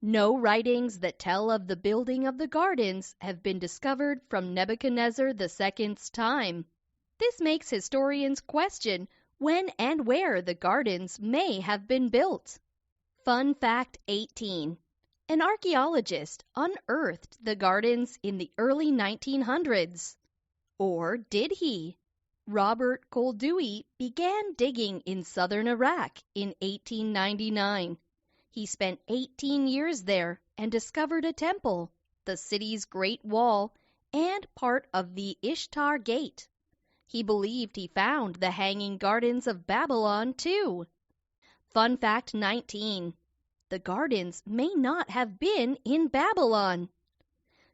No writings that tell of the building of the gardens have been discovered from Nebuchadnezzar II's time. This makes historians question when and where the gardens may have been built. Fun fact 18. An archaeologist unearthed the gardens in the early 1900s. Or did he? Robert Koldewey began digging in southern Iraq in 1899. He spent 18 years there and discovered a temple, the city's Great Wall, and part of the Ishtar Gate. He believed he found the Hanging Gardens of Babylon, too. Fun fact 19. The gardens may not have been in Babylon.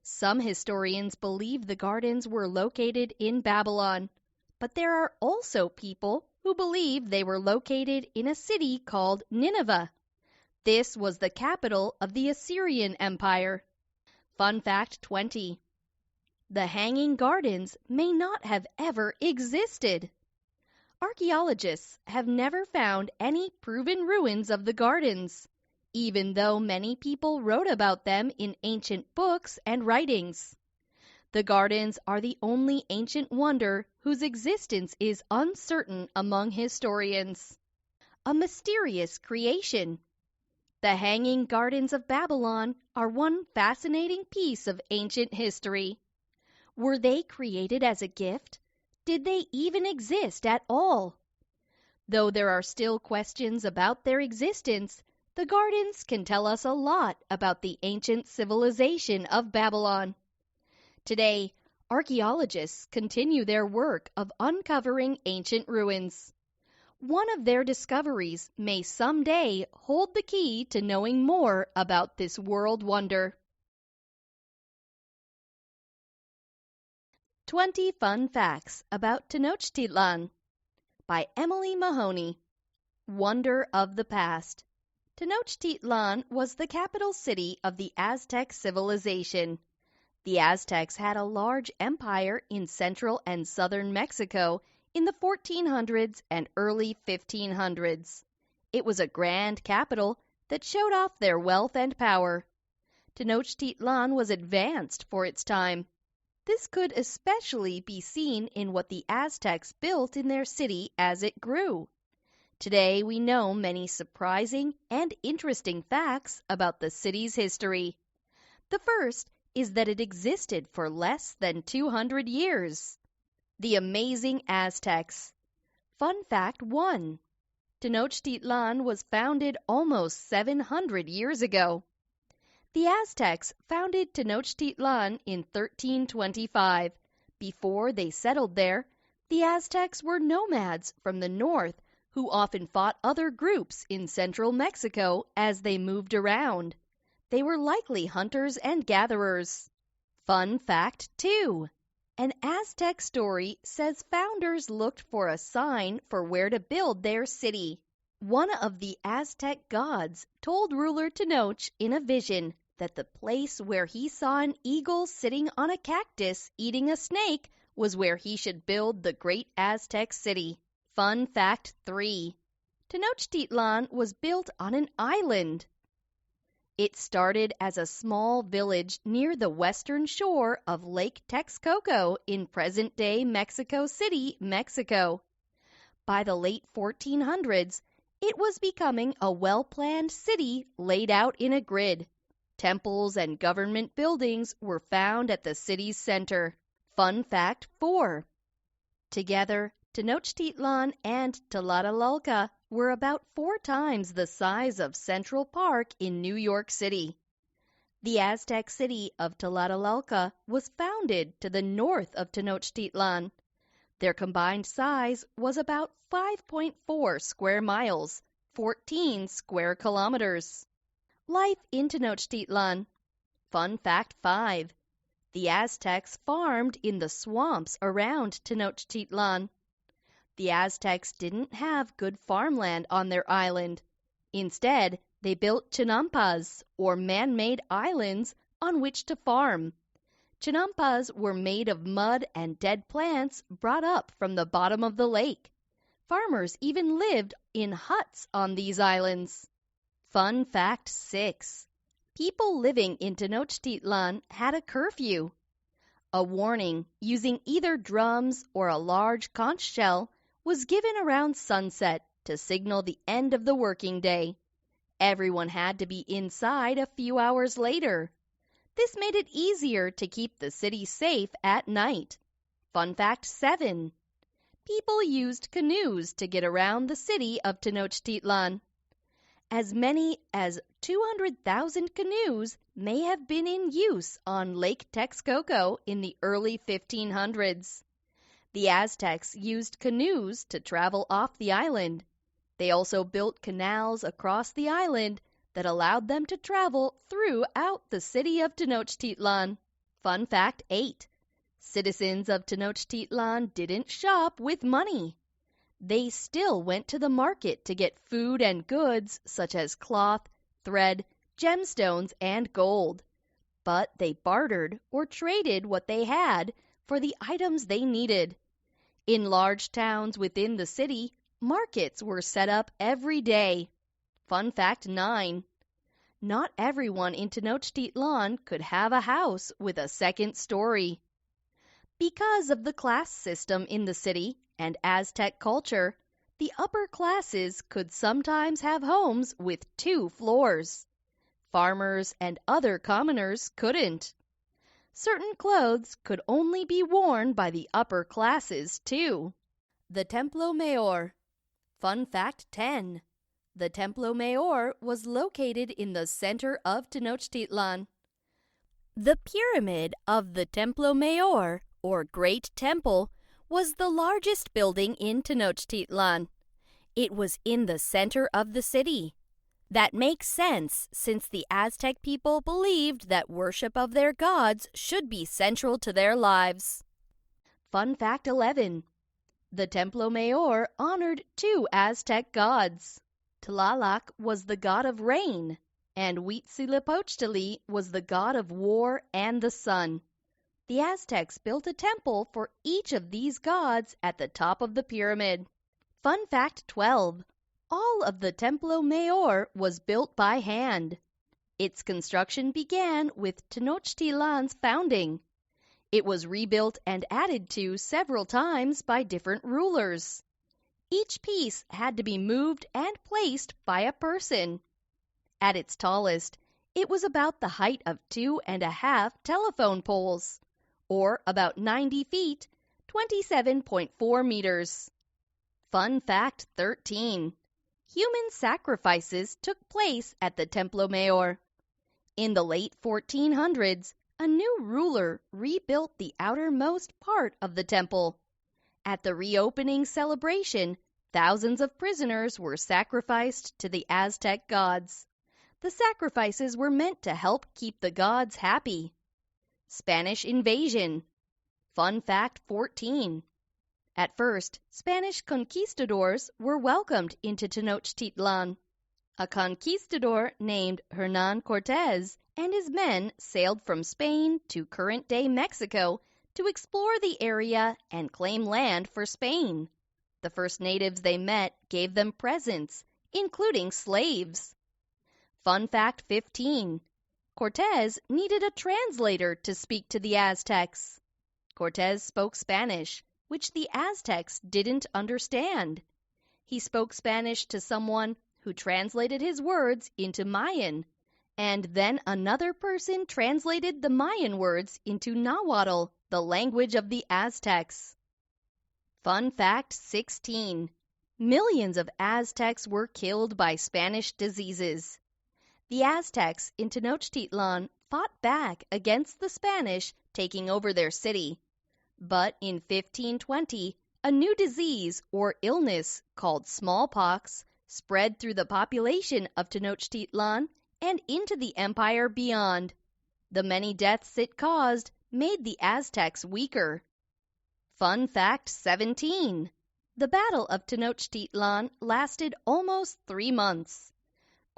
Some historians believe the gardens were located in Babylon, but there are also people who believe they were located in a city called Nineveh. This was the capital of the Assyrian Empire. Fun fact 20. The Hanging Gardens may not have ever existed. Archaeologists have never found any proven ruins of the gardens, even though many people wrote about them in ancient books and writings. The gardens are the only ancient wonder whose existence is uncertain among historians. A mysterious creation. The Hanging Gardens of Babylon are one fascinating piece of ancient history. Were they created as a gift? Did they even exist at all? Though there are still questions about their existence, the gardens can tell us a lot about the ancient civilization of Babylon. Today, archaeologists continue their work of uncovering ancient ruins. One of their discoveries may someday hold the key to knowing more about this world wonder. 20 Fun Facts About Tenochtitlan by Emily Mahoney. Wonder of the Past. Tenochtitlan was the capital city of the Aztec civilization. The Aztecs had a large empire in central and southern Mexico in the 1400s and early 1500s. It was a grand capital that showed off their wealth and power. Tenochtitlan was advanced for its time. This could especially be seen in what the Aztecs built in their city as it grew. Today we know many surprising and interesting facts about the city's history. The first is that it existed for less than 200 years. The amazing Aztecs. Fun fact 1. Tenochtitlan was founded almost 700 years ago. The Aztecs founded Tenochtitlan in 1325. Before they settled there, the Aztecs were nomads from the north who often fought other groups in central Mexico as they moved around. They were likely hunters and gatherers. Fun fact 2. An Aztec story says founders looked for a sign for where to build their city. One of the Aztec gods told ruler Tenoch in a vision that the place where he saw an eagle sitting on a cactus eating a snake was where he should build the great Aztec city. Fun fact 3. Tenochtitlan was built on an island. It started as a small village near the western shore of Lake Texcoco in present-day Mexico City, Mexico. By the late 1400s, it was becoming a well-planned city laid out in a grid. Temples and government buildings were found at the city's center. Fun fact 4. Together, Tenochtitlan and Tlatelolco were about 4 times the size of Central Park in New York City. The Aztec city of Tlatelolco was founded to the north of Tenochtitlan. Their combined size was about 5.4 square miles, 14 square kilometers. Life in Tenochtitlan. Fun fact 5. The Aztecs farmed in the swamps around Tenochtitlan. The Aztecs didn't have good farmland on their island. Instead, they built chinampas, or man-made islands, on which to farm. Chinampas were made of mud and dead plants brought up from the bottom of the lake. Farmers even lived in huts on these islands. Fun fact 6. People living in Tenochtitlan had a curfew. A warning using either drums or a large conch shell was given around sunset to signal the end of the working day. Everyone had to be inside a few hours later. This made it easier to keep the city safe at night. Fun fact 7. People used canoes to get around the city of Tenochtitlan. As many as 200,000 canoes may have been in use on Lake Texcoco in the early 1500s. The Aztecs used canoes to travel off the island. They also built canals across the island that allowed them to travel throughout the city of Tenochtitlan. Fun fact 8. Citizens of Tenochtitlan didn't shop with money. They still went to the market to get food and goods such as cloth, thread, gemstones, and gold. But they bartered or traded what they had for the items they needed. In large towns within the city, markets were set up every day. Fun fact 9. Not everyone in Tenochtitlan could have a house with a second story. Because of the class system in the city and Aztec culture, the upper classes could sometimes have homes with 2 floors. Farmers and other commoners couldn't. Certain clothes could only be worn by the upper classes, too. The Templo Mayor. Fun fact 10. The Templo Mayor was located in the center of Tenochtitlan. The pyramid of the Templo Mayor, or Great Temple, was the largest building in Tenochtitlan. It was in the center of the city. That makes sense since the Aztec people believed that worship of their gods should be central to their lives. Fun fact 11. The Templo Mayor honored 2 Aztec gods. Tlaloc was the god of rain, and Huitzilopochtli was the god of war and the sun. The Aztecs built a temple for each of these gods at the top of the pyramid. Fun fact 12. All of the Templo Mayor was built by hand. Its construction began with Tenochtitlan's founding. It was rebuilt and added to several times by different rulers. Each piece had to be moved and placed by a person. At its tallest, it was about the height of 2.5 telephone poles, or about 90 feet, 27.4 meters. Fun fact 13. Human sacrifices took place at the Templo Mayor. In the late 1400s, a new ruler rebuilt the outermost part of the temple. At the reopening celebration, thousands of prisoners were sacrificed to the Aztec gods. The sacrifices were meant to help keep the gods happy. Spanish invasion. Fun fact 14. At first, Spanish conquistadors were welcomed into Tenochtitlan. A conquistador named Hernán Cortés and his men sailed from Spain to current-day Mexico to explore the area and claim land for Spain. The first natives they met gave them presents, including slaves. Fun fact 15. Cortés needed a translator to speak to the Aztecs. Cortés spoke Spanish, which the Aztecs didn't understand. He spoke Spanish to someone who translated his words into Mayan, and then another person translated the Mayan words into Nahuatl, the language of the Aztecs. Fun fact 16. Millions of Aztecs were killed by Spanish diseases. The Aztecs in Tenochtitlan fought back against the Spanish taking over their city. But in 1520, a new disease or illness called smallpox spread through the population of Tenochtitlan and into the empire beyond. The many deaths it caused made the Aztecs weaker. Fun fact 17. The Battle of Tenochtitlan lasted almost 3 months.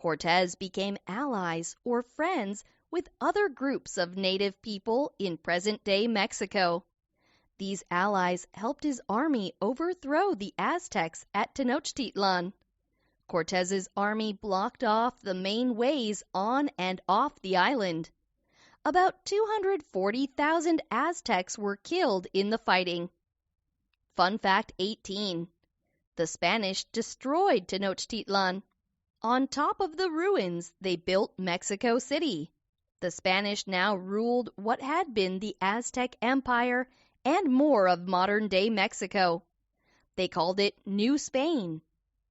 Cortés became allies or friends with other groups of native people in present-day Mexico. These allies helped his army overthrow the Aztecs at Tenochtitlan. Cortés's army blocked off the main ways on and off the island. About 240,000 Aztecs were killed in the fighting. Fun fact 18. The Spanish destroyed Tenochtitlan. On top of the ruins, they built Mexico City. The Spanish now ruled what had been the Aztec Empire and more of modern-day Mexico. They called it New Spain.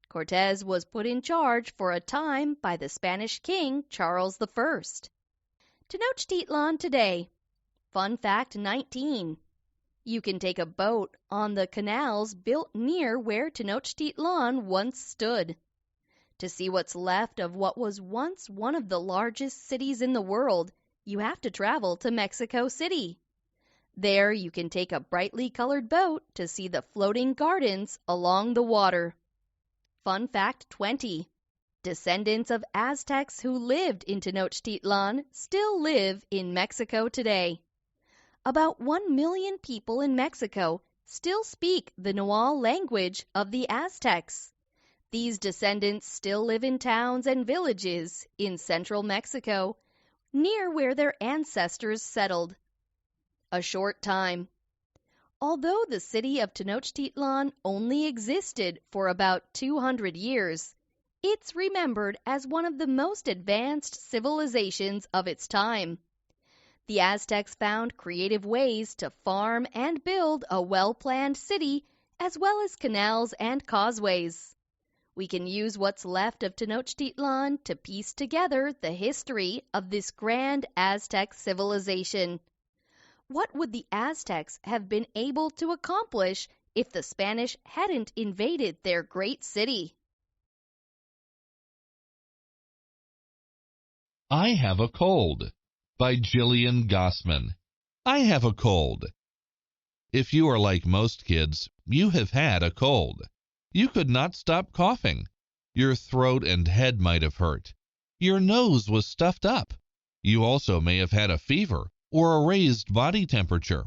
Cortés was put in charge for a time by the Spanish king Charles I. Tenochtitlan today. Fun fact 19. You can take a boat on the canals built near where Tenochtitlan once stood. To see what's left of what was once one of the largest cities in the world, you have to travel to Mexico City. There you can take a brightly colored boat to see the floating gardens along the water. Fun fact 20. Descendants of Aztecs who lived in Tenochtitlan still live in Mexico today. About 1 million people in Mexico still speak the Nahuatl language of the Aztecs. These descendants still live in towns and villages in central Mexico, near where their ancestors settled. A short time. Although the city of Tenochtitlan only existed for about 200 years, it's remembered as one of the most advanced civilizations of its time. The Aztecs found creative ways to farm and build a well-planned city, as well as canals and causeways. We can use what's left of Tenochtitlan to piece together the history of this grand Aztec civilization. What would the Aztecs have been able to accomplish if the Spanish hadn't invaded their great city? I Have a Cold by Gillian Gossman. I have a cold. If you are like most kids, you have had a cold. You could not stop coughing. Your throat and head might have hurt. Your nose was stuffed up. You also may have had a fever or a raised body temperature.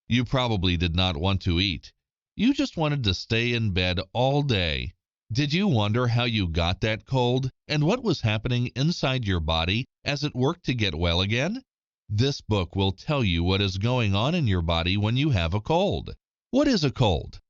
You probably did not want to eat. You just wanted to stay in bed all day. Did you wonder how you got that cold and what was happening inside your body as it worked to get well again? This book will tell you what is going on in your body when you have a cold. What is a cold?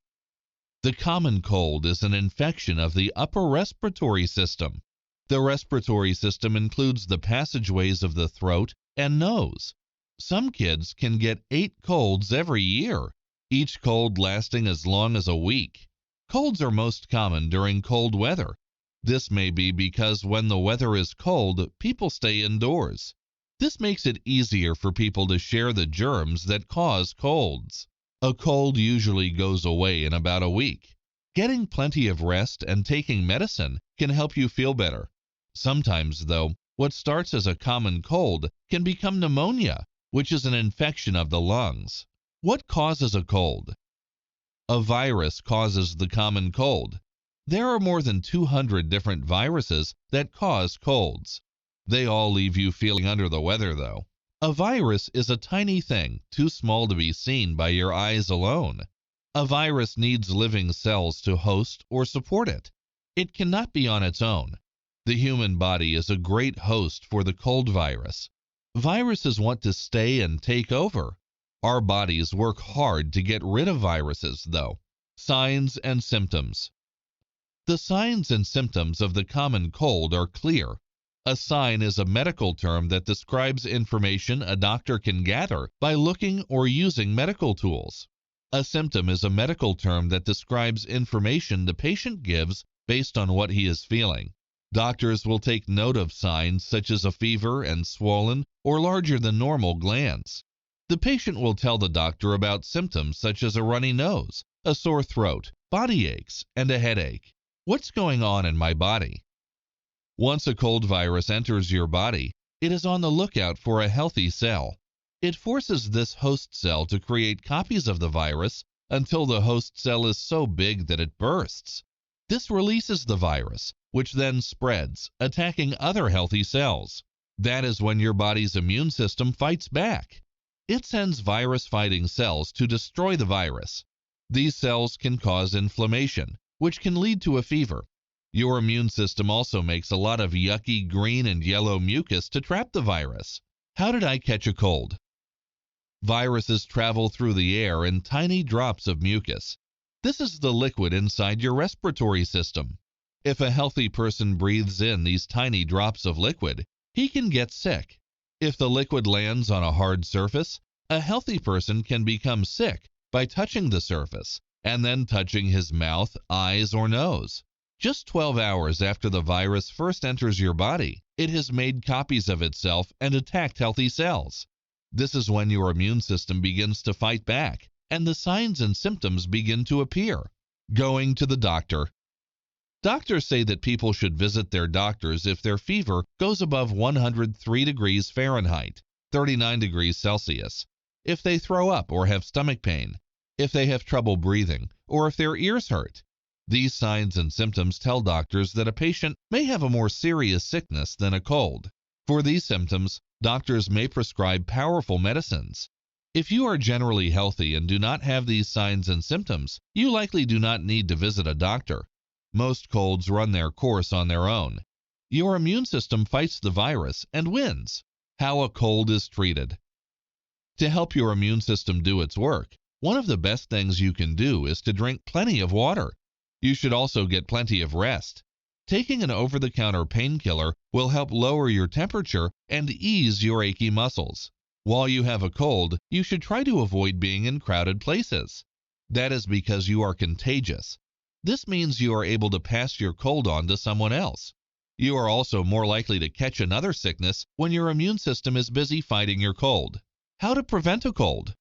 The common cold is an infection of the upper respiratory system. The respiratory system includes the passageways of the throat and nose. Some kids can get 8 colds every year, each cold lasting as long as a week. Colds are most common during cold weather. This may be because when the weather is cold, people stay indoors. This makes it easier for people to share the germs that cause colds. A cold usually goes away in about a week. Getting plenty of rest and taking medicine can help you feel better. Sometimes, though, what starts as a common cold can become pneumonia, which is an infection of the lungs. What causes a cold? A virus causes the common cold. There are more than 200 different viruses that cause colds. They all leave you feeling under the weather, though. A virus is a tiny thing, too small to be seen by your eyes alone. A virus needs living cells to host or support it. It cannot be on its own. The human body is a great host for the cold virus. Viruses want to stay and take over. Our bodies work hard to get rid of viruses, though. Signs and symptoms. The signs and symptoms of the common cold are clear. A sign is a medical term that describes information a doctor can gather by looking or using medical tools. A symptom is a medical term that describes information the patient gives based on what he is feeling. Doctors will take note of signs such as a fever and swollen or larger than normal glands. The patient will tell the doctor about symptoms such as a runny nose, a sore throat, body aches, and a headache. What's going on in my body? Once a cold virus enters your body, it is on the lookout for a healthy cell. It forces this host cell to create copies of the virus until the host cell is so big that it bursts. This releases the virus, which then spreads, attacking other healthy cells. That is when your body's immune system fights back. It sends virus-fighting cells to destroy the virus. These cells can cause inflammation, which can lead to a fever. Your immune system also makes a lot of yucky green and yellow mucus to trap the virus. How did I catch a cold? Viruses travel through the air in tiny drops of mucus. This is the liquid inside your respiratory system. If a healthy person breathes in these tiny drops of liquid, he can get sick. If the liquid lands on a hard surface, a healthy person can become sick by touching the surface and then touching his mouth, eyes, or nose. Just 12 hours after the virus first enters your body, it has made copies of itself and attacked healthy cells. This is when your immune system begins to fight back and the signs and symptoms begin to appear. Going to the doctor. Doctors say that people should visit their doctors if their fever goes above 103 degrees Fahrenheit, 39 degrees Celsius, if they throw up or have stomach pain, if they have trouble breathing, or if their ears hurt. These signs and symptoms tell doctors that a patient may have a more serious sickness than a cold. For these symptoms, doctors may prescribe powerful medicines. If you are generally healthy and do not have these signs and symptoms, you likely do not need to visit a doctor. Most colds run their course on their own. Your immune system fights the virus and wins. How a cold is treated. To help your immune system do its work, one of the best things you can do is to drink plenty of water. You should also get plenty of rest. Taking an over-the-counter painkiller will help lower your temperature and ease your achy muscles. While you have a cold, you should try to avoid being in crowded places. That is because you are contagious. This means you are able to pass your cold on to someone else. You are also more likely to catch another sickness when your immune system is busy fighting your cold. How to prevent a cold?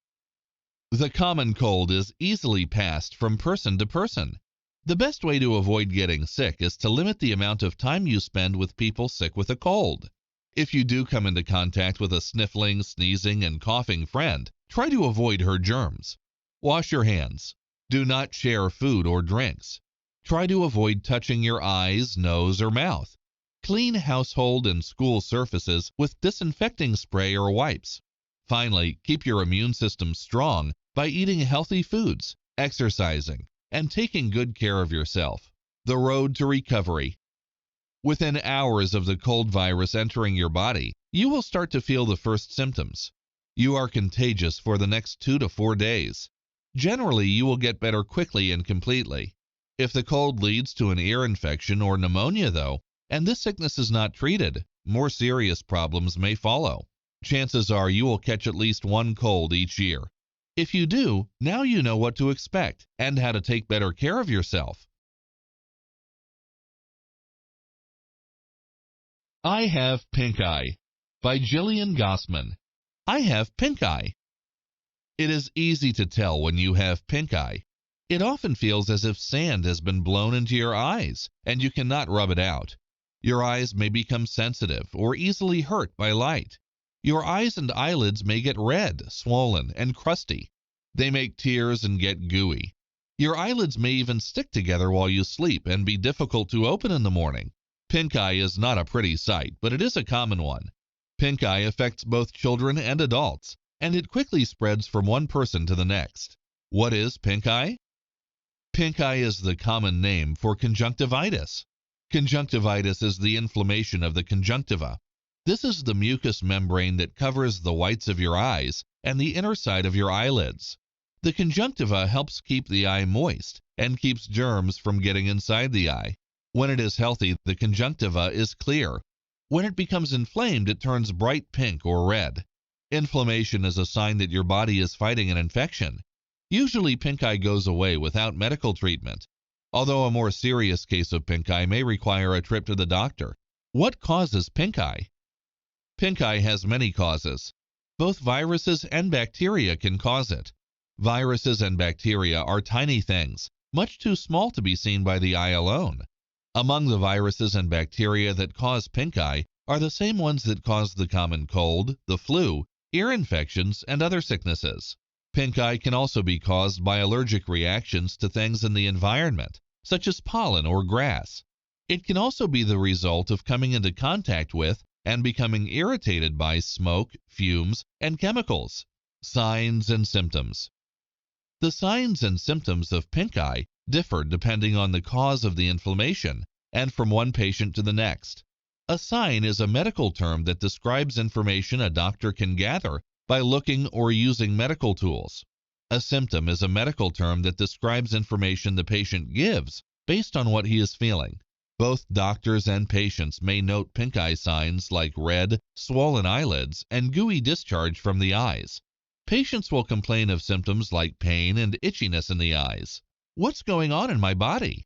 The common cold is easily passed from person to person. The best way to avoid getting sick is to limit the amount of time you spend with people sick with a cold. If you do come into contact with a sniffling, sneezing, and coughing friend, try to avoid her germs. Wash your hands. Do not share food or drinks. Try to avoid touching your eyes, nose, or mouth. Clean household and school surfaces with disinfecting spray or wipes. Finally, keep your immune system strong by eating healthy foods, exercising, and taking good care of yourself. The road to recovery. Within hours of the cold virus entering your body, you will start to feel the first symptoms. You are contagious for the next 2 to 4 days. Generally, you will get better quickly and completely. If the cold leads to an ear infection or pneumonia, though, and this sickness is not treated, more serious problems may follow. Chances are you will catch at least one cold each year. If you do, now you know what to expect and how to take better care of yourself. I Have Pink Eye by Jillian Gossman. I have pink eye. It is easy to tell when you have pink eye. It often feels as if sand has been blown into your eyes and you cannot rub it out. Your eyes may become sensitive or easily hurt by light. Your eyes and eyelids may get red, swollen, and crusty. They make tears and get gooey. Your eyelids may even stick together while you sleep and be difficult to open in the morning. Pink eye is not a pretty sight, but it is a common one. Pink eye affects both children and adults, and it quickly spreads from one person to the next. What is pink eye? Pink eye is the common name for conjunctivitis. Conjunctivitis is the inflammation of the conjunctiva. This is the mucous membrane that covers the whites of your eyes and the inner side of your eyelids. The conjunctiva helps keep the eye moist and keeps germs from getting inside the eye. When it is healthy, the conjunctiva is clear. When it becomes inflamed, it turns bright pink or red. Inflammation is a sign that your body is fighting an infection. Usually, pink eye goes away without medical treatment, although a more serious case of pink eye may require a trip to the doctor. What causes pink eye? Pink eye has many causes. Both viruses and bacteria can cause it. Viruses and bacteria are tiny things, much too small to be seen by the eye alone. Among the viruses and bacteria that cause pink eye are the same ones that cause the common cold, the flu, ear infections, and other sicknesses. Pink eye can also be caused by allergic reactions to things in the environment, such as pollen or grass. It can also be the result of coming into contact with and becoming irritated by smoke, fumes, and chemicals. Signs and symptoms. The signs and symptoms of pink eye differ depending on the cause of the inflammation and from one patient to the next. A sign is a medical term that describes information a doctor can gather by looking or using medical tools. A symptom is a medical term that describes information the patient gives based on what he is feeling. Both doctors and patients may note pink eye signs like red, swollen eyelids, and gooey discharge from the eyes. Patients will complain of symptoms like pain and itchiness in the eyes. What's going on in my body?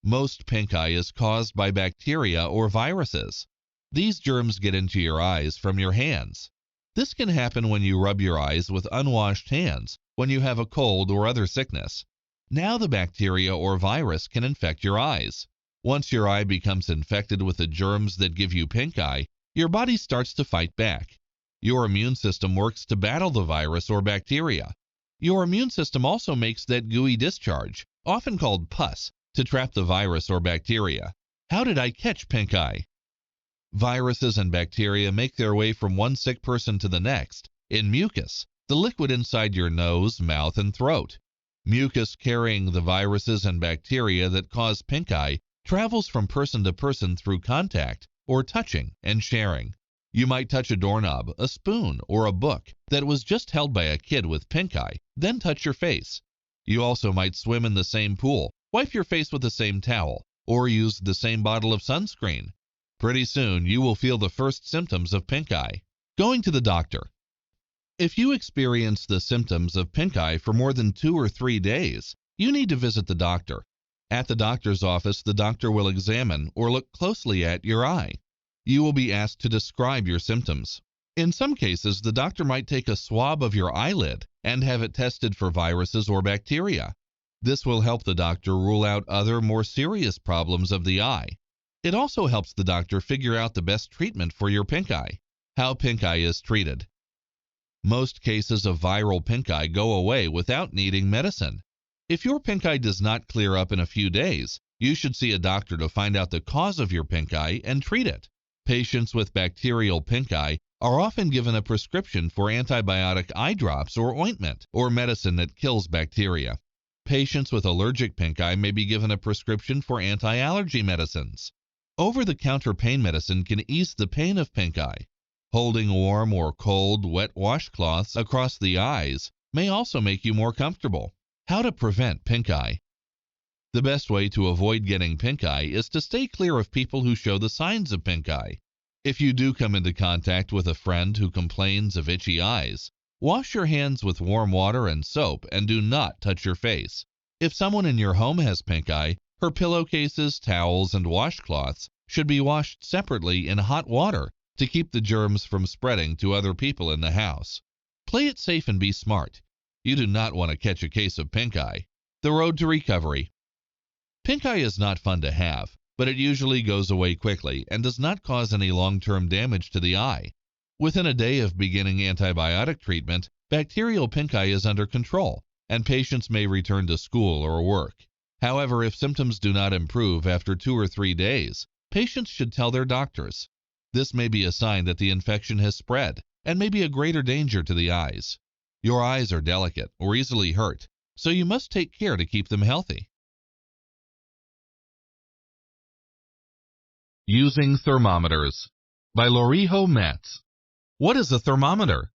Most pink eye is caused by bacteria or viruses. These germs get into your eyes from your hands. This can happen when you rub your eyes with unwashed hands, when you have a cold or other sickness. Now the bacteria or virus can infect your eyes. Once your eye becomes infected with the germs that give you pink eye, your body starts to fight back. Your immune system works to battle the virus or bacteria. Your immune system also makes that gooey discharge, often called pus, to trap the virus or bacteria. How did I catch pink eye? Viruses and bacteria make their way from one sick person to the next in mucus, the liquid inside your nose, mouth, and throat. Mucus carrying the viruses and bacteria that cause pink eye travels from person to person through contact or touching and sharing. You might touch a doorknob, a spoon, or a book that was just held by a kid with pink eye, then touch your face. You also might swim in the same pool, wipe your face with the same towel, or use the same bottle of sunscreen. Pretty soon, you will feel the first symptoms of pink eye. Going to the doctor. If you experience the symptoms of pink eye for more than 2 or 3 days, you need to visit the doctor. At the doctor's office, the doctor will examine or look closely at your eye. You will be asked to describe your symptoms. In some cases, the doctor might take a swab of your eyelid and have it tested for viruses or bacteria. This will help the doctor rule out other, more serious problems of the eye. It also helps the doctor figure out the best treatment for your pink eye. How pink eye is treated. Most cases of viral pink eye go away without needing medicine. If your pink eye does not clear up in a few days, you should see a doctor to find out the cause of your pink eye and treat it. Patients with bacterial pink eye are often given a prescription for antibiotic eye drops or ointment or medicine that kills bacteria. Patients with allergic pink eye may be given a prescription for anti-allergy medicines. Over-the-counter pain medicine can ease the pain of pink eye. Holding warm or cold, wet washcloths across the eyes may also make you more comfortable. How to prevent pink eye? The best way to avoid getting pink eye is to stay clear of people who show the signs of pink eye. If you do come into contact with a friend who complains of itchy eyes, wash your hands with warm water and soap and do not touch your face. If someone in your home has pink eye, her pillowcases, towels, and washcloths should be washed separately in hot water to keep the germs from spreading to other people in the house. Play it safe and be smart. You do not want to catch a case of pink eye. The road to recovery. Pink eye is not fun to have, but it usually goes away quickly and does not cause any long-term damage to the eye. Within a day of beginning antibiotic treatment, bacterial pink eye is under control, and patients may return to school or work. However, if symptoms do not improve after 2 or 3 days, patients should tell their doctors. This may be a sign that the infection has spread and may be a greater danger to the eyes. Your eyes are delicate or easily hurt, so you must take care to keep them healthy. Using thermometers by Loriho Metz. What is a thermometer?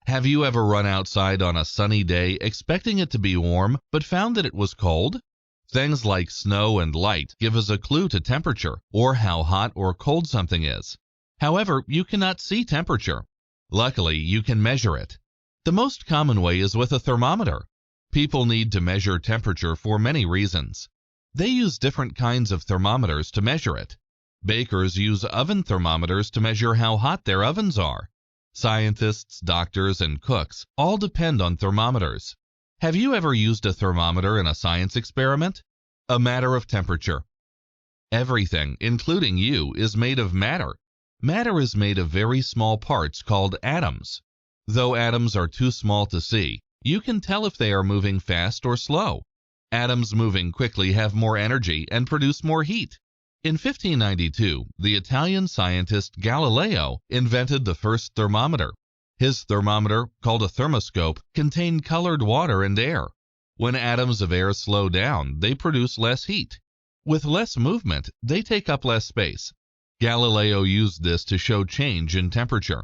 Have you ever run outside on a sunny day expecting it to be warm but found that it was cold? Things like snow and light give us a clue to temperature or how hot or cold something is. However, you cannot see temperature. Luckily, you can measure it. The most common way is with a thermometer. People need to measure temperature for many reasons. They use different kinds of thermometers to measure it. Bakers use oven thermometers to measure how hot their ovens are. Scientists, doctors, and cooks all depend on thermometers. Have you ever used a thermometer in a science experiment? A matter of temperature. Everything, including you, is made of matter. Matter is made of very small parts called atoms. Though atoms are too small to see, you can tell if they are moving fast or slow. Atoms moving quickly have more energy and produce more heat. In 1592, the Italian scientist Galileo invented the first thermometer. His thermometer, called a thermoscope, contained colored water and air. When atoms of air slow down, they produce less heat. With less movement, they take up less space. Galileo used this to show change in temperature.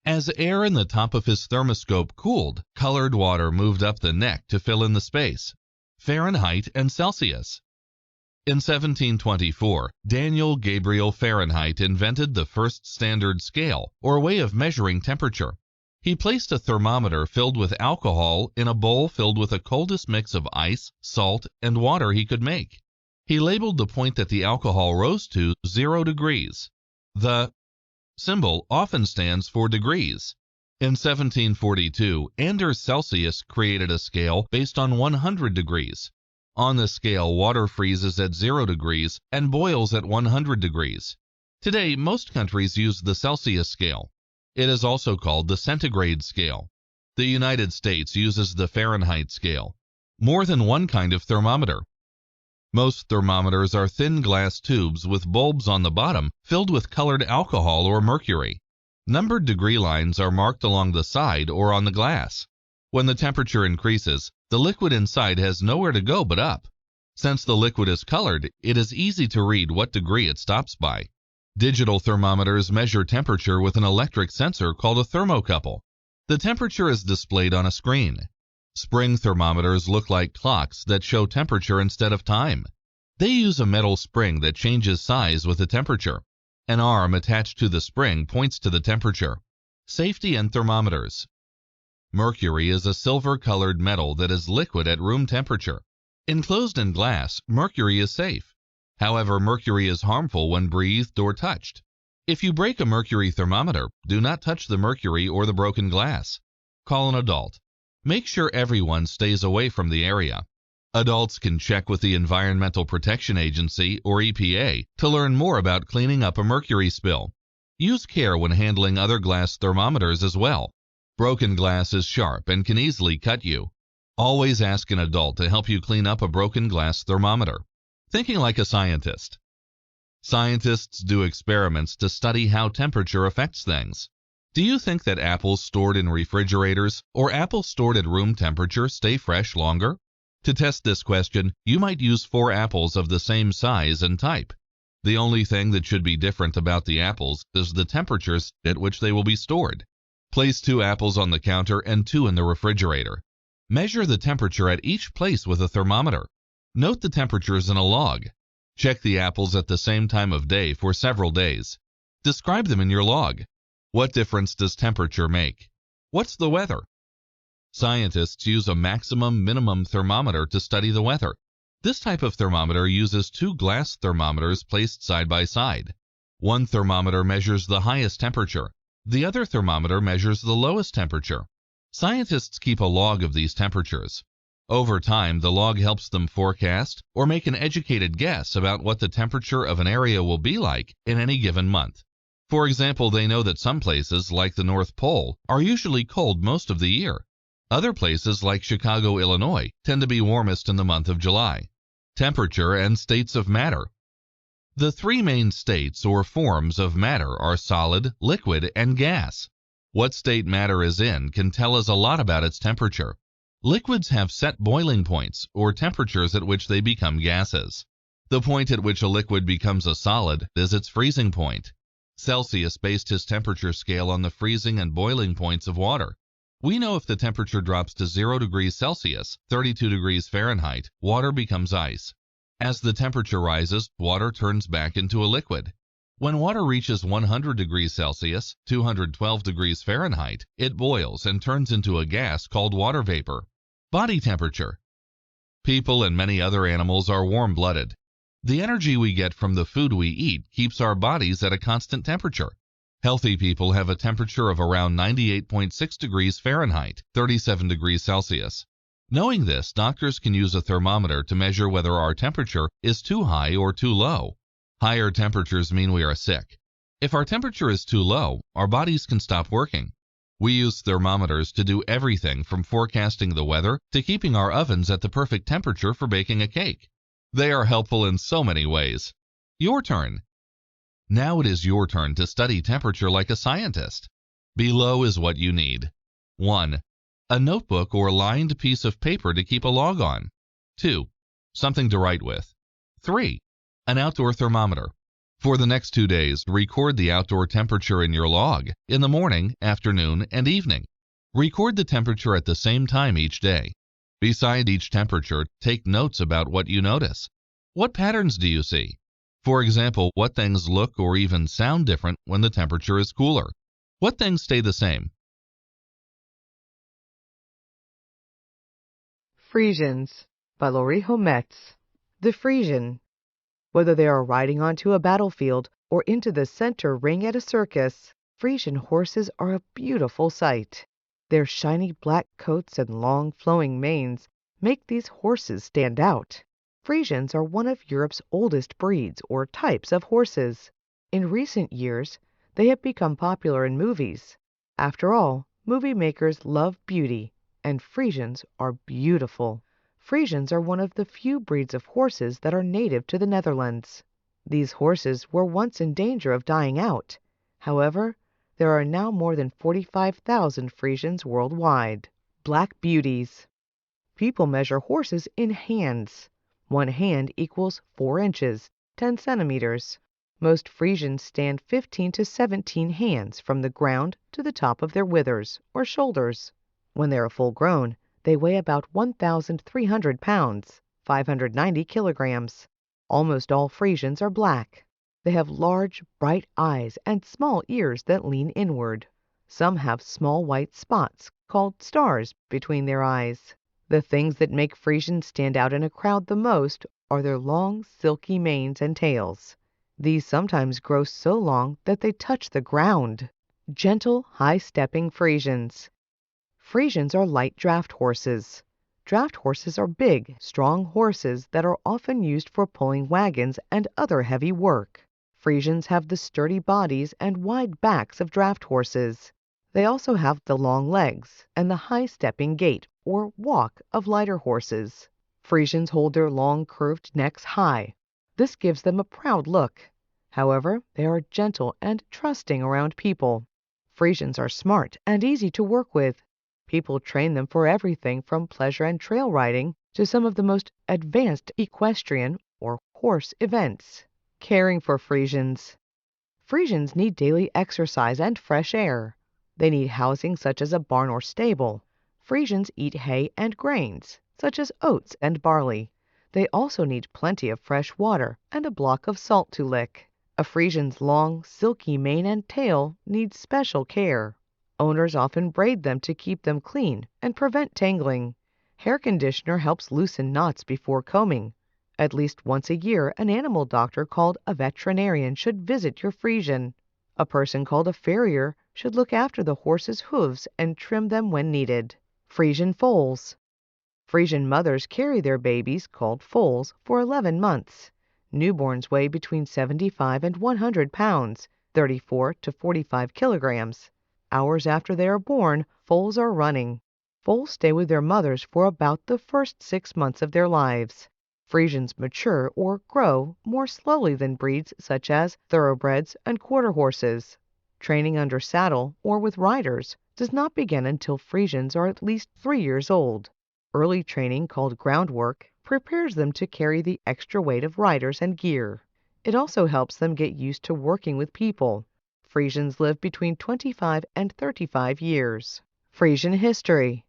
As air in the top of his thermoscope cooled, colored water moved up the neck to fill in the space. Fahrenheit and Celsius. In 1724, Daniel Gabriel Fahrenheit invented the first standard scale, or way of measuring temperature. He placed a thermometer filled with alcohol in a bowl filled with the coldest mix of ice, salt, and water he could make. He labeled the point that the alcohol rose to 0 degrees. The symbol often stands for degrees. In 1742, Anders Celsius created a scale based on 100 degrees. On this scale, water freezes at 0 degrees and boils at 100 degrees. Today, most countries use the Celsius scale. It is also called the centigrade scale. The United States uses the Fahrenheit scale. More than one kind of thermometer. Most thermometers are thin glass tubes with bulbs on the bottom filled with colored alcohol or mercury. Numbered degree lines are marked along the side or on the glass. When the temperature increases, the liquid inside has nowhere to go but up. Since the liquid is colored, it is easy to read what degree it stops by. Digital thermometers measure temperature with an electric sensor called a thermocouple. The temperature is displayed on a screen. Spring thermometers look like clocks that show temperature instead of time. They use a metal spring that changes size with the temperature. An arm attached to the spring points to the temperature. Safety and thermometers. Mercury is a silver-colored metal that is liquid at room temperature. Enclosed in glass, mercury is safe. However, mercury is harmful when breathed or touched. If you break a mercury thermometer, do not touch the mercury or the broken glass. Call an adult. Make sure everyone stays away from the area. Adults can check with the Environmental Protection Agency, or EPA, to learn more about cleaning up a mercury spill. Use care when handling other glass thermometers as well. Broken glass is sharp and can easily cut you. Always ask an adult to help you clean up a broken glass thermometer. Thinking like a scientist. Scientists do experiments to study how temperature affects things. Do you think that apples stored in refrigerators or apples stored at room temperature stay fresh longer? To test this question, you might use 4 apples of the same size and type. The only thing that should be different about the apples is the temperatures at which they will be stored. Place 2 apples on the counter and 2 in the refrigerator. Measure the temperature at each place with a thermometer. Note the temperatures in a log. Check the apples at the same time of day for several days. Describe them in your log. What difference does temperature make? What's the weather? Scientists use a maximum-minimum thermometer to study the weather. This type of thermometer uses 2 glass thermometers placed side by side. One thermometer measures the highest temperature. The other thermometer measures the lowest temperature. Scientists keep a log of these temperatures. Over time, the log helps them forecast or make an educated guess about what the temperature of an area will be like in any given month. For example, they know that some places, like the North Pole, are usually cold most of the year. Other places, like Chicago, Illinois, tend to be warmest in the month of July. Temperature and states of matter. The 3 main states or forms of matter are solid, liquid, and gas. What state matter is in can tell us a lot about its temperature. Liquids have set boiling points, or temperatures at which they become gases. The point at which a liquid becomes a solid is its freezing point. Celsius based his temperature scale on the freezing and boiling points of water. We know if the temperature drops to 0 degrees Celsius, 32 degrees Fahrenheit, water becomes ice. As the temperature rises, water turns back into a liquid. When water reaches 100 degrees Celsius, 212 degrees Fahrenheit, it boils and turns into a gas called water vapor. Body temperature. People and many other animals are warm-blooded. The energy we get from the food we eat keeps our bodies at a constant temperature. Healthy people have a temperature of around 98.6 degrees Fahrenheit, 37 degrees Celsius. Knowing this, doctors can use a thermometer to measure whether our temperature is too high or too low. Higher temperatures mean we are sick. If our temperature is too low, our bodies can stop working. We use thermometers to do everything from forecasting the weather to keeping our ovens at the perfect temperature for baking a cake. They are helpful in so many ways. Your turn. Now it is your turn to study temperature like a scientist. Below is what you need. 1. A notebook or lined piece of paper to keep a log on. 2. Something to write with. 3. An outdoor thermometer. For the next 2 days, record the outdoor temperature in your log in the morning, afternoon, and evening. Record the temperature at the same time each day. Beside each temperature, take notes about what you notice. What patterns do you see? For example, what things look or even sound different when the temperature is cooler? What things stay the same? Frisians by Loriho Metz. The Frisian. Whether they are riding onto a battlefield or into the center ring at a circus, Frisian horses are a beautiful sight. Their shiny black coats and long flowing manes make these horses stand out. Frisians are one of Europe's oldest breeds or types of horses. In recent years, they have become popular in movies. After all, movie makers love beauty, and Frisians are beautiful. Frisians are one of the few breeds of horses that are native to the Netherlands. These horses were once in danger of dying out. However, there are now more than 45,000 Frisians worldwide. Black beauties. People measure horses in hands. 1 hand equals 4 inches, 10 centimeters. Most Frisians stand 15 to 17 hands from the ground to the top of their withers, or shoulders. When they are full grown, they weigh about 1,300 pounds, 590 kilograms. Almost all Frisians are black. They have large, bright eyes and small ears that lean inward. Some have small white spots, called stars, between their eyes. The things that make Frisians stand out in a crowd the most are their long, silky manes and tails. These sometimes grow so long that they touch the ground. Gentle, high-stepping Frisians. Frisians are light draft horses. Draft horses are big, strong horses that are often used for pulling wagons and other heavy work. Frisians have the sturdy bodies and wide backs of draft horses. They also have the long legs and the high-stepping gait, or walk, of lighter horses. Frisians hold their long, curved necks high. This gives them a proud look. However, they are gentle and trusting around people. Frisians are smart and easy to work with. People train them for everything from pleasure and trail riding to some of the most advanced equestrian or horse events. Caring for Frisians. Frisians need daily exercise and fresh air. They need housing such as a barn or stable. Frisians eat hay and grains, such as oats and barley. They also need plenty of fresh water and a block of salt to lick. A Frisian's long, silky mane and tail need special care. Owners often braid them to keep them clean and prevent tangling. Hair conditioner helps loosen knots before combing. At least once a year, an animal doctor called a veterinarian should visit your Frisian. A person called a farrier should look after the horse's hooves and trim them when needed. Frisian foals. Frisian mothers carry their babies, called foals, for 11 months. Newborns weigh between 75 and 100 pounds, 34 to 45 kilograms. Hours after they are born, foals are running. Foals stay with their mothers for about the first 6 months of their lives. Frisians mature or grow more slowly than breeds such as thoroughbreds and quarter horses. Training under saddle or with riders does not begin until Frisians are at least 3 years old. Early training, called groundwork, prepares them to carry the extra weight of riders and gear. It also helps them get used to working with people. Frisians live between 25 and 35 years. Frisian history.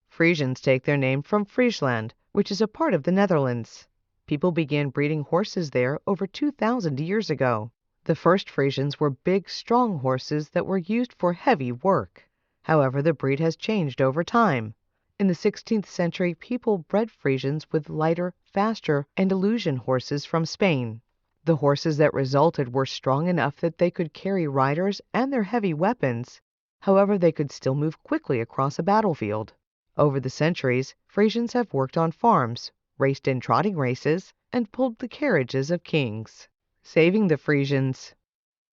Frisians take their name from Friesland, which is a part of the Netherlands. People began breeding horses there over 2,000 years ago. The first Frisians were big, strong horses that were used for heavy work. However, the breed has changed over time. In the 16th century, people bred Frisians with lighter, faster Andalusian horses from Spain. The horses that resulted were strong enough that they could carry riders and their heavy weapons. However, they could still move quickly across a battlefield. Over the centuries, Frisians have worked on farms, raced in trotting races, and pulled the carriages of kings. Saving the Frisians.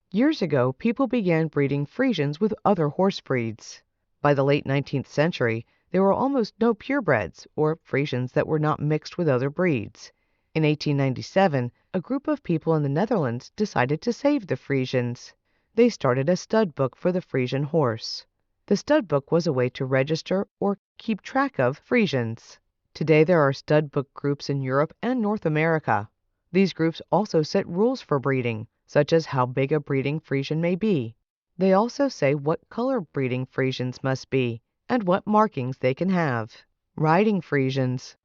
Years ago, people began breeding Frisians with other horse breeds. By the late 19th century, there were almost no purebreds, or Frisians that were not mixed with other breeds. In 1897, a group of people in the Netherlands decided to save the Frisians. They started a stud book for the Frisian horse. The stud book was a way to register or keep track of Frisians. Today there are stud book groups in Europe and North America. These groups also set rules for breeding, such as how big a breeding Frisian may be. They also say what color breeding Frisians must be and what markings they can have. Riding Frisians.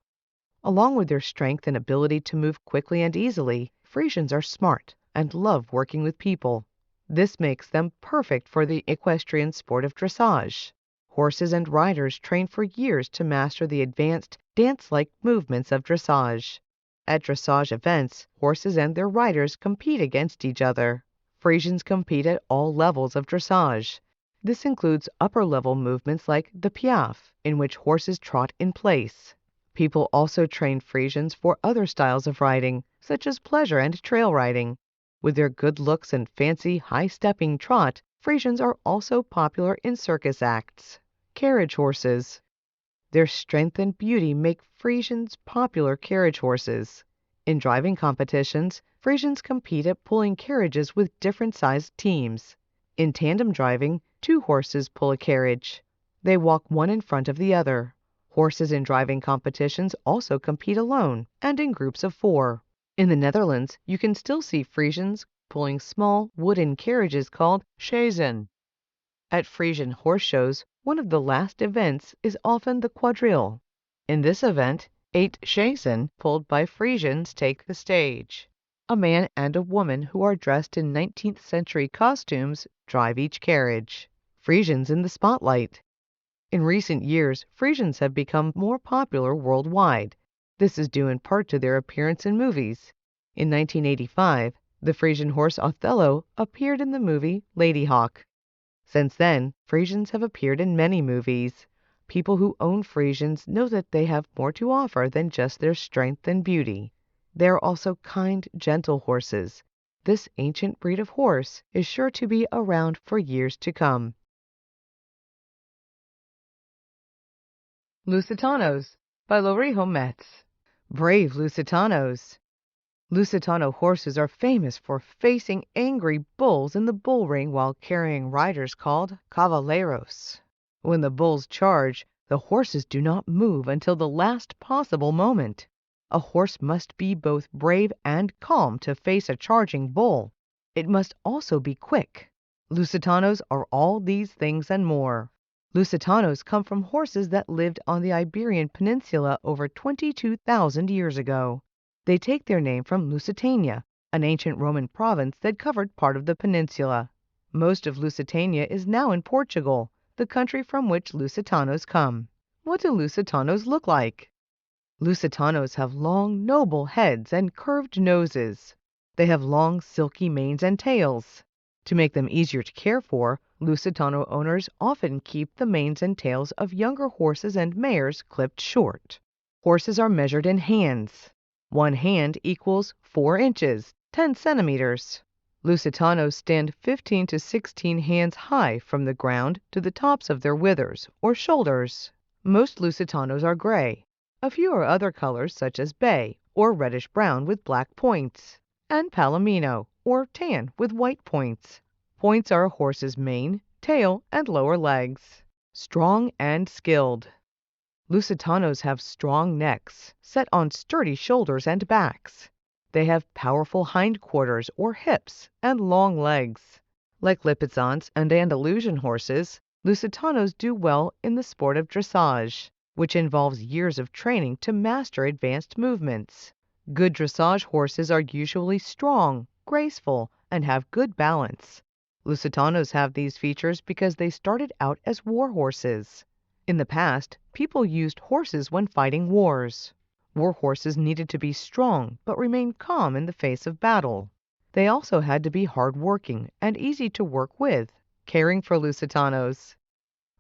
Along with their strength and ability to move quickly and easily, Frisians are smart and love working with people. This makes them perfect for the equestrian sport of dressage. Horses and riders train for years to master the advanced, dance-like movements of dressage. At dressage events, horses and their riders compete against each other. Frisians compete at all levels of dressage. This includes upper-level movements like the piaffe, in which horses trot in place. People also train Frisians for other styles of riding, such as pleasure and trail riding. With their good looks and fancy high-stepping trot, Frisians are also popular in circus acts. Carriage horses. Their strength and beauty make Frisians popular carriage horses. In driving competitions, Frisians compete at pulling carriages with different-sized teams. In tandem driving, 2 horses pull a carriage. They walk one in front of the other. Horses in driving competitions also compete alone and in groups of 4. In the Netherlands, you can still see Frisians pulling small wooden carriages called chaisen. At Frisian horse shows, one of the last events is often the quadrille. In this event, 8 chaisen pulled by Frisians take the stage. A man and a woman who are dressed in 19th century costumes drive each carriage. Frisians in the spotlight. In recent years, Frisians have become more popular worldwide. This is due in part to their appearance in movies. In 1985, the Frisian horse Othello appeared in the movie Ladyhawke. Since then, Frisians have appeared in many movies. People who own Frisians know that they have more to offer than just their strength and beauty. They are also kind, gentle horses. This ancient breed of horse is sure to be around for years to come. Lusitanos by Loriho Metz. Brave Lusitanos! Lusitano horses are famous for facing angry bulls in the bull ring while carrying riders called cavaleros. When the bulls charge, the horses do not move until the last possible moment. A horse must be both brave and calm to face a charging bull. It must also be quick. Lusitanos are all these things and more. Lusitanos come from horses that lived on the Iberian Peninsula over 22,000 years ago. They take their name from Lusitania, an ancient Roman province that covered part of the peninsula. Most of Lusitania is now in Portugal, the country from which Lusitanos come. What do Lusitanos look like? Lusitanos have long, noble heads and curved noses. They have long, silky manes and tails. To make them easier to care for, Lusitano owners often keep the manes and tails of younger horses and mares clipped short. Horses are measured in hands. 1 hand equals 4 inches, 10 centimeters. Lusitanos stand 15 to 16 hands high from the ground to the tops of their withers, or shoulders. Most Lusitanos are gray. A few are other colors such as bay, or reddish-brown with black points, and palomino, or tan with white points. Points are a horse's mane, tail, and lower legs. Strong and skilled. Lusitanos have strong necks, set on sturdy shoulders and backs. They have powerful hindquarters or hips and long legs. Like Lipizzanes and Andalusian horses, Lusitanos do well in the sport of dressage, which involves years of training to master advanced movements. Good dressage horses are usually strong, graceful, and have good balance. Lusitanos have these features because they started out as war horses. In the past, people used horses when fighting wars. War horses needed to be strong but remain calm in the face of battle. They also had to be hard-working and easy to work with, caring for Lusitanos.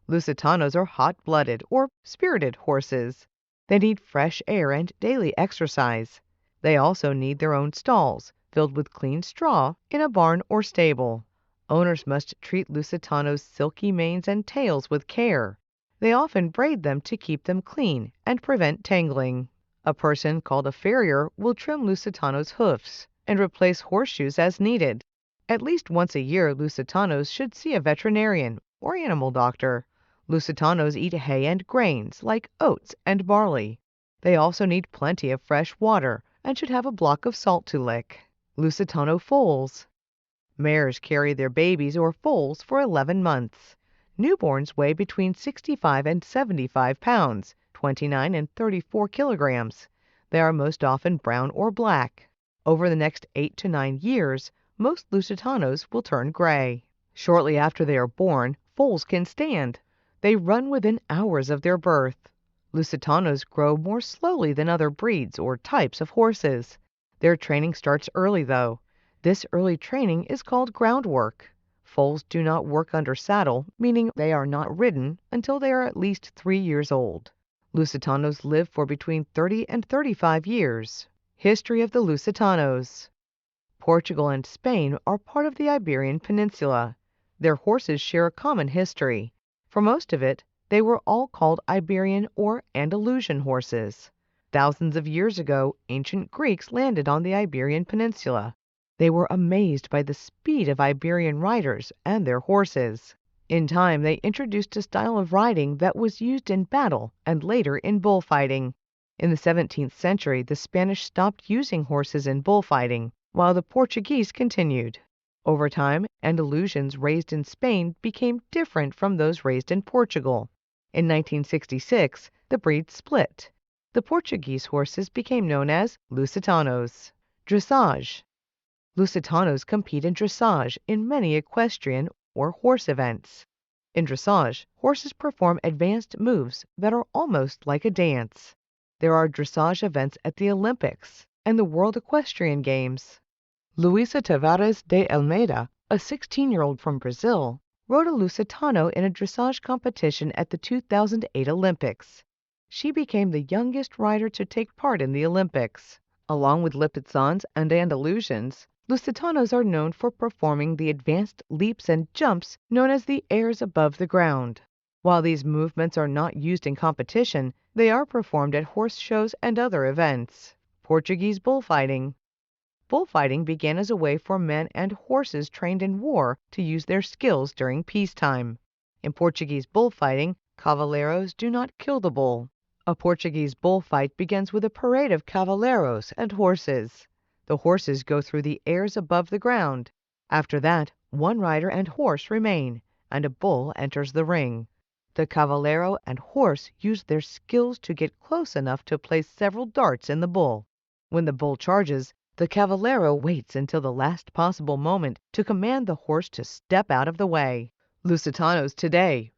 Lusitanos are hot-blooded or spirited horses. They need fresh air and daily exercise. They also need their own stalls, filled with clean straw, in a barn or stable. Owners must treat Lusitanos' silky manes and tails with care. They often braid them to keep them clean and prevent tangling. A person called a farrier will trim Lusitanos' hoofs and replace horseshoes as needed. At least once a year, Lusitanos should see a veterinarian or animal doctor. Lusitanos eat hay and grains like oats and barley. They also need plenty of fresh water and should have a block of salt to lick. Lusitano foals. Mares carry their babies or foals for 11 months. Newborns weigh between 65 and 75 pounds, 29 and 34 kilograms. They are most often brown or black. Over the next 8 to 9 years, most Lusitanos will turn gray. Shortly after they are born, foals can stand. They run within hours of their birth. Lusitanos grow more slowly than other breeds or types of horses. Their training starts early, though. This early training is called groundwork. Foals do not work under saddle, meaning they are not ridden until they are at least 3 years old. Lusitanos live for between 30 and 35 years. History of the Lusitanos. Portugal and Spain are part of the Iberian Peninsula. Their horses share a common history. For most of it, they were all called Iberian or Andalusian horses. Thousands of years ago, ancient Greeks landed on the Iberian Peninsula. They were amazed by the speed of Iberian riders and their horses. In time, they introduced a style of riding that was used in battle and later in bullfighting. In the 17th century, the Spanish stopped using horses in bullfighting, while the Portuguese continued. Over time, Andalusians raised in Spain became different from those raised in Portugal. In 1966, the breed split. The Portuguese horses became known as Lusitanos. Dressage. Lusitanos compete in dressage in many equestrian or horse events. In dressage, horses perform advanced moves that are almost like a dance. There are dressage events at the Olympics and the World Equestrian Games. Luisa Tavares de Almeida, a 16-year-old from Brazil, rode a Lusitano in a dressage competition at the 2008 Olympics. She became the youngest rider to take part in the Olympics. Along with Lipizzanes and Andalusians, Lusitanos are known for performing the advanced leaps and jumps known as the airs above the ground. While these movements are not used in competition, they are performed at horse shows and other events. Portuguese bullfighting. Bullfighting began as a way for men and horses trained in war to use their skills during peacetime. In Portuguese bullfighting, cavaleiros do not kill the bull. A Portuguese bullfight begins with a parade of cavaleiros and horses. The horses go through the airs above the ground. After that, one rider and horse remain, and a bull enters the ring. The cavaleiro and horse use their skills to get close enough to place several darts in the bull. When the bull charges, the cavaleiro waits until the last possible moment to command the horse to step out of the way. Lusitanos today.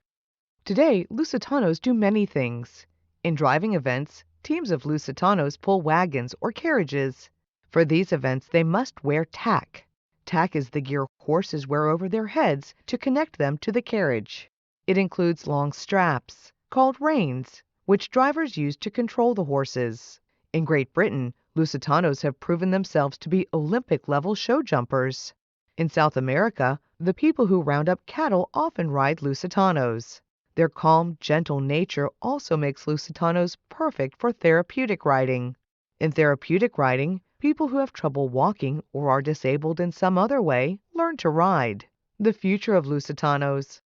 Today, Lusitanos do many things. In driving events, teams of Lusitanos pull wagons or carriages. For these events, they must wear tack. Tack is the gear horses wear over their heads to connect them to the carriage. It includes long straps, called reins, which drivers use to control the horses. In Great Britain, Lusitanos have proven themselves to be Olympic-level show jumpers. In South America, the people who round up cattle often ride Lusitanos. Their calm, gentle nature also makes Lusitanos perfect for therapeutic riding. In therapeutic riding, people who have trouble walking or are disabled in some other way learn to ride. The future of Lusitanos.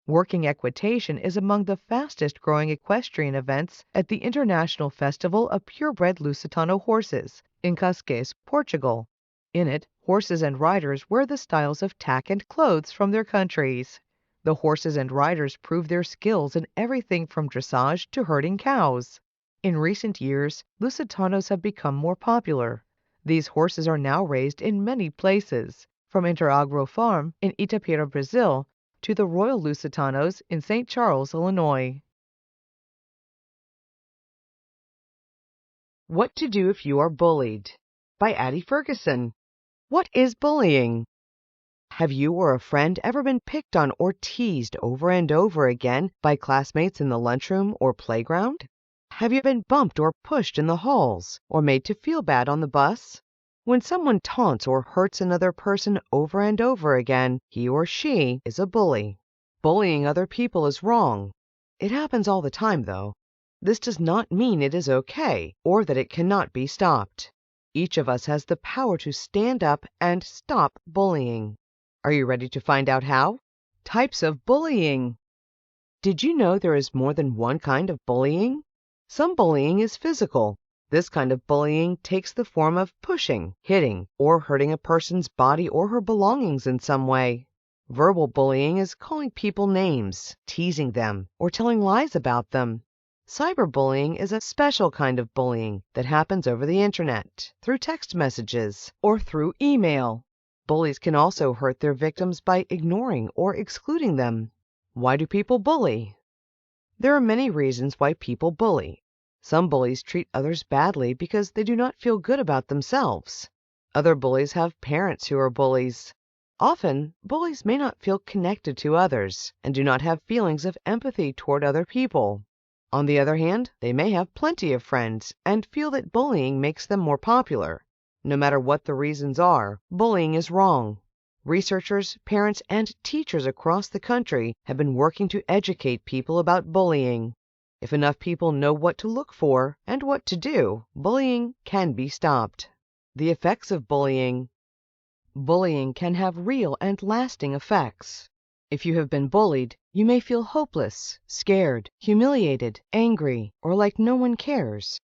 Working equitation is among the fastest-growing equestrian events at the International Festival of Purebred Lusitano Horses in Cascais, Portugal. In it, horses and riders wear the styles of tack and clothes from their countries. The horses and riders prove their skills in everything from dressage to herding cows. In recent years, Lusitanos have become more popular. These horses are now raised in many places, from Interagro Farm in Itapira, Brazil, to the Royal Lusitanos in St. Charles, Illinois. What to do if you are bullied? By Addie Ferguson. What is bullying? Have you or a friend ever been picked on or teased over and over again by classmates in the lunchroom or playground? Have you been bumped or pushed in the halls or made to feel bad on the bus? When someone taunts or hurts another person over and over again, he or she is a bully. Bullying other people is wrong. It happens all the time, though. This does not mean it is okay or that it cannot be stopped. Each of us has the power to stand up and stop bullying. Are you ready to find out how? Types of bullying. Did you know there is more than one kind of bullying? Some bullying is physical. This kind of bullying takes the form of pushing, hitting, or hurting a person's body or her belongings in some way. Verbal bullying is calling people names, teasing them, or telling lies about them. Cyberbullying is a special kind of bullying that happens over the internet, through text messages, or through email. Bullies can also hurt their victims by ignoring or excluding them. Why do people bully? There are many reasons why people bully. Some bullies treat others badly because they do not feel good about themselves. Other bullies have parents who are bullies. Often, bullies may not feel connected to others and do not have feelings of empathy toward other people. On the other hand, they may have plenty of friends and feel that bullying makes them more popular. No matter what the reasons are, bullying is wrong. Researchers, parents, and teachers across the country have been working to educate people about bullying. If enough people know what to look for and what to do, bullying can be stopped. The effects of bullying. Bullying can have real and lasting effects. If you have been bullied, you may feel hopeless, scared, humiliated, angry, or like no one cares.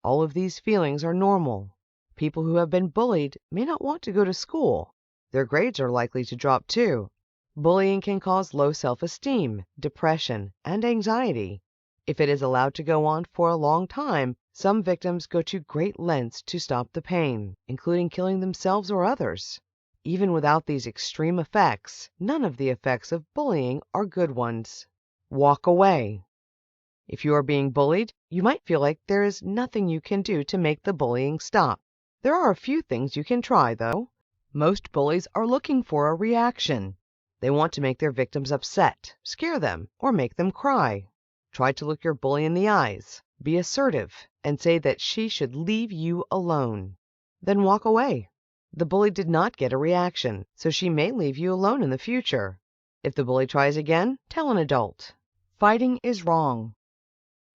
All of these feelings are normal. People who have been bullied may not want to go to school. Their grades are likely to drop too. Bullying can cause low self-esteem, depression, and anxiety. If it is allowed to go on for a long time, some victims go to great lengths to stop the pain, including killing themselves or others. Even without these extreme effects, none of the effects of bullying are good ones. Walk away. If you are being bullied, you might feel like there is nothing you can do to make the bullying stop. There are a few things you can try, though. Most bullies are looking for a reaction. They want to make their victims upset, scare them, or make them cry. Try to look your bully in the eyes, be assertive, and say that she should leave you alone. Then walk away. The bully did not get a reaction, so she may leave you alone in the future. If the bully tries again, tell an adult. Fighting is wrong.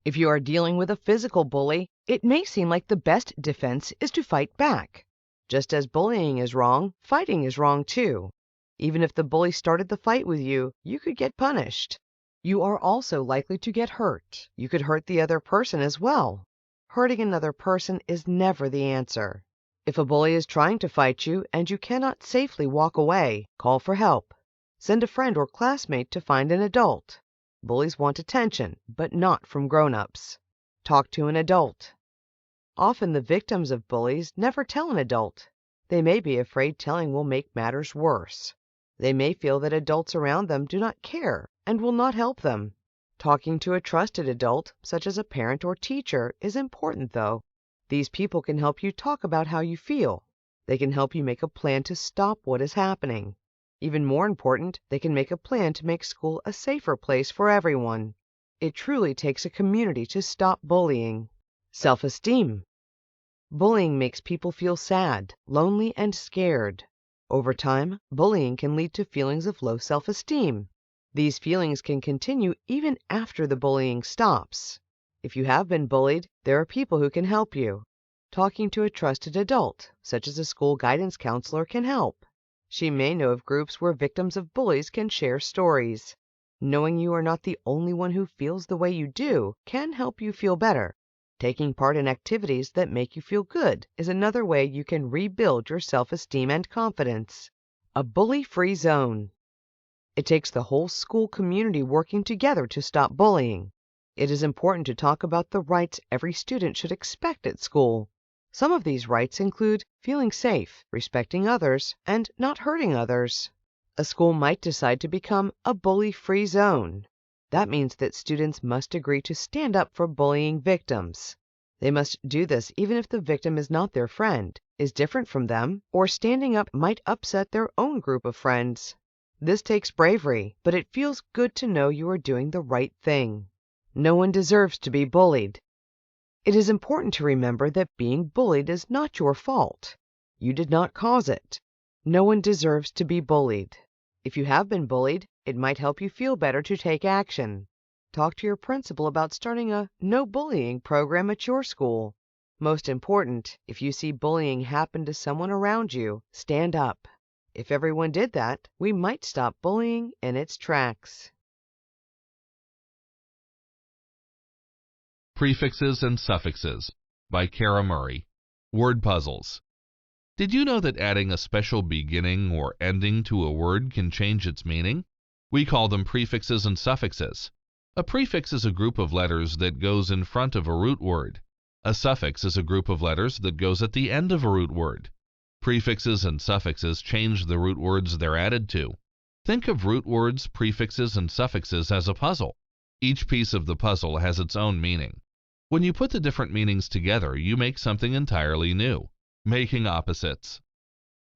If you are dealing with a physical bully, it may seem like the best defense is to fight back. Just as bullying is wrong, fighting is wrong too. Even if the bully started the fight with you, you could get punished. You are also likely to get hurt. You could hurt the other person as well. Hurting another person is never the answer. If a bully is trying to fight you and you cannot safely walk away, call for help. Send a friend or classmate to find an adult. Bullies want attention, but not from grown-ups. Talk to an adult. Often the victims of bullies never tell an adult. They may be afraid telling will make matters worse. They may feel that adults around them do not care and will not help them. Talking to a trusted adult, such as a parent or teacher, is important though. These people can help you talk about how you feel. They can help you make a plan to stop what is happening. Even more important, they can make a plan to make school a safer place for everyone. It truly takes a community to stop bullying. Self-esteem. Bullying makes people feel sad, lonely, and scared. Over time, bullying can lead to feelings of low self-esteem. These feelings can continue even after the bullying stops. If you have been bullied, there are people who can help you. Talking to a trusted adult, such as a school guidance counselor, can help. She may know of groups where victims of bullies can share stories. Knowing you are not the only one who feels the way you do can help you feel better. Taking part in activities that make you feel good is another way you can rebuild your self-esteem and confidence. A bully-free zone. It takes the whole school community working together to stop bullying. It is important to talk about the rights every student should expect at school. Some of these rights include feeling safe, respecting others, and not hurting others. A school might decide to become a bully-free zone. That means that students must agree to stand up for bullying victims. They must do this even if the victim is not their friend, is different from them, or standing up might upset their own group of friends. This takes bravery, but it feels good to know you are doing the right thing. No one deserves to be bullied. It is important to remember that being bullied is not your fault. You did not cause it. No one deserves to be bullied. If you have been bullied, it might help you feel better to take action. Talk to your principal about starting a no bullying program at your school. Most important, if you see bullying happen to someone around you, stand up. If everyone did that, we might stop bullying in its tracks. Prefixes and Suffixes by Kara Murray. Word puzzles. Did you know that adding a special beginning or ending to a word can change its meaning? We call them prefixes and suffixes. A prefix is a group of letters that goes in front of a root word. A suffix is a group of letters that goes at the end of a root word. Prefixes and suffixes change the root words they're added to. Think of root words, prefixes, and suffixes as a puzzle. Each piece of the puzzle has its own meaning. When you put the different meanings together, you make something entirely new. Making opposites.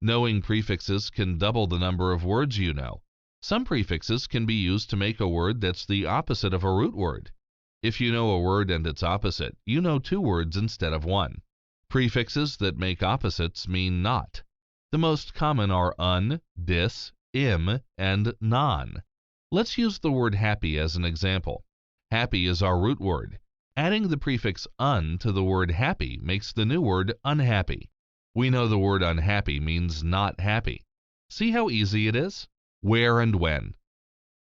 Knowing prefixes can double the number of words you know. Some prefixes can be used to make a word that's the opposite of a root word. If you know a word and its opposite, you know two words instead of one. Prefixes that make opposites mean not. The most common are un, dis, im, and non. Let's use the word happy as an example. Happy is our root word. Adding the prefix un to the word happy makes the new word unhappy. We know the word unhappy means not happy. See how easy it is? Where and when.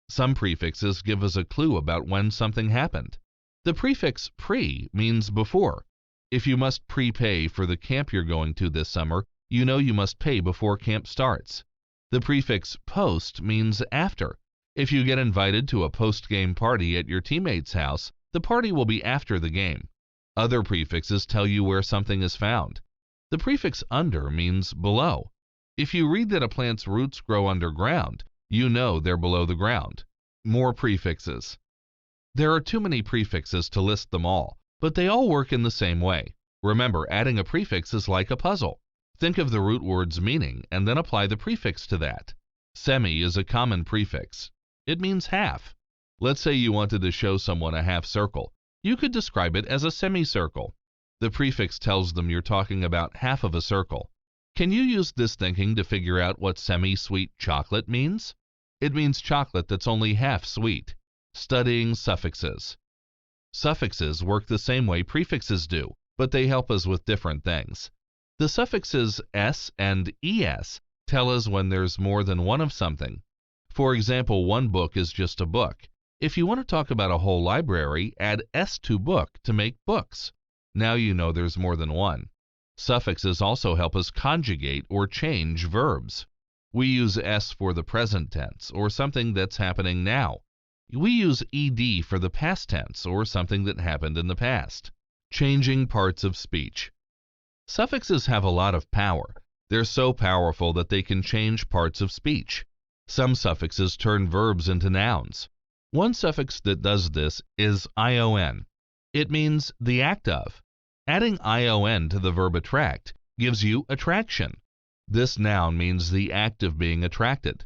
Some prefixes give us a clue about when something happened. The prefix pre means before. If you must prepay for the camp you're going to this summer, you know you must pay before camp starts. The prefix post means after. If you get invited to a post-game party at your teammate's house, the party will be after the game. Other prefixes tell you where something is found. The prefix under means below. If you read that a plant's roots grow underground, you know they're below the ground. More prefixes. There are too many prefixes to list them all, but they all work in the same way. Remember, adding a prefix is like a puzzle. Think of the root word's meaning and then apply the prefix to that. Semi is a common prefix. It means half. Let's say you wanted to show someone a half circle. You could describe it as a semicircle. The prefix tells them you're talking about half of a circle. Can you use this thinking to figure out what semi-sweet chocolate means? It means chocolate that's only half sweet. Studying suffixes. Suffixes work the same way prefixes do, but they help us with different things. The suffixes s and es tell us when there's more than one of something. For example, one book is just a book. If you want to talk about a whole library, add s to book to make books. Now you know there's more than one. Suffixes also help us conjugate or change verbs. We use s for the present tense, or something that's happening now. We use ed for the past tense, or something that happened in the past. Changing parts of speech. Suffixes have a lot of power. They're so powerful that they can change parts of speech. Some suffixes turn verbs into nouns. One suffix that does this is ion. It means the act of. Adding ion to the verb attract gives you attraction. This noun means the act of being attracted.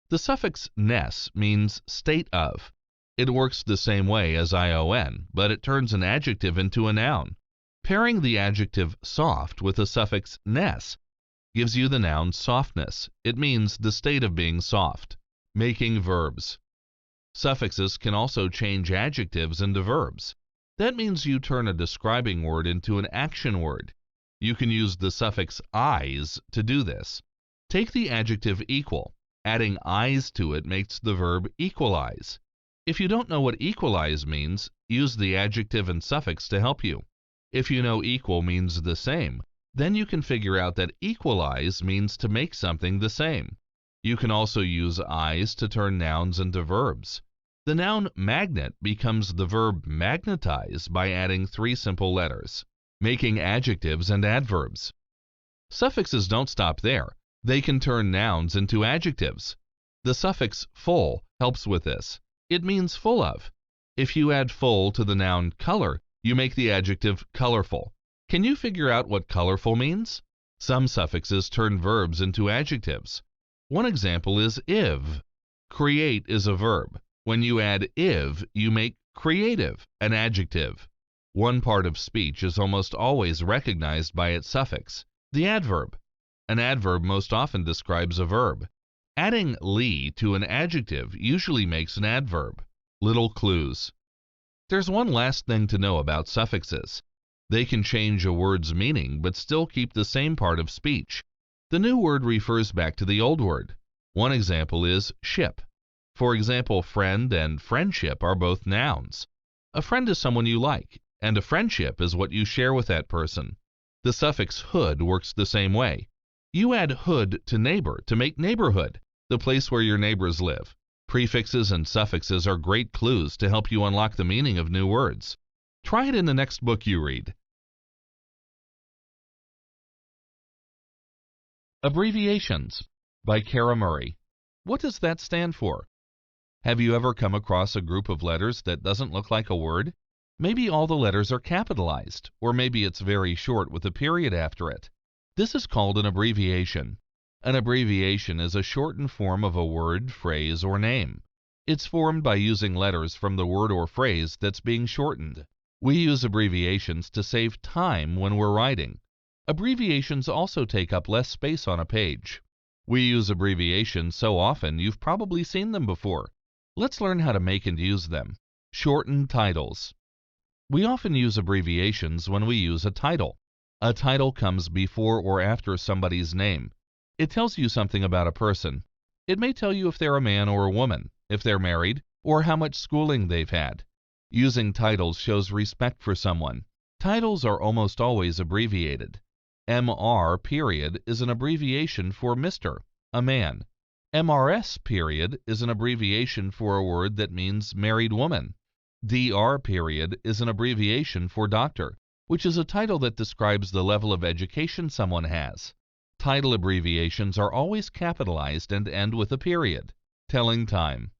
The suffix ness means state of. It works the same way as ion, but it turns an adjective into a noun. Pairing the adjective soft with the suffix ness gives you the noun softness. It means the state of being soft. Making verbs. Suffixes can also change adjectives into verbs. That means you turn a describing word into an action word. You can use the suffix "eyes" to do this. Take the adjective equal. Adding "eyes" to it makes the verb equalize. If you don't know what equalize means, use the adjective and suffix to help you. If you know equal means the same, then you can figure out that equalize means to make something the same. You can also use "eyes" to turn nouns into verbs. The noun magnet becomes the verb magnetize by adding 3 simple letters. Making adjectives and adverbs. Suffixes don't stop there. They can turn nouns into adjectives. The suffix full helps with this. It means full of. If you add full to the noun color, you make the adjective colorful. Can you figure out what colorful means? Some suffixes turn verbs into adjectives. One example is iv. Create is a verb. When you add iv, you make creative an adjective. One part of speech is almost always recognized by its suffix, the adverb. An adverb most often describes a verb. Adding "ly" to an adjective usually makes an adverb. Little clues. There's one last thing to know about suffixes. They can change a word's meaning but still keep the same part of speech. The new word refers back to the old word. One example is ship. For example, friend and friendship are both nouns. A friend is someone you like, and a friendship is what you share with that person. The suffix hood works the same way. You add hood to neighbor to make neighborhood, the place where your neighbors live. Prefixes and suffixes are great clues to help you unlock the meaning of new words. Try it in the next book you read. Abbreviations by Kara Murray. What does that stand for? Have you ever come across a group of letters that doesn't look like a word? Maybe all the letters are capitalized, or maybe it's very short with a period after it. This is called an abbreviation. An abbreviation is a shortened form of a word, phrase, or name. It's formed by using letters from the word or phrase that's being shortened. We use abbreviations to save time when we're writing. Abbreviations also take up less space on a page. We use abbreviations so often you've probably seen them before. Let's learn how to make and use them. Shortened titles. We often use abbreviations when we use a title. A title comes before or after somebody's name. It tells you something about a person. It may tell you if they're a man or a woman, if they're married, or how much schooling they've had. Using titles shows respect for someone. Titles are almost always abbreviated. MR period is an abbreviation for Mr., a man. MRS period is an abbreviation for a word that means married woman. DR period is an abbreviation for doctor, which is a title that describes the level of education someone has. Title abbreviations are always capitalized and end with a period. Telling time.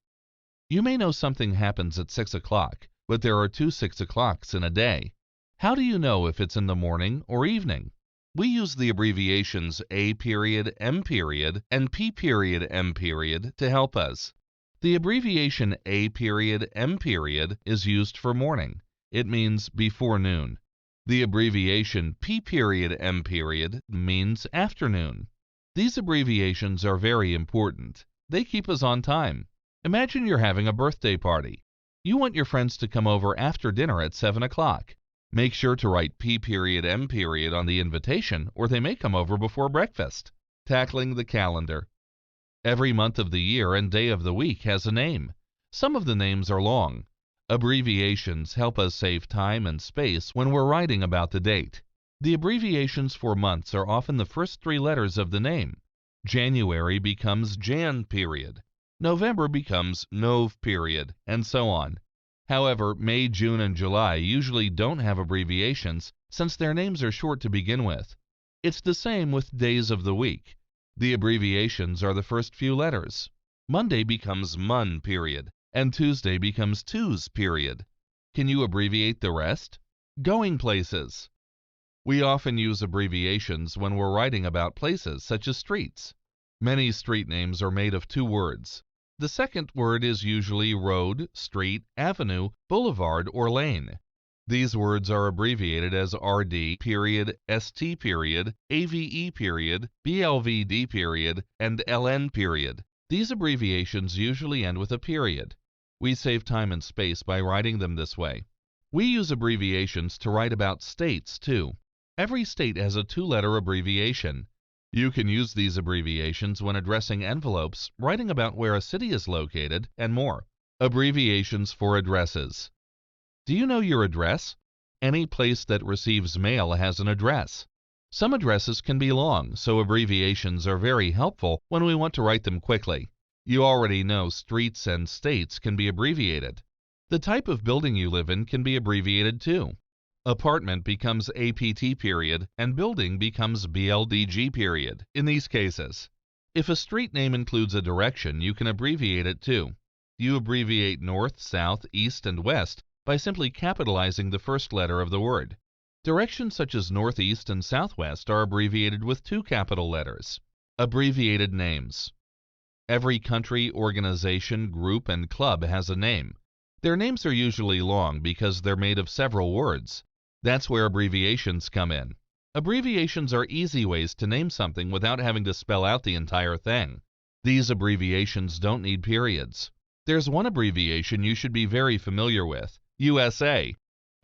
You may know something happens at 6 o'clock, but there are 2 6 o'clocks in a day. How do you know if it's in the morning or evening? We use the abbreviations A period, M period, and P period, M period to help us. The abbreviation A period, M period is used for morning. It means before noon. The abbreviation P period, M period means afternoon. These abbreviations are very important. They keep us on time. Imagine you're having a birthday party. You want your friends to come over after dinner at 7 o'clock. Make sure to write P.M. on the invitation, or they may come over before breakfast. Tackling the calendar. Every month of the year and day of the week has a name. Some of the names are long. Abbreviations help us save time and space when we're writing about the date. The abbreviations for months are often the first three letters of the name. January becomes Jan. November becomes Nov. And so on. However, May, June, and July usually don't have abbreviations since their names are short to begin with. It's the same with days of the week. The abbreviations are the first few letters. Monday becomes Mun. And Tuesday becomes Tus. Can you abbreviate the rest? Going places. We often use abbreviations when we're writing about places, such as streets. Many street names are made of two words. The second word is usually road, street, avenue, boulevard, or lane. These words are abbreviated as RD, ST, AVE, BLVD, and LN. These abbreviations usually end with a period. We save time and space by writing them this way. We use abbreviations to write about states, too. Every state has a two-letter abbreviation. You can use these abbreviations when addressing envelopes, writing about where a city is located, and more. Abbreviations for addresses. Do you know your address? Any place that receives mail has an address. Some addresses can be long, so abbreviations are very helpful when we want to write them quickly. You already know streets and states can be abbreviated. The type of building you live in can be abbreviated too. Apartment becomes APT and building becomes BLDG in these cases. If a street name includes a direction, you can abbreviate it too. You abbreviate north, south, east, and west by simply capitalizing the first letter of the word. Directions such as northeast and southwest are abbreviated with two capital letters. Abbreviated names. Every country, organization, group, and club has a name. Their names are usually long because they're made of several words. That's where abbreviations come in. Abbreviations are easy ways to name something without having to spell out the entire thing. These abbreviations don't need periods. There's one abbreviation you should be very familiar with, USA.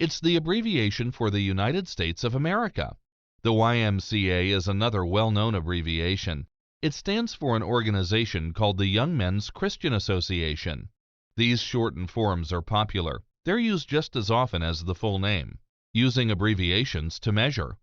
It's the abbreviation for the United States of America. The YMCA is another well-known abbreviation. It stands for an organization called the Young Men's Christian Association. These shortened forms are popular. They're used just as often as the full name. Using abbreviations to measure.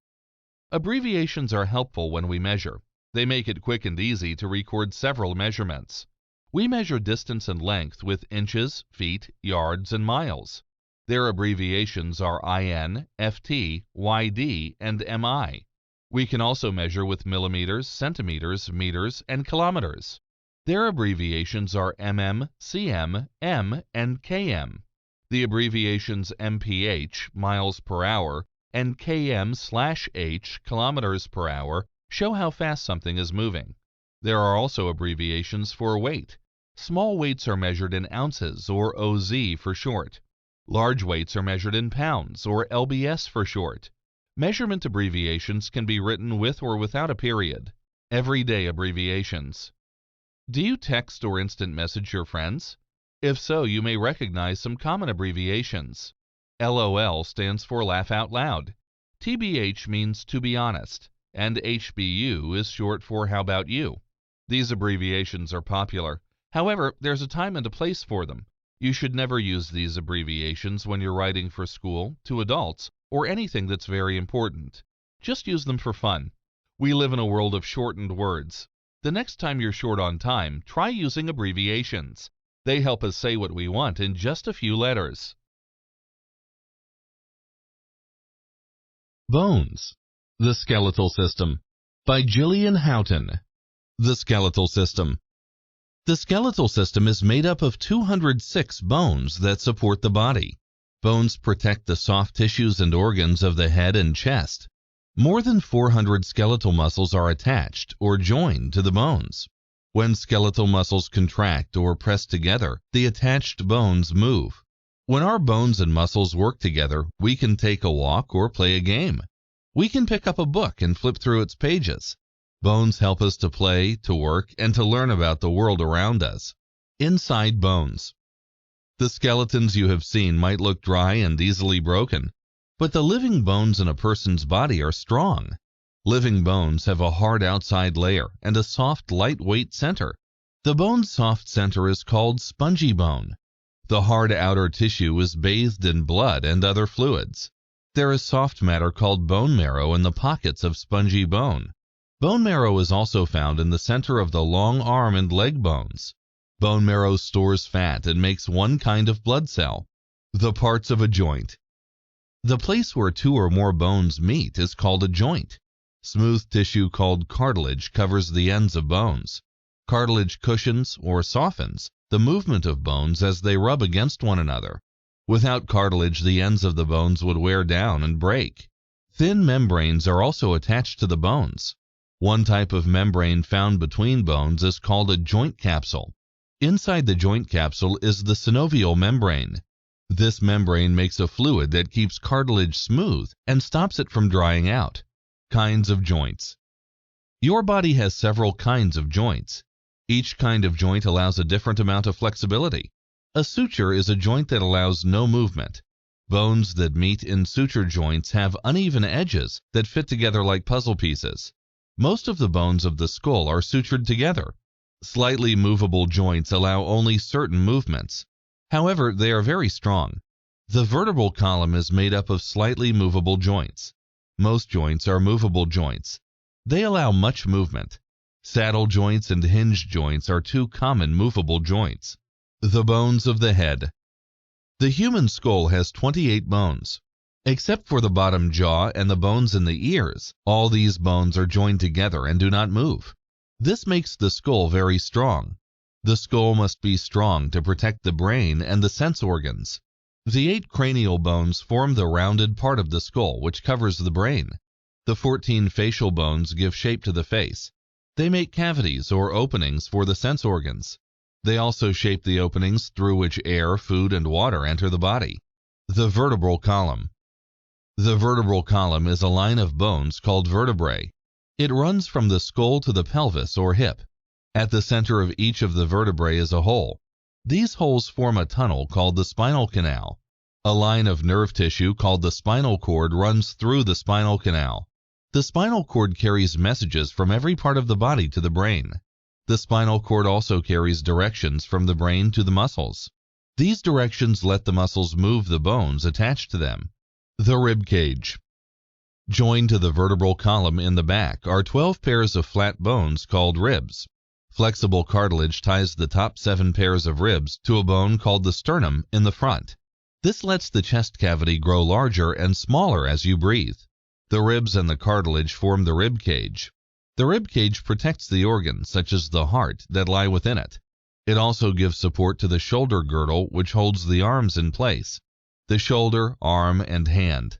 Abbreviations are helpful when we measure. They make it quick and easy to record several measurements. We measure distance and length with inches, feet, yards, and miles. Their abbreviations are IN, FT, YD, and MI. We can also measure with millimeters, centimeters, meters, and kilometers. Their abbreviations are MM, CM, M, and KM. The abbreviations MPH, miles per hour, and KM/H, kilometers per hour, show how fast something is moving. There are also abbreviations for weight. Small weights are measured in ounces, or OZ for short. Large weights are measured in pounds, or LBS for short. Measurement abbreviations can be written with or without a period. Everyday abbreviations. Do you text or instant message your friends? If so, you may recognize some common abbreviations. LOL stands for laugh out loud. TBH means to be honest, and HBU is short for how about you. These abbreviations are popular. However, there's a time and a place for them. You should never use these abbreviations when you're writing for school, to adults, or anything that's very important. Just use them for fun. We live in a world of shortened words. The next time you're short on time, try using abbreviations. They help us say what we want in just a few letters. Bones. The Skeletal System by Gillian Houghton. The Skeletal System. The skeletal system is made up of 206 bones that support the body. Bones protect the soft tissues and organs of the head and chest. More than 400 skeletal muscles are attached or joined to the bones. When skeletal muscles contract or press together, the attached bones move. When our bones and muscles work together, we can take a walk or play a game. We can pick up a book and flip through its pages. Bones help us to play, to work, and to learn about the world around us. Inside bones. The skeletons you have seen might look dry and easily broken. But the living bones in a person's body are strong. Living bones have a hard outside layer and a soft, lightweight center. The bone's soft center is called spongy bone. The hard outer tissue is bathed in blood and other fluids. There is soft matter called bone marrow in the pockets of spongy bone. Bone marrow is also found in the center of the long arm and leg bones. Bone marrow stores fat and makes one kind of blood cell. The parts of a joint. The place where two or more bones meet is called a joint. Smooth tissue called cartilage covers the ends of bones. Cartilage cushions or softens the movement of bones as they rub against one another. Without cartilage, the ends of the bones would wear down and break. Thin membranes are also attached to the bones. One type of membrane found between bones is called a joint capsule. Inside the joint capsule is the synovial membrane. This membrane makes a fluid that keeps cartilage smooth and stops it from drying out. Kinds of joints. Your body has several kinds of joints. Each kind of joint allows a different amount of flexibility. A suture is a joint that allows no movement. Bones that meet in suture joints have uneven edges that fit together like puzzle pieces. Most of the bones of the skull are sutured together. Slightly movable joints allow only certain movements. However, they are very strong. The vertebral column is made up of slightly movable joints. Most joints are movable joints. They allow much movement. Saddle joints and hinge joints are two common movable joints. The bones of the head. The human skull has 28 bones. Except for the bottom jaw and the bones in the ears, all these bones are joined together and do not move. This makes the skull very strong. The skull must be strong to protect the brain and the sense organs. The 8 cranial bones form the rounded part of the skull which covers the brain. The 14 facial bones give shape to the face. They make cavities or openings for the sense organs. They also shape the openings through which air, food, and water enter the body. The vertebral column. The vertebral column is a line of bones called vertebrae. It runs from the skull to the pelvis or hip. At the center of each of the vertebrae is a hole. These holes form a tunnel called the spinal canal. A line of nerve tissue called the spinal cord runs through the spinal canal. The spinal cord carries messages from every part of the body to the brain. The spinal cord also carries directions from the brain to the muscles. These directions let the muscles move the bones attached to them. The rib cage. Joined to the vertebral column in the back are 12 pairs of flat bones called ribs. Flexible cartilage ties the top 7 pairs of ribs to a bone called the sternum in the front. This lets the chest cavity grow larger and smaller as you breathe. The ribs and the cartilage form the rib cage. The rib cage protects the organs, such as the heart, that lie within it. It also gives support to the shoulder girdle, which holds the arms in place. The shoulder, arm, and hand.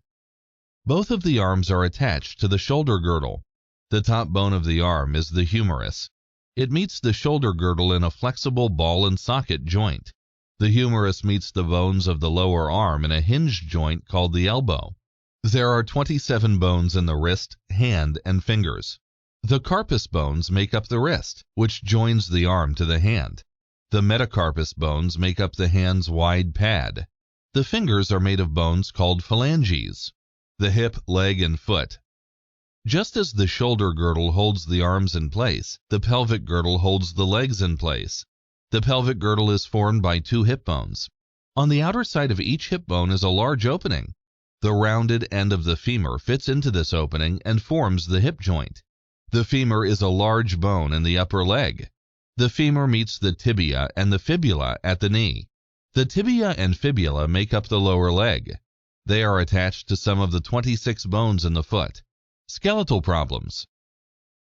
Both of the arms are attached to the shoulder girdle. The top bone of the arm is the humerus. It meets the shoulder girdle in a flexible ball and socket joint. The humerus meets the bones of the lower arm in a hinge joint called the elbow. There are 27 bones in the wrist, hand, and fingers. The carpus bones make up the wrist, which joins the arm to the hand. The metacarpus bones make up the hand's wide pad. The fingers are made of bones called phalanges. The hip, leg, and foot. Just as the shoulder girdle holds the arms in place, the pelvic girdle holds the legs in place. The pelvic girdle is formed by 2 hip bones. On the outer side of each hip bone is a large opening. The rounded end of the femur fits into this opening and forms the hip joint. The femur is a large bone in the upper leg. The femur meets the tibia and the fibula at the knee. The tibia and fibula make up the lower leg. They are attached to some of the 26 bones in the foot. Skeletal problems.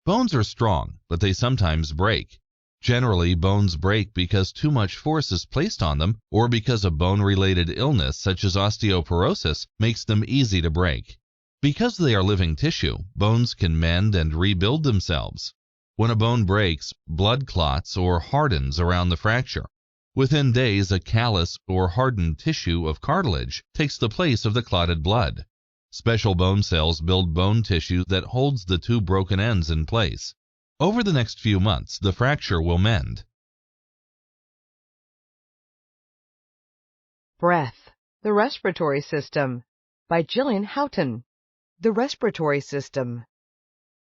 Bones are strong, but they sometimes break. Generally, bones break because too much force is placed on them or because a bone-related illness such as osteoporosis makes them easy to break. Because they are living tissue, bones can mend and rebuild themselves. When a bone breaks, blood clots or hardens around the fracture. Within days, a callus or hardened tissue of cartilage takes the place of the clotted blood. Special bone cells build bone tissue that holds the 2 broken ends in place. Over the next few months, the fracture will mend. Breath, the respiratory system. by Gillian Houghton. The respiratory system.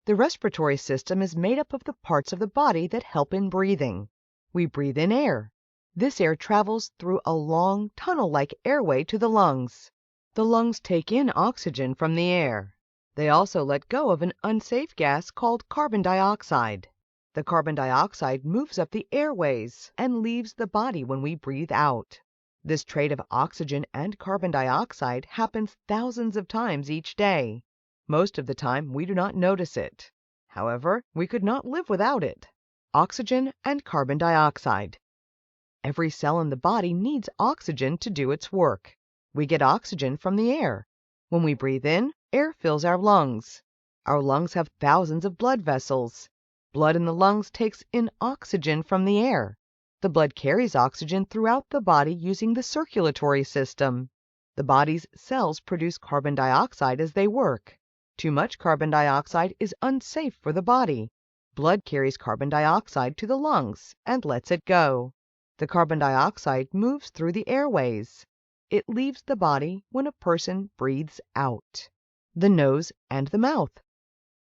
The respiratory system is made up of the parts of the body that help in breathing. We breathe in air. This air travels through a long tunnel-like airway to the lungs. The lungs take in oxygen from the air. They also let go of an unsafe gas called carbon dioxide. The carbon dioxide moves up the airways and leaves the body when we breathe out. This trade of oxygen and carbon dioxide happens thousands of times each day. Most of the time, we do not notice it. However, we could not live without it. Oxygen and carbon dioxide. Every cell in the body needs oxygen to do its work. We get oxygen from the air. When we breathe in, air fills our lungs. Our lungs have thousands of blood vessels. Blood in the lungs takes in oxygen from the air. The blood carries oxygen throughout the body using the circulatory system. The body's cells produce carbon dioxide as they work. Too much carbon dioxide is unsafe for the body. Blood carries carbon dioxide to the lungs and lets it go. The carbon dioxide moves through the airways. It leaves the body when a person breathes out. The nose and the mouth.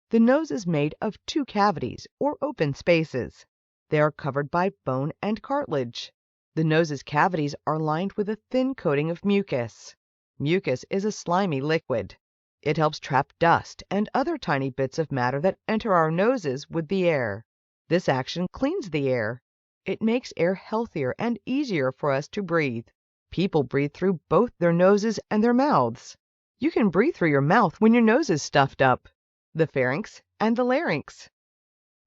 The nose is made of two cavities, or open spaces. They are covered by bone and cartilage. The nose's cavities are lined with a thin coating of mucus. Mucus is a slimy liquid. It helps trap dust and other tiny bits of matter that enter our noses with the air. This action cleans the air. It makes air healthier and easier for us to breathe. People breathe through both their noses and their mouths. You can breathe through your mouth when your nose is stuffed up. The pharynx and the larynx.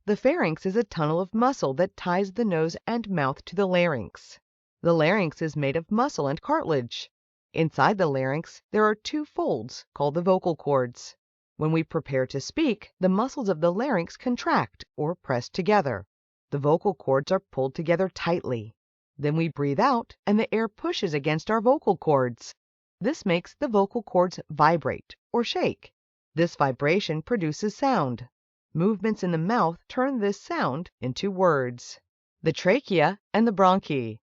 The pharynx is a tunnel of muscle that ties the nose and mouth to the larynx. The larynx is made of muscle and cartilage. Inside the larynx, there are two folds called the vocal cords. When we prepare to speak, the muscles of the larynx contract or press together. The vocal cords are pulled together tightly. Then we breathe out and the air pushes against our vocal cords. This makes the vocal cords vibrate or shake. This vibration produces sound. Movements in the mouth turn this sound into words. The trachea and the bronchi.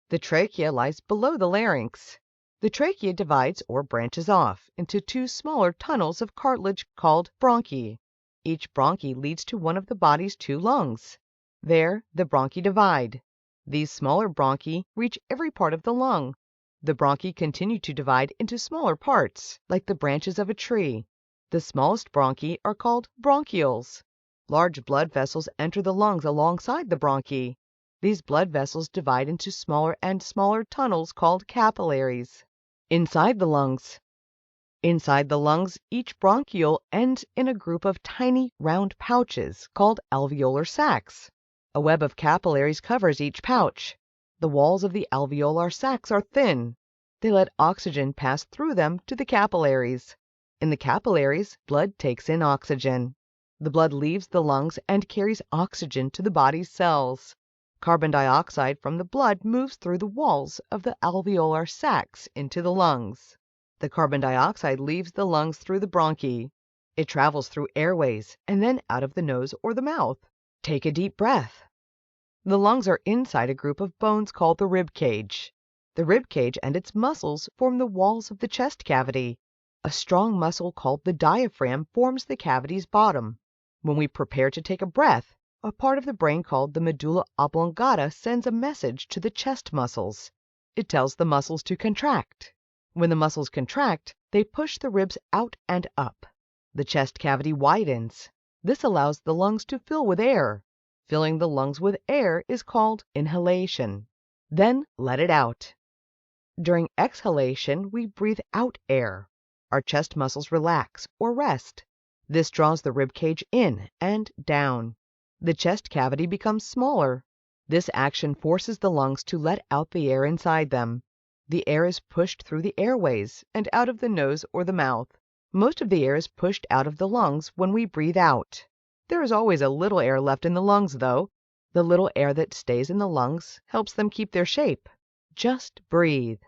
The trachea lies below the larynx. The trachea divides or branches off into two smaller tunnels of cartilage called bronchi. Each bronchi leads to one of the body's two lungs. There, the bronchi divide. These smaller bronchi reach every part of the lung. The bronchi continue to divide into smaller parts, like the branches of a tree. The smallest bronchi are called bronchioles. Large blood vessels enter the lungs alongside the bronchi. These blood vessels divide into smaller and smaller tunnels called capillaries. Inside the lungs. Inside the lungs, each bronchiole ends in a group of tiny round pouches called alveolar sacs. A web of capillaries covers each pouch. The walls of the alveolar sacs are thin. They let oxygen pass through them to the capillaries. In the capillaries, blood takes in oxygen. The blood leaves the lungs and carries oxygen to the body's cells. Carbon dioxide from the blood moves through the walls of the alveolar sacs into the lungs. The carbon dioxide leaves the lungs through the bronchi. It travels through airways and then out of the nose or the mouth. Take a deep breath. The lungs are inside a group of bones called the rib cage. The rib cage and its muscles form the walls of the chest cavity. A strong muscle called the diaphragm forms the cavity's bottom. When we prepare to take a breath, a part of the brain called the medulla oblongata sends a message to the chest muscles. It tells the muscles to contract. When the muscles contract, they push the ribs out and up. The chest cavity widens. This allows the lungs to fill with air. Filling the lungs with air is called inhalation. Then let it out. During exhalation, we breathe out air. Our chest muscles relax or rest. This draws the rib cage in and down. The chest cavity becomes smaller. This action forces the lungs to let out the air inside them. The air is pushed through the airways and out of the nose or the mouth. Most of the air is pushed out of the lungs when we breathe out. There is always a little air left in the lungs, though. The little air that stays in the lungs helps them keep their shape. Just breathe.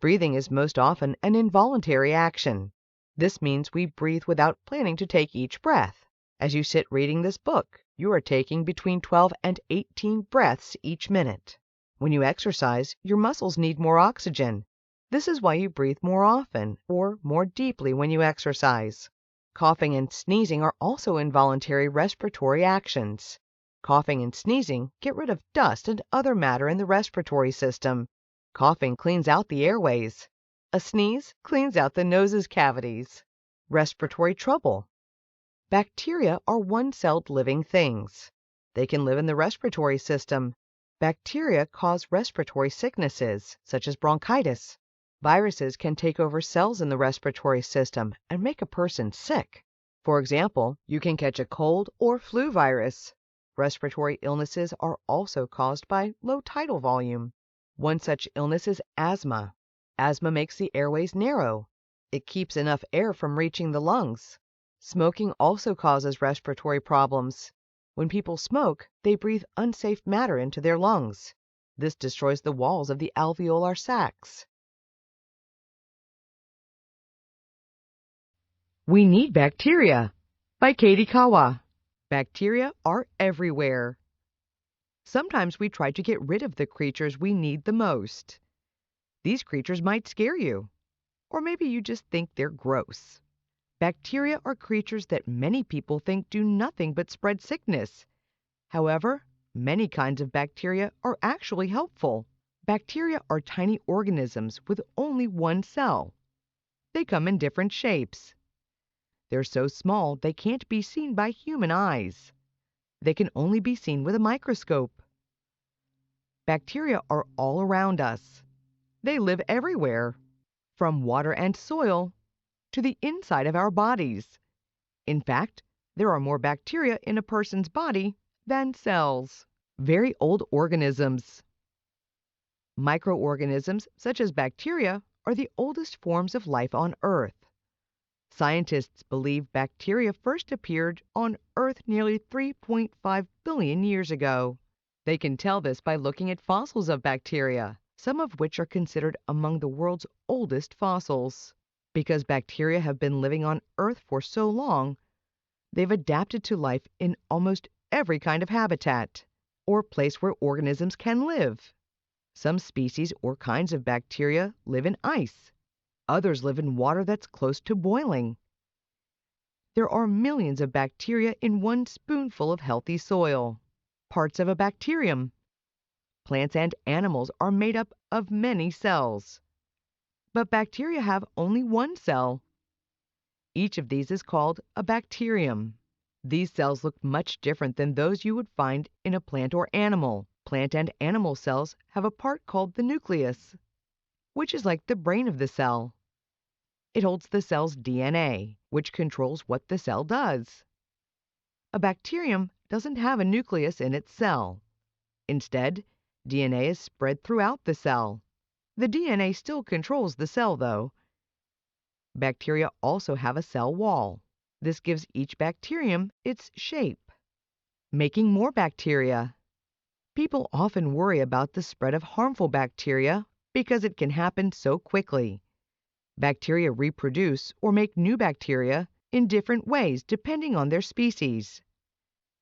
Breathing is most often an involuntary action. This means we breathe without planning to take each breath. As you sit reading this book, you are taking between 12 and 18 breaths each minute. When you exercise, your muscles need more oxygen. This is why you breathe more often or more deeply when you exercise. Coughing and sneezing are also involuntary respiratory actions. Coughing and sneezing get rid of dust and other matter in the respiratory system. Coughing cleans out the airways. A sneeze cleans out the nose's cavities. Respiratory trouble. Bacteria are one-celled living things. They can live in the respiratory system. Bacteria cause respiratory sicknesses, such as bronchitis. Viruses can take over cells in the respiratory system and make a person sick. For example, you can catch a cold or flu virus. Respiratory illnesses are also caused by low tidal volume. One such illness is asthma. Asthma makes the airways narrow. It keeps enough air from reaching the lungs. Smoking also causes respiratory problems. When people smoke, they breathe unsafe matter into their lungs. This destroys the walls of the alveolar sacs. We Need Bacteria by Katie Kawa. Bacteria are everywhere. Sometimes we try to get rid of the creatures we need the most. These creatures might scare you, or maybe you just think they're gross. Bacteria are creatures that many people think do nothing but spread sickness. However, many kinds of bacteria are actually helpful. Bacteria are tiny organisms with only one cell. They come in different shapes. They're so small they can't be seen by human eyes. They can only be seen with a microscope. Bacteria are all around us. They live everywhere, from water and soil to the inside of our bodies. In fact, there are more bacteria in a person's body than cells. Very old organisms. Microorganisms such as bacteria are the oldest forms of life on Earth. Scientists believe bacteria first appeared on Earth nearly 3.5 billion years ago. They can tell this by looking at fossils of bacteria, some of which are considered among the world's oldest fossils. Because bacteria have been living on Earth for so long, they've adapted to life in almost every kind of habitat, or place where organisms can live. Some species or kinds of bacteria live in ice. Others live in water that's close to boiling. There are millions of bacteria in one spoonful of healthy soil. Parts of a bacterium. Plants and animals are made up of many cells. But bacteria have only one cell. Each of these is called a bacterium. These cells look much different than those you would find in a plant or animal. Plant and animal cells have a part called the nucleus, which is like the brain of the cell. It holds the cell's DNA, which controls what the cell does. A bacterium doesn't have a nucleus in its cell. Instead, DNA is spread throughout the cell. The DNA still controls the cell, though. Bacteria also have a cell wall. This gives each bacterium its shape. Making more bacteria. People often worry about the spread of harmful bacteria because it can happen so quickly. Bacteria reproduce or make new bacteria in different ways depending on their species.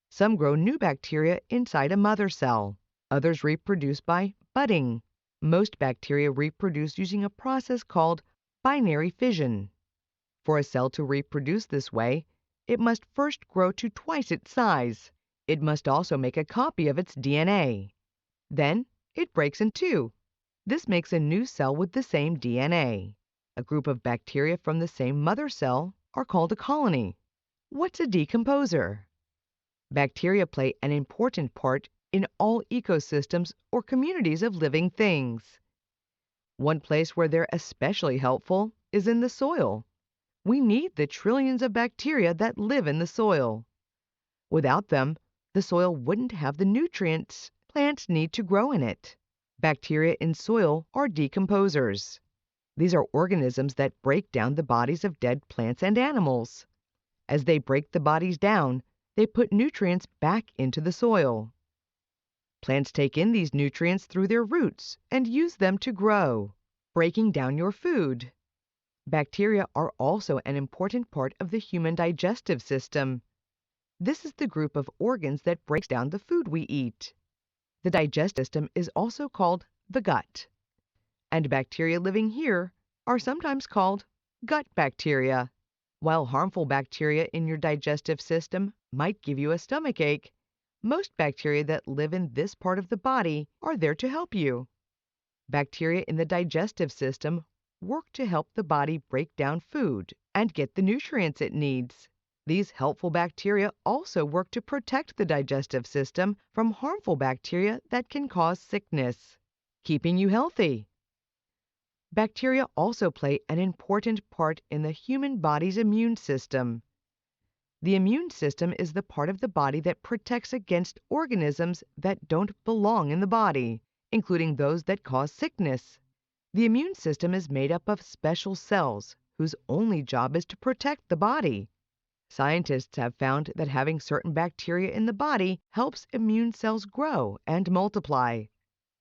Some grow new bacteria inside a mother cell. Others reproduce by budding. Most bacteria reproduce using a process called binary fission. For a cell to reproduce this way, it must first grow to twice its size. It must also make a copy of its DNA. Then it breaks in two. This makes a new cell with the same DNA. A group of bacteria from the same mother cell are called a colony. What's a decomposer? Bacteria play an important part in all ecosystems or communities of living things. One place where they're especially helpful is in the soil. We need the trillions of bacteria that live in the soil. Without them, the soil wouldn't have the nutrients plants need to grow in it. Bacteria in soil are decomposers. These are organisms that break down the bodies of dead plants and animals. As they break the bodies down, they put nutrients back into the soil. Plants take in these nutrients through their roots and use them to grow, breaking down your food. Bacteria are also an important part of the human digestive system. This is the group of organs that breaks down the food we eat. The digestive system is also called the gut. and bacteria living here are sometimes called gut bacteria. While harmful bacteria in your digestive system might give you a stomach ache, most bacteria that live in this part of the body are there to help you. Bacteria in the digestive system work to help the body break down food and get the nutrients it needs. These helpful bacteria also work to protect the digestive system from harmful bacteria that can cause sickness, keeping you healthy. Bacteria also play an important part in the human body's immune system. The immune system is the part of the body that protects against organisms that don't belong in the body, including those that cause sickness. The immune system is made up of special cells whose only job is to protect the body. Scientists have found that having certain bacteria in the body helps immune cells grow and multiply.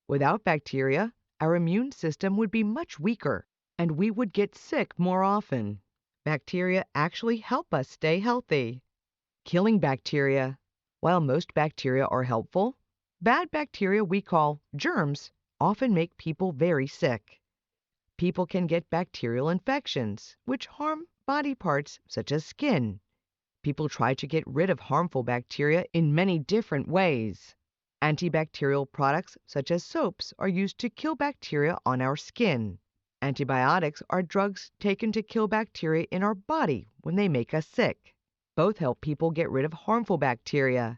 Without bacteria, our immune system would be much weaker, and we would get sick more often. Bacteria actually help us stay healthy. Killing bacteria. While most bacteria are helpful, bad bacteria we call germs often make people very sick. People can get bacterial infections, which harm body parts such as skin. People try to get rid of harmful bacteria in many different ways. Antibacterial products such as soaps are used to kill bacteria on our skin. Antibiotics are drugs taken to kill bacteria in our body when they make us sick. Both help people get rid of harmful bacteria.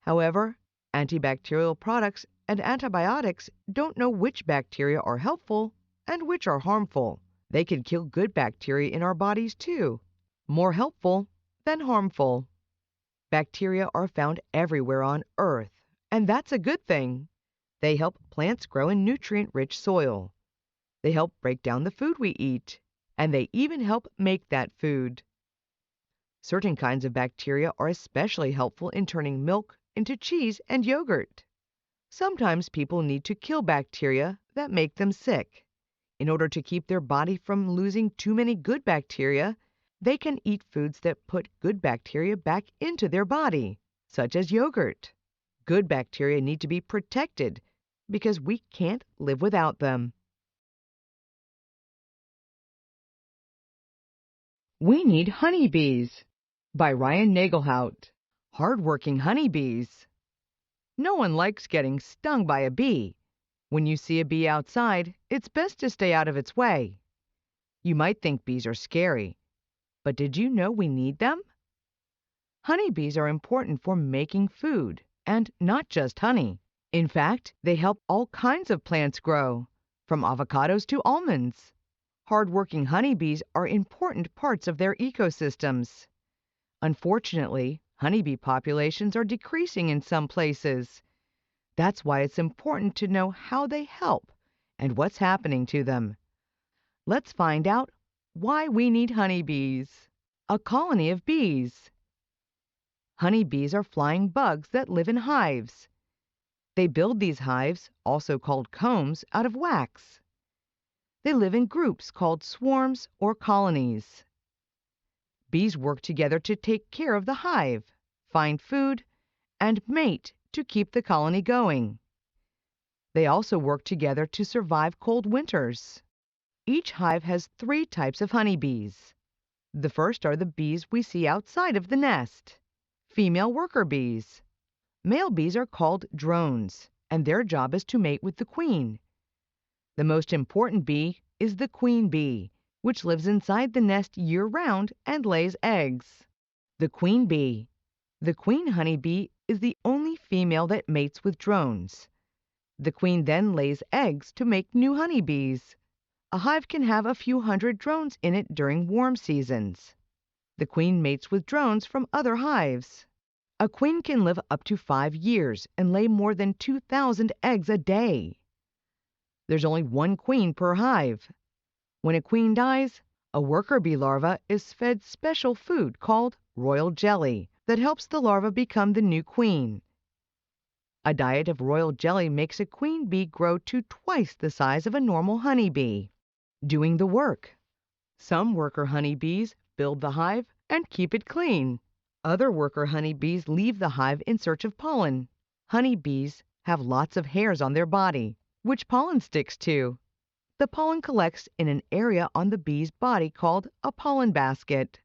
However, antibacterial products and antibiotics don't know which bacteria are helpful and which are harmful. They can kill good bacteria in our bodies too. More helpful than harmful. Bacteria are found everywhere on Earth, and that's a good thing. They help plants grow in nutrient-rich soil. They help break down the food we eat, and they even help make that food. Certain kinds of bacteria are especially helpful in turning milk into cheese and yogurt. Sometimes people need to kill bacteria that make them sick. In order to keep their body from losing too many good bacteria, they can eat foods that put good bacteria back into their body, such as yogurt. Good bacteria need to be protected because we can't live without them. We Need Honeybees by Ryan Nagelhout. Hardworking honeybees. No one likes getting stung by a bee. When you see a bee outside, it's best to stay out of its way. You might think bees are scary, but did you know we need them? Honeybees are important for making food, and not just honey. In fact, they help all kinds of plants grow, from avocados to almonds. Hardworking honeybees are important parts of their ecosystems. Unfortunately, honeybee populations are decreasing in some places. That's why it's important to know how they help and what's happening to them. Let's find out why we need honeybees. A colony of bees. Honeybees are flying bugs that live in hives. They build these hives, also called combs, out of wax. They live in groups called swarms or colonies. Bees work together to take care of the hive, find food, and mate to keep the colony going. They also work together to survive cold winters. Each hive has 3 types of honeybees. The first are the bees we see outside of the nest, female worker bees. Male bees are called drones, and their job is to mate with the queen. The most important bee is the queen bee, which lives inside the nest year-round and lays eggs. The queen bee. The queen honeybee is the only female that mates with drones. The queen then lays eggs to make new honeybees. A hive can have a few hundred drones in it during warm seasons. The queen mates with drones from other hives. A queen can live up to 5 years and lay more than 2,000 eggs a day. There's only 1 queen per hive. When a queen dies, a worker bee larva is fed special food called royal jelly that helps the larva become the new queen. A diet of royal jelly makes a queen bee grow to twice the size of a normal honeybee. Doing the work. Some worker honeybees build the hive and keep it clean. Other worker honeybees leave the hive in search of pollen. Honeybees have lots of hairs on their body, which pollen sticks to. The pollen collects in an area on the bee's body called a pollen basket.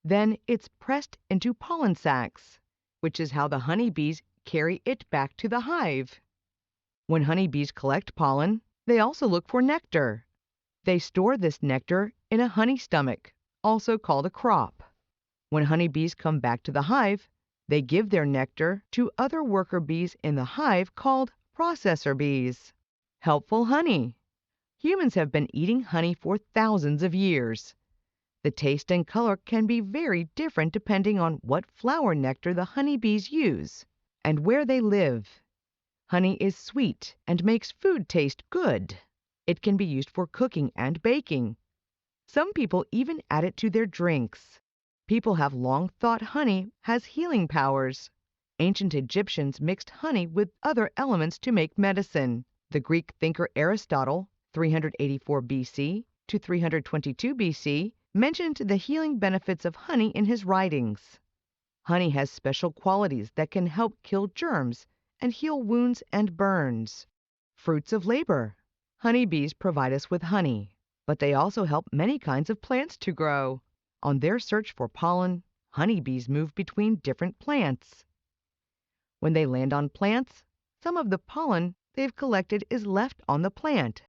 Then it's pressed into pollen sacs, which is how the honeybees carry it back to the hive. When honeybees collect pollen, they also look for nectar. They store this nectar in a honey stomach, also called a crop. When honeybees come back to the hive, they give their nectar to other worker bees in the hive called processor bees. Helpful honey. Humans have been eating honey for thousands of years. The taste and color can be very different depending on what flower nectar the honeybees use and where they live. Honey is sweet and makes food taste good. It can be used for cooking and baking. Some people even add it to their drinks. People have long thought honey has healing powers. Ancient Egyptians mixed honey with other elements to make medicine. The Greek thinker Aristotle, 384 BC to 322 BC, mentioned the healing benefits of honey in his writings. Honey has special qualities that can help kill germs and heal wounds and burns. Fruits of labor. Honeybees provide us with honey, but they also help many kinds of plants to grow. On their search for pollen, honeybees move between different plants. When they land on plants, some of the pollen they've collected is left on the plant.